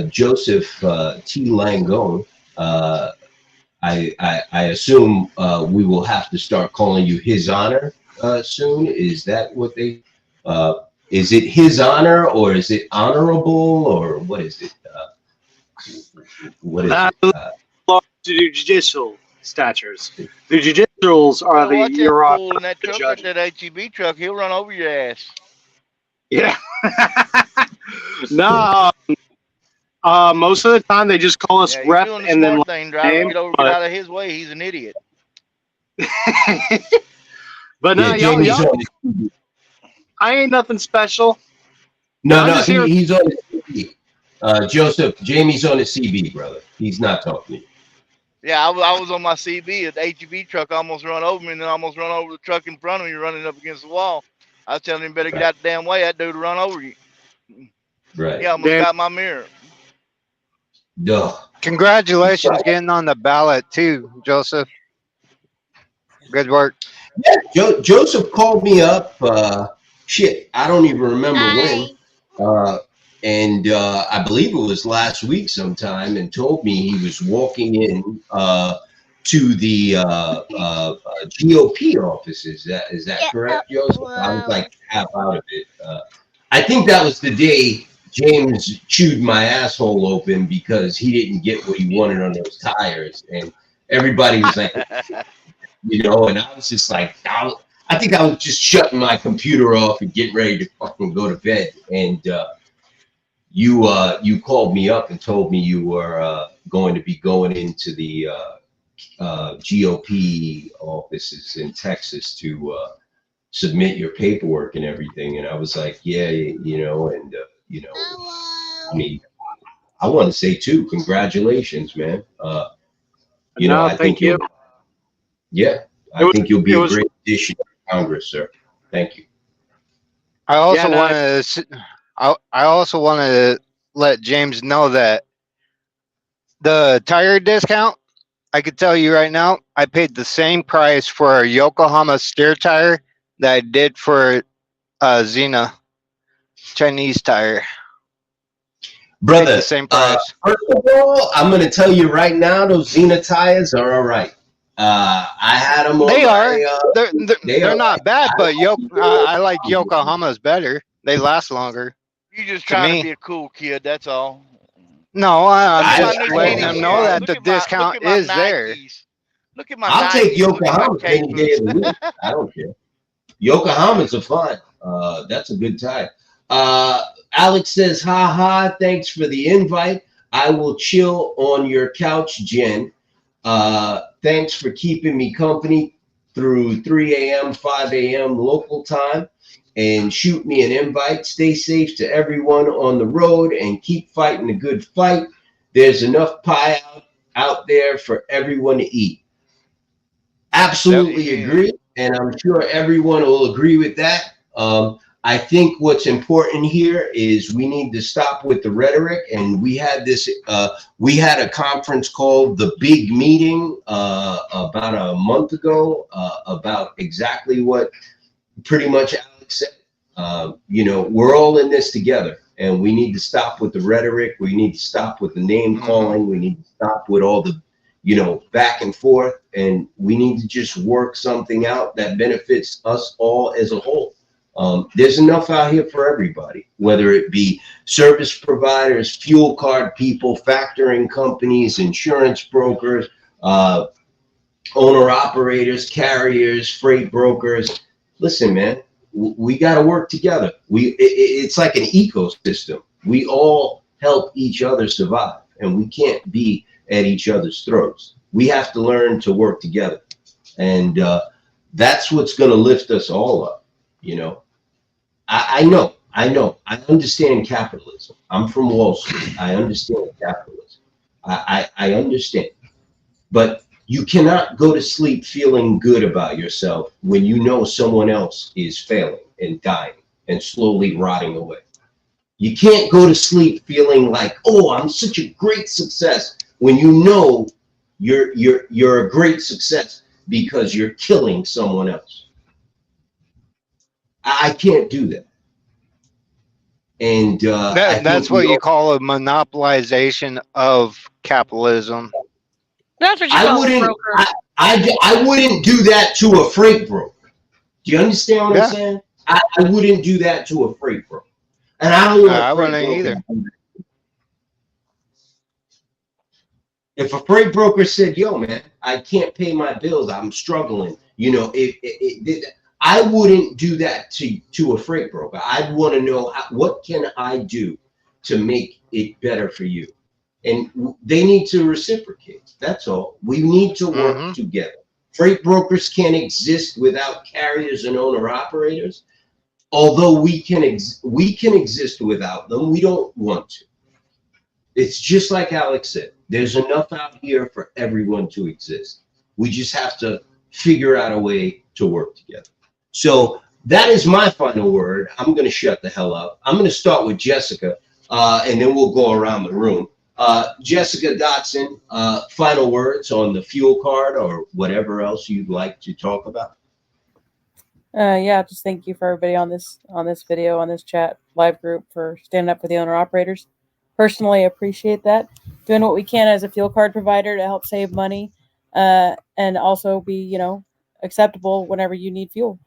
Joseph T. Langone, I assume we will have to start calling you His Honor soon. Is that what they? Is it His Honor, or is it honorable, or what is it? What is it? To do judicial statures. The judicials are Well, watch the that your fool in that truck, judge. that HEB truck. He'll run over your ass. Yeah. No. Most of the time they just call us Yeah, he's rep doing the and then smart thing, driver. name, Get but- out of his way. He's an idiot. But no, Yeah, Jamie's y'all, on his, I ain't nothing special. no, I'm just here- he's on his CB. Joseph, Jamie's on his CB, brother. He's not talking to you. Yeah, I was on my CB. The HEB truck almost run over me, and then almost run over the truck in front of me, running up against the wall. I was telling him, better get out the damn way. That dude will run over you. Right. He almost Dan- got my mirror. Duh. Congratulations getting on the ballot too, Joseph. Good work. Yeah, Joseph called me up. I don't even remember Hi. when. And I believe it was last week sometime, and told me he was walking in to the GOP office. Is that Yeah, correct, Joseph? I was wow. like half out of it. I think that was the day James chewed my asshole open because he didn't get what he wanted on those tires, and everybody was like, and I was just like, I think I was just shutting my computer off and getting ready to fucking go to bed, and you called me up and told me you were going to be going into the GOP offices in Texas to submit your paperwork and everything, and I was like, yeah, I mean, I want to say too, congratulations, man. No, I thank think you. I think you'll be it a was- great addition to Congress, sir. Thank you. I also Yeah, no, want to. I also want to let James know that the tire discount. I could tell you right now, I paid the same price for a Yokohama steer tire that I did for a Xena Chinese tire. Brother, the same price. First of all, I'm going to tell you right now, those Xena tires are all right. I had them on They my, are. they They're are not bad, but I like Yokohama's better. They last longer. You just To trying me. to be a cool kid. That's all. No, I'm I- just Look at my letting new them Nikes. know that Look the at my- discount look at my is there. Nikes. Look at my I'll take Nikes. Look at my Yokohama any day of the week. I don't care. Yokohamas are fun. That's a good time. Alex says, ha ha, thanks for the invite. I will chill on your couch, Jen. Thanks for keeping me company. through 3 a.m., 5 a.m. local time and shoot me an invite. Stay safe to everyone on the road and keep fighting a good fight. There's enough pie out there for everyone to eat. Absolutely agree, and I'm sure everyone will agree with that. I think what's important here is we need to stop with the rhetoric, and we had this. We had a conference called the Big Meeting about a month ago about exactly what pretty much Alex said. You know, we're all in this together, and we need to stop with the rhetoric. We need to stop with the name calling. We need to stop with all the, you know, back and forth, and we need to just work something out that benefits us all as a whole. There's enough out here for everybody, whether it be service providers, fuel card people, factoring companies, insurance brokers, owner operators, carriers, freight brokers. Listen, man, we got to work together. It's like an ecosystem. We all help each other survive, and we can't be at each other's throats. We have to learn to work together, and that's what's going to lift us all up. You know, I know. I understand capitalism. I'm from Wall Street. I understand capitalism. I understand, but you cannot go to sleep feeling good about yourself when you know someone else is failing and dying and slowly rotting away. You can't go to sleep feeling like, oh, I'm such a great success, when you know you're a great success because you're killing someone else. I can't do that. And that's what you call a monopolization of capitalism. That's what you call a broker. I wouldn't do that to a freight broker. Do you understand what I'm saying? I wouldn't do that to a freight broker. And I don't know. I wouldn't either. If a freight broker said, yo, man, I can't pay my bills, I'm struggling, you know, I wouldn't do that to a freight broker. I'd want to know, what can I do to make it better for you? And they need to reciprocate. That's all. We need to work together. Freight brokers can't exist without carriers and owner operators. Although we can exist without them, we don't want to. It's just like Alex said, there's enough out here for everyone to exist. We just have to figure out a way to work together. So that is my final word. I'm going to shut the hell up. I'm going to start with Jessica, and then we'll go around the room. Jessica Dotson, final words on the fuel card or whatever else you'd like to talk about. Yeah, just thank you for everybody on this video, on this chat live group, for standing up for the owner operators. Personally, appreciate that. Doing what we can as a fuel card provider to help save money, and also be, you know, acceptable whenever you need fuel.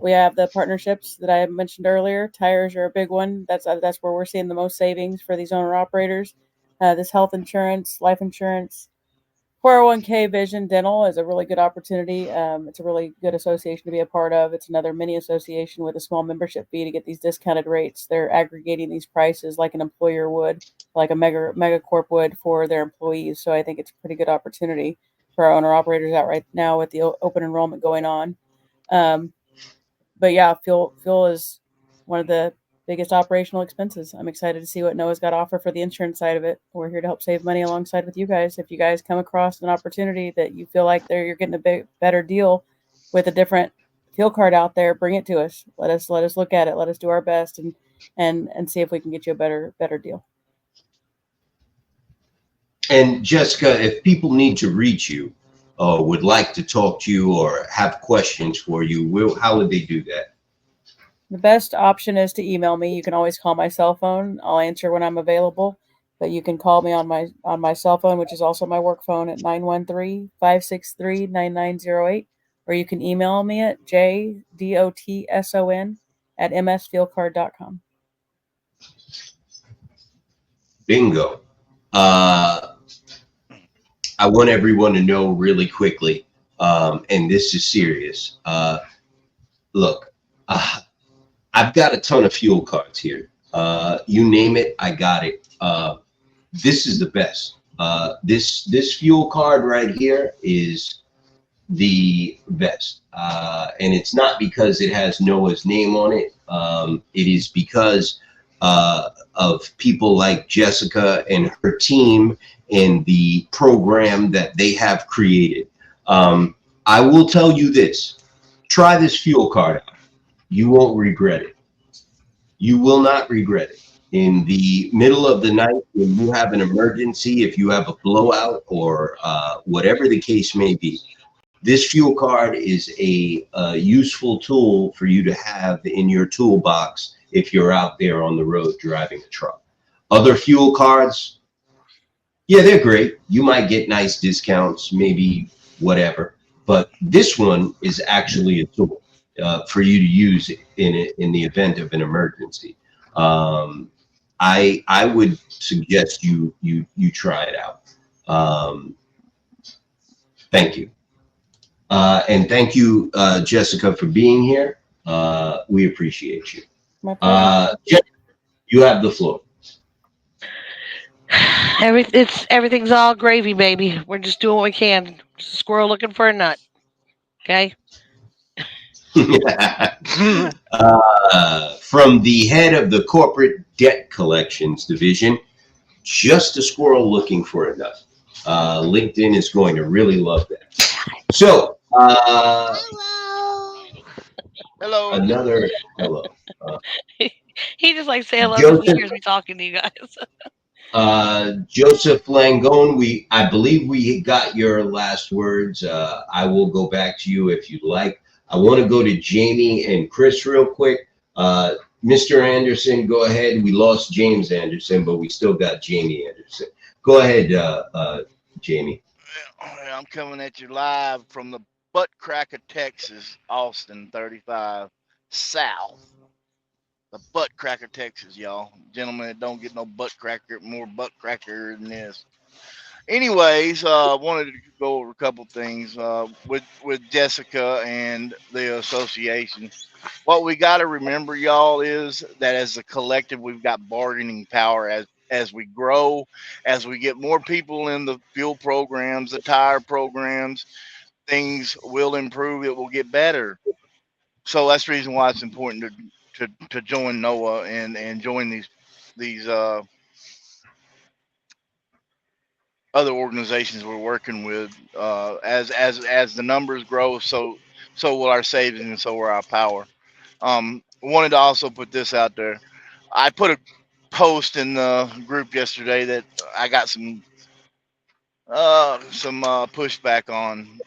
We have the partnerships that I mentioned earlier. Tires are a big one. That's where we're seeing the most savings for these owner operators. This health insurance, life insurance, 401k, vision, dental is a really good opportunity. It's a really good association to be a part of. It's another mini association with a small membership fee to get these discounted rates. They're aggregating these prices like an employer would, like a mega corp would for their employees. So I think it's a pretty good opportunity for our owner operators out right now with the open enrollment going on. But yeah, fuel is one of the biggest operational expenses. I'm excited to see what Noah's got to offer for the insurance side of it. We're here to help save money alongside with you guys. If you guys come across an opportunity that you feel like you're getting a better deal with a different fuel card out there, bring it to us. Let us look at it. Let us do our best and see if we can get you a better deal. And Jessica, if people need to reach you, would like to talk to you or have questions for you, how would they do that? The best option is to email me. You can always call my cell phone. I'll answer when I'm available, but you can call me on my cell phone, which is also my work phone, at 913-563-9908, or you can email me at jdotson@msfuelcard.com. Bingo. I want everyone to know really quickly, and this is serious. Look, I've got a ton of fuel cards here. You name it, I got it. This is the best. This fuel card right here is the best. And it's not because it has Noah's name on it. It is because of people like Jessica and her team and the program that they have created. I will tell you this, try this fuel card out. You won't regret it. You will not regret it. In the middle of the night, when you have an emergency, if you have a blowout or whatever the case may be, this fuel card is a useful tool for you to have in your toolbox if you're out there on the road driving a truck. Other fuel cards, yeah, they're great. You might get nice discounts, maybe whatever. But this one is actually a tool for you to use in the event of an emergency. I would suggest you try it out. Thank you. And thank you, Jessica, for being here. We appreciate you. My pleasure. Jen, you have the floor. Everything's all gravy, baby. We're just doing what we can. Just a squirrel looking for a nut. Okay. From the head of the corporate debt collections division, just a squirrel looking for a nut. LinkedIn is going to really love that. So, Hello. Hello. another hello. He just like say hello because he Joseph, hears me talking to you guys. Joseph Langone, I believe we got your last words. I will go back to you if you'd like. I want to go to Jamie and Chris real quick. Mr. Anderson, go ahead. We lost James Anderson, but we still got Jamie Anderson. Go ahead, Jamie. I'm coming at you live from the butt crack of Texas, Austin 35 South. The butt cracker, Texas, y'all. Gentlemen, it don't get no more butt cracker than this. Anyways, wanted to go over a couple things with Jessica and the association. What we got to remember, y'all, is that as a collective, we've got bargaining power as we grow, as we get more people in the fuel programs, the tire programs, things will improve. It will get better. So that's the reason why it's important to join NOAA and join these other organizations we're working with. As the numbers grow, so will our savings and so will our power. Wanted to also put this out there. I put a post in the group yesterday that I got some pushback on.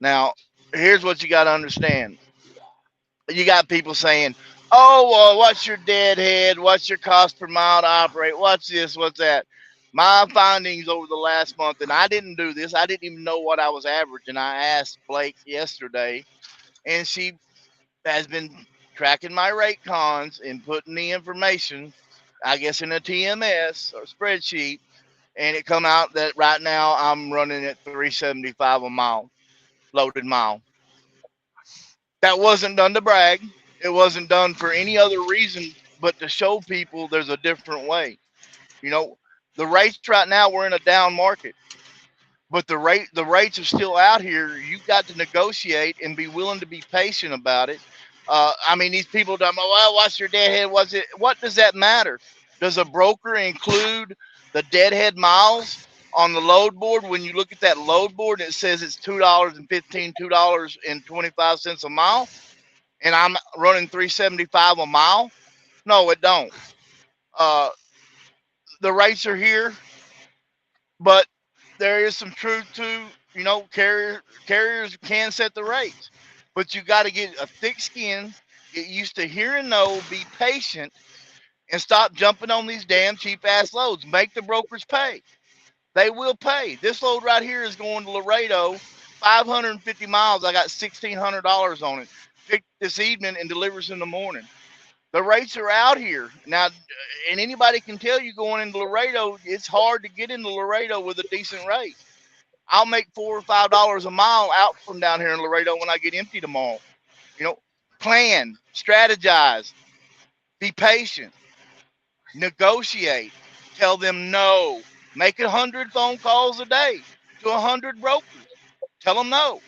Now, here's what you got to understand. You got people saying, "Oh, well, what's your deadhead? What's your cost per mile to operate? What's this? What's that?" My findings over the last month, and I didn't do this. I didn't even know what I was averaging. I asked Blake yesterday, and she has been tracking my rate cons and putting the information, I guess, in a TMS or spreadsheet, and it come out that right now I'm running at 375 a mile, loaded mile. That wasn't done to brag. It wasn't done for any other reason but to show people there's a different way. You know, the rates right now, we're in a down market, but the rates are still out here. You've got to negotiate and be willing to be patient about it. I mean, these people don't know, well, what's your deadhead? What does that matter? Does a broker include the deadhead miles on the load board? When you look at that load board, it says it's $2.15, $2.25 a mile, and I'm running 375 a mile. No, it don't. Uh, the rates are here, but there is some truth to, carriers can set the rates, but you got to get a thick skin, get used to hear and know, be patient, and stop jumping on these damn cheap ass loads. Make the brokers pay. They will pay. This load right here is going to Laredo, 550 miles. I got $1,600 on it. Picked this evening and delivers in the morning. The rates are out here now, and anybody can tell you going into Laredo, it's hard to get into Laredo with a decent rate. I'll make $4 or $5 a mile out from down here in Laredo when I get empty tomorrow. Plan, strategize, be patient, negotiate, tell them no, make 100 phone calls a day to 100 brokers. Tell them no.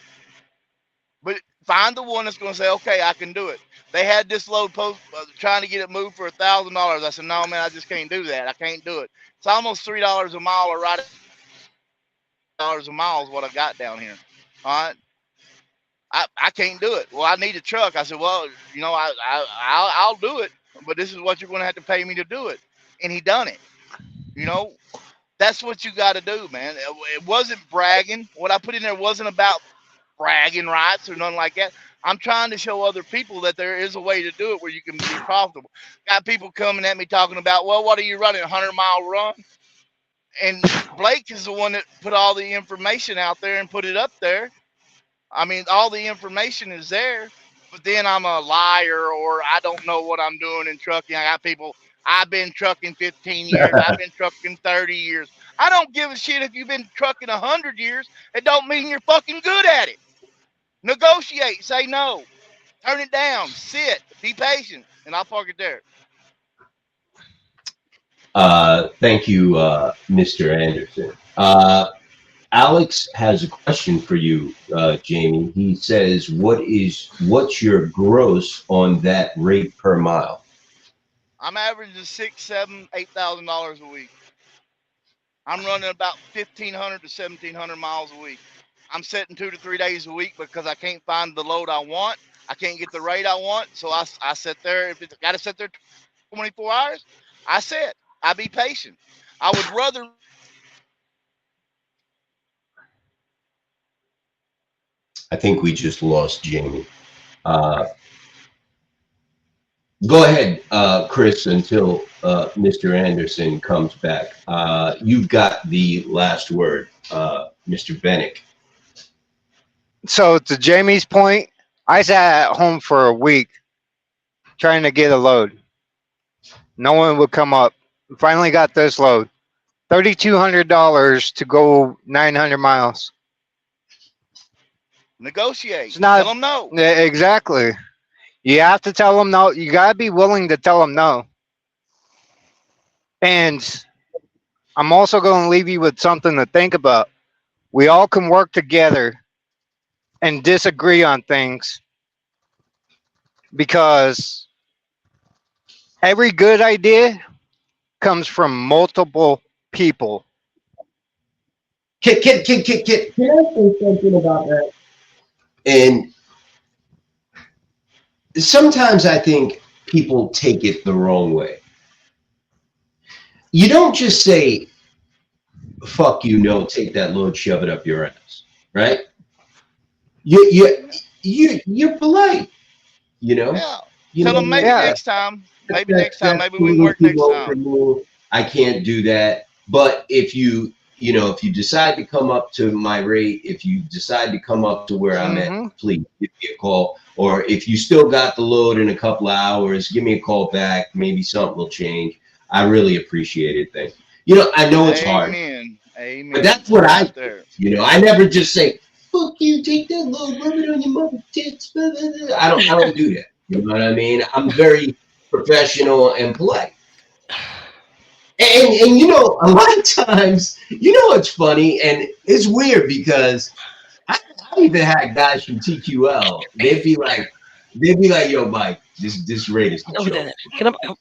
But find the one that's going to say, okay, I can do it. They had this load post trying to get it moved for $1,000. I said, no, man, I just can't do that. I can't do it. It's almost $3 a mile or right $3 a mile is what I got down here. All right. I can't do it. Well, I need a truck. I said, well, you know, I'll do it, but this is what you're going to have to pay me to do it. And he done it. You know, that's what you got to do, man. It wasn't bragging. What I put in there wasn't about bragging rights or nothing like that. I'm trying to show other people that there is a way to do it where you can be profitable. Got people coming at me talking about, well, what are you running, 100-mile run? And Blake is the one that put all the information out there and put it up there. I mean, all the information is there, but then I'm a liar or I don't know what I'm doing in trucking. I got people, I've been trucking 15 years. I've been trucking 30 years. I don't give a shit if you've been trucking 100 years. It don't mean you're fucking good at it. Negotiate. Say no. Turn it down. Sit. Be patient. And I'll park it there. Thank you, Mr. Anderson. Alex has a question for you, Jamie. He says, what's your gross on that rate per mile? I'm averaging $6,000, $7,000, $8,000 a week. I'm running about 1,500 to 1,700 miles a week. I'm setting 2 to 3 days a week because I can't find the load I want. I can't get the rate I want. So I sit there. If it's got to sit there 24 hours, I sit. I be patient. I would rather. I think we just lost Jamie. Go ahead, Chris, until Mr. Anderson comes back. You've got the last word, Mr. Bennick. So to Jamie's point, I sat at home for a week trying to get a load. No one would come up. Finally got this load. $3,200 to go 900 miles. Negotiate. It's not- Tell them no. Yeah, exactly. You have to tell them no. You got to be willing to tell them no. And I'm also going to leave you with something to think about. We all can work together and disagree on things because every good idea comes from multiple people. Kit. Can I say something about that? And sometimes I think people take it the wrong way. You don't just say, fuck you, no, take that load, shove it up your ass, right? You're polite, you know? Yeah. You Tell know, them maybe yeah. next time. Maybe That- next time. that's Maybe we can too work next low time. for me. I can't do that. But if you decide to come up to my rate, if you decide to come up to where I'm Mhm. at, please give me a call. Or if you still got the load in a couple of hours, give me a call back. Maybe something will change. I really appreciate it. Thank you. You know, I know it's hard. Amen. Amen. But that's what I Right there. You know, I never just say, fuck you, take that load, rub it on your mother tits. Blah, blah, blah. I don't do that. You know what I mean? I'm very professional and polite. And you know, a lot of times, you know what's funny? And it's weird because I even had guys from TQL, they'd be like, yo, Mike, this rate is a joke.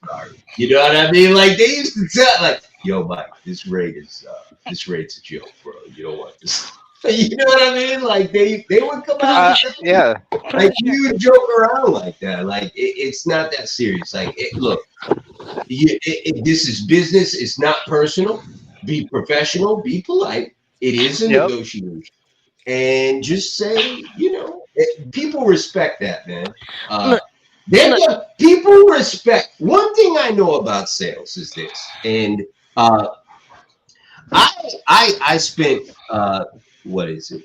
Sorry. You know what I mean? Like they used to tell, like, yo, Mike, this rate's a joke, bro. You don't want this. You know what I mean? Like they would come out. Yeah. Like you joke around like that. Like it's not that serious. Like look, this is business. It's not personal. Be professional. Be polite. It is a Yep. negotiation, and just say, you know, people respect that, man. People respect. One thing I know about sales is this, and I spent what is it?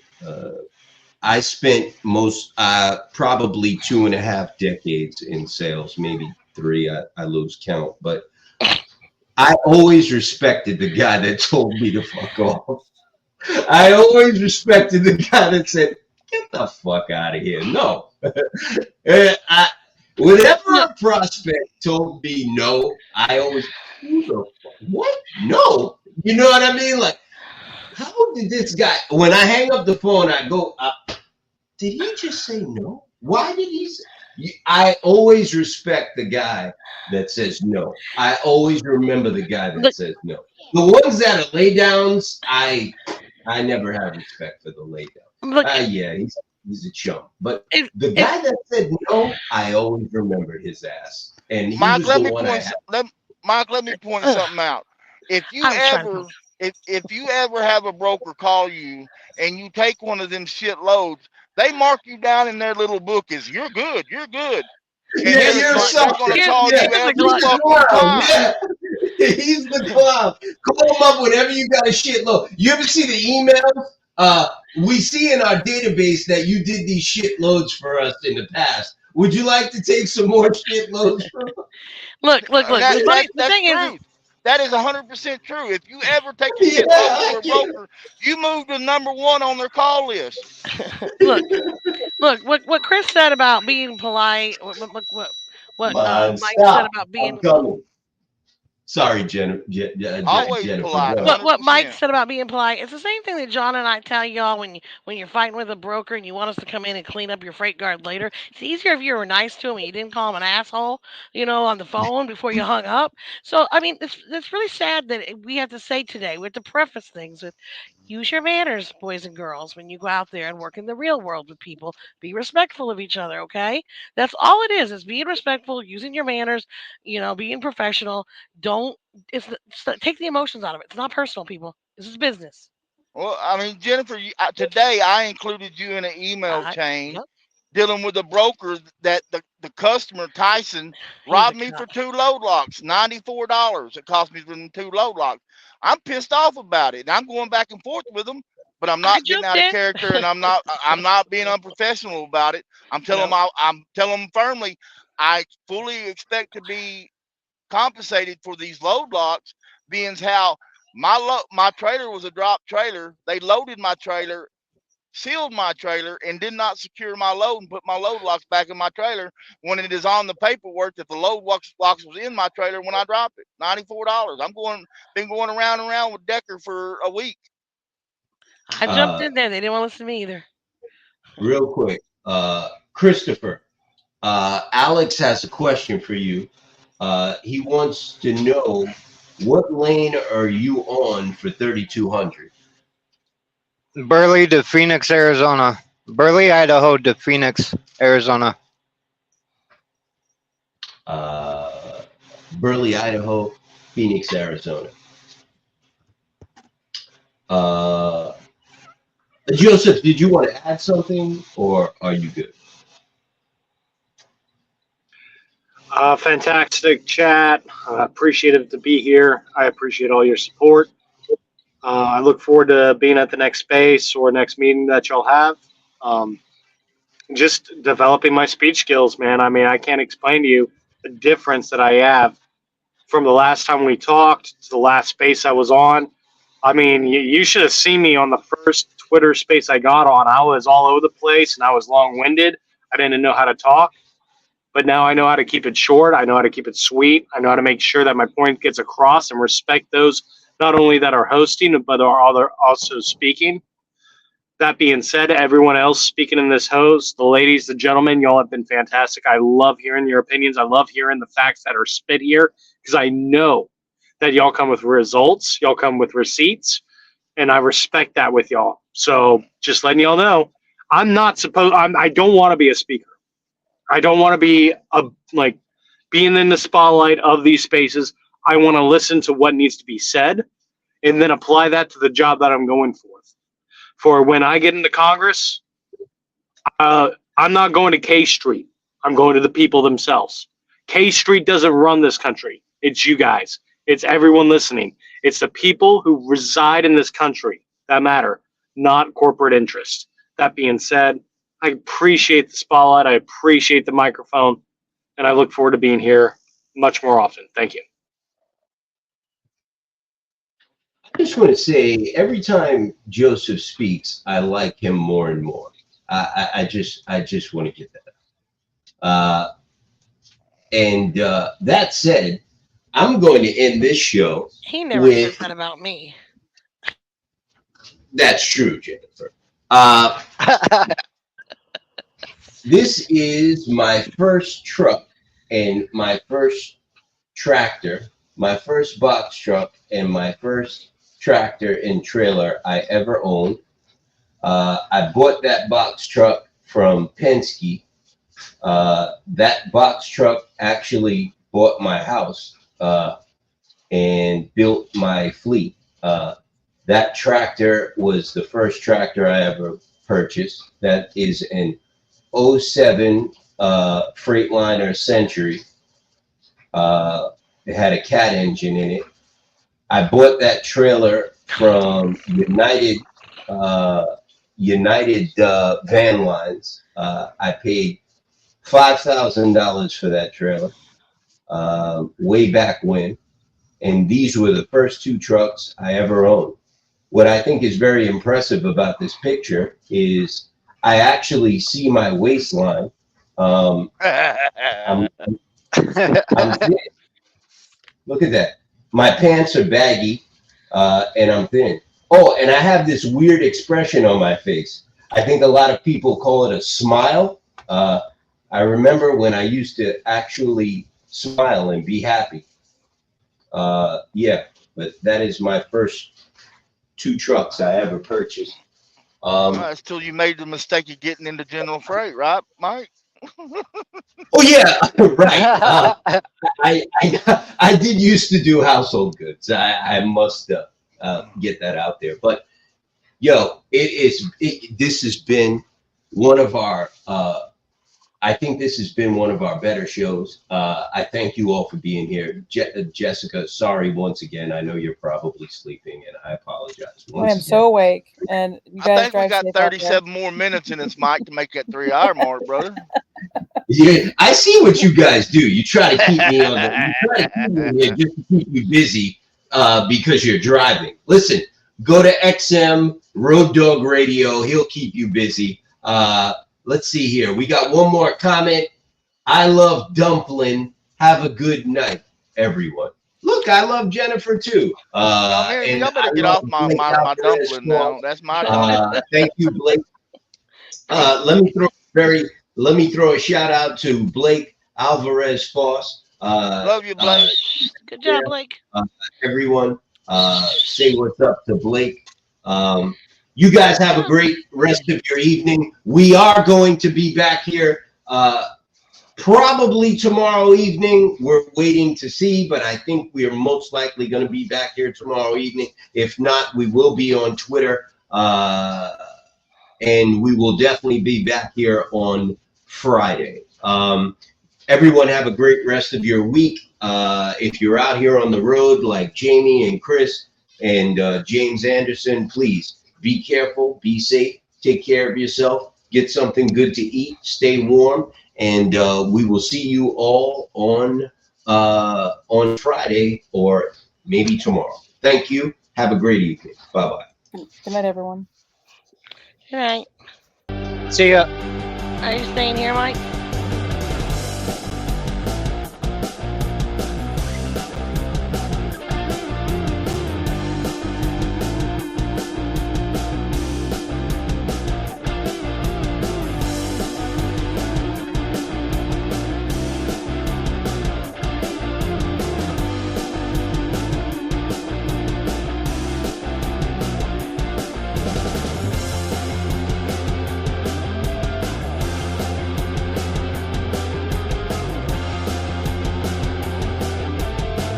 I spent probably 2.5 decades in sales, maybe 3. I lose count, but I always respected the guy that told me to fuck off. I always respected the guy that said, "Get the fuck out of here." No, whenever a prospect told me no, I always, who the fuck? What? No, you know what I mean? Like, how did this guy, when I hang up the phone, I go, did he just say no? Why did he say? I always respect the guy that says no. I always remember the guy that Look- says no. The ones that are lay downs, I never have respect for the lay down. Look, Yeah, he's a chump. But If- the guy that said no, I always remember his ass. And he Mike, was let the me one point. Mike, let me point something out. If you I was trying to ever, if you ever have a broker call you and you take one of them shit loads, they mark you down in their little book as you're good. You're good. And Yeah, they're you're gonna call you He's every the fucking clown. time. Yeah. He's the clown. Call him up whenever you got a shitload. You ever see the emails? We see in our database that you did these shitloads for us in the past. Would you like to take some more shitloads from us? Look. The That's thing is, true. That is 100% true. If you ever take a Yeah, shitload for a yeah. broker, you move to #1 on their call list. look. What Chris said about being polite. What Man, Mike said stop. about I'm being coming. Sorry, Jennifer. Always Jennifer. polite. Go ahead. what Mike 100%. said about being polite. It's the same thing that John and I tell y'all when you're fighting with a broker and you want us to come in and clean up your freight guard later. It's easier if you were nice to him and you didn't call him an asshole, on the phone before you hung up. So I mean, it's really sad that we have to say today. We have to preface things with use your manners, boys and girls, when you go out there and work in the real world with people. Be respectful of each other, okay? That's all it is being respectful, using your manners, being professional. Don't take the emotions out of it. It's not personal, people. This is business. Well, I mean, Jennifer, today I included you in an email chain Yep. dealing with a broker that the customer, Tyson, He's robbed a me cunt. for 2 load locks, $94. It cost me for them 2 load locks. I'm pissed off about it. And I'm going back and forth with them, but I'm I not getting jumped out of in. character and I'm not being unprofessional about it. I'm telling them I'm telling them firmly, I fully expect to be compensated for these load locks, being how my trailer was a drop trailer. They loaded my trailer, sealed my trailer, and did not secure my load and put my load locks back in my trailer when it is on the paperwork that the load locks was in my trailer when I dropped it. $94. Been going around and around with Decker for a week. I jumped in there. They didn't want to listen to me either. Real quick, Christopher, Alex has a question for you. He wants to know, what lane are you on for 3200? Burley to Phoenix, Arizona. Burley, Idaho to Phoenix, Arizona. Burley, Idaho, Phoenix, Arizona. Joseph, did you want to add something, or are you good? Fantastic chat. Appreciative to be here. I appreciate all your support. I look forward to being at the next space or next meeting that y'all have. Just developing my speech skills, man. I mean, I can't explain to you the difference that I have from the last time we talked to the last space I was on. I mean, you should have seen me on the first Twitter space I got on. I was all over the place and I was long-winded. I didn't know how to talk. But now I know how to keep it short. I know how to keep it sweet. I know how to make sure that my point gets across and respect those not only that are hosting, but are also speaking. That being said, everyone else speaking in this host, the ladies, the gentlemen, y'all have been fantastic. I love hearing your opinions. I love hearing the facts that are spit here because I know that y'all come with results. Y'all come with receipts, and I respect that with y'all. So just letting y'all know, I don't want to be a speaker. I don't want to be being in the spotlight of these spaces. I want to listen to what needs to be said and then apply that to the job that I'm going for. For when I get into Congress, I'm not going to K Street. I'm going to the people themselves. K Street doesn't run this country. It's you guys. It's everyone listening. It's the people who reside in this country that matter, not corporate interest. That being said, I appreciate the spotlight. I appreciate the microphone, and I look forward to being here much more often. Thank you. I just want to say, every time Joseph speaks, I like him more and more. I just want to get that. And that said, I'm going to end this show. He never with said that about me. That's true, Jennifer. This is my first truck and my first tractor, my first box truck and my first tractor and trailer I ever owned. I bought that box truck from Penske. That box truck actually bought my house and built my fleet. That tractor was the first tractor I ever purchased. That is an 07 Freightliner Century. It had a cat engine in it. I bought that trailer from United Van Lines. I paid $5,000 for that trailer way back when. And these were the first two trucks I ever owned. What I think is very impressive about this picture is I actually see my waistline. I'm thin. Look at that. My pants are baggy and I'm thin. Oh, and I have this weird expression on my face. I think a lot of people call it a smile. I remember when I used to actually smile and be happy. Yeah, but that is my first two trucks I ever purchased. That's till you made the mistake of getting into General Freight, right, Mike? Oh yeah, right. I did used to do household goods. I must get that out there. But yo, this has been one of our. I think this has been one of our better shows. I thank you all for being here. Jessica, sorry once again. I know you're probably sleeping, and I apologize. I am so awake, and you I guys think we drive got safe out there. 37 more minutes in this, Mike, to make that 3-hour mark, brother. Yeah, I see what you guys do. You try to keep me on you try to keep me here just to keep you busy because you're driving. Listen, go to XM Road Dog Radio. He'll keep you busy. Let's see here. We got one more comment. I love dumpling. Have a good night, everyone. Look, I love Jennifer too. Man, y'all better get off my dumpling now. That's my dumpling. Thank you, Blake. Let me throw a shout out to Blake Alvarez Foss. Love you, Blake. Good job, Blake. Everyone, say what's up to Blake. You guys have a great rest of your evening. We are going to be back here probably tomorrow evening. We're waiting to see, but I think we are most likely going to be back here tomorrow evening. If not, we will be on Twitter, and we will definitely be back here on Friday. Everyone have a great rest of your week. If you're out here on the road like Jamie and Chris and James Anderson, please be careful, be safe, take care of yourself, get something good to eat, stay warm, and we will see you all on Friday or maybe tomorrow. Thank you. Have a great evening. Bye-bye. Good night, everyone. Good night. See ya. Are you staying here, Mike?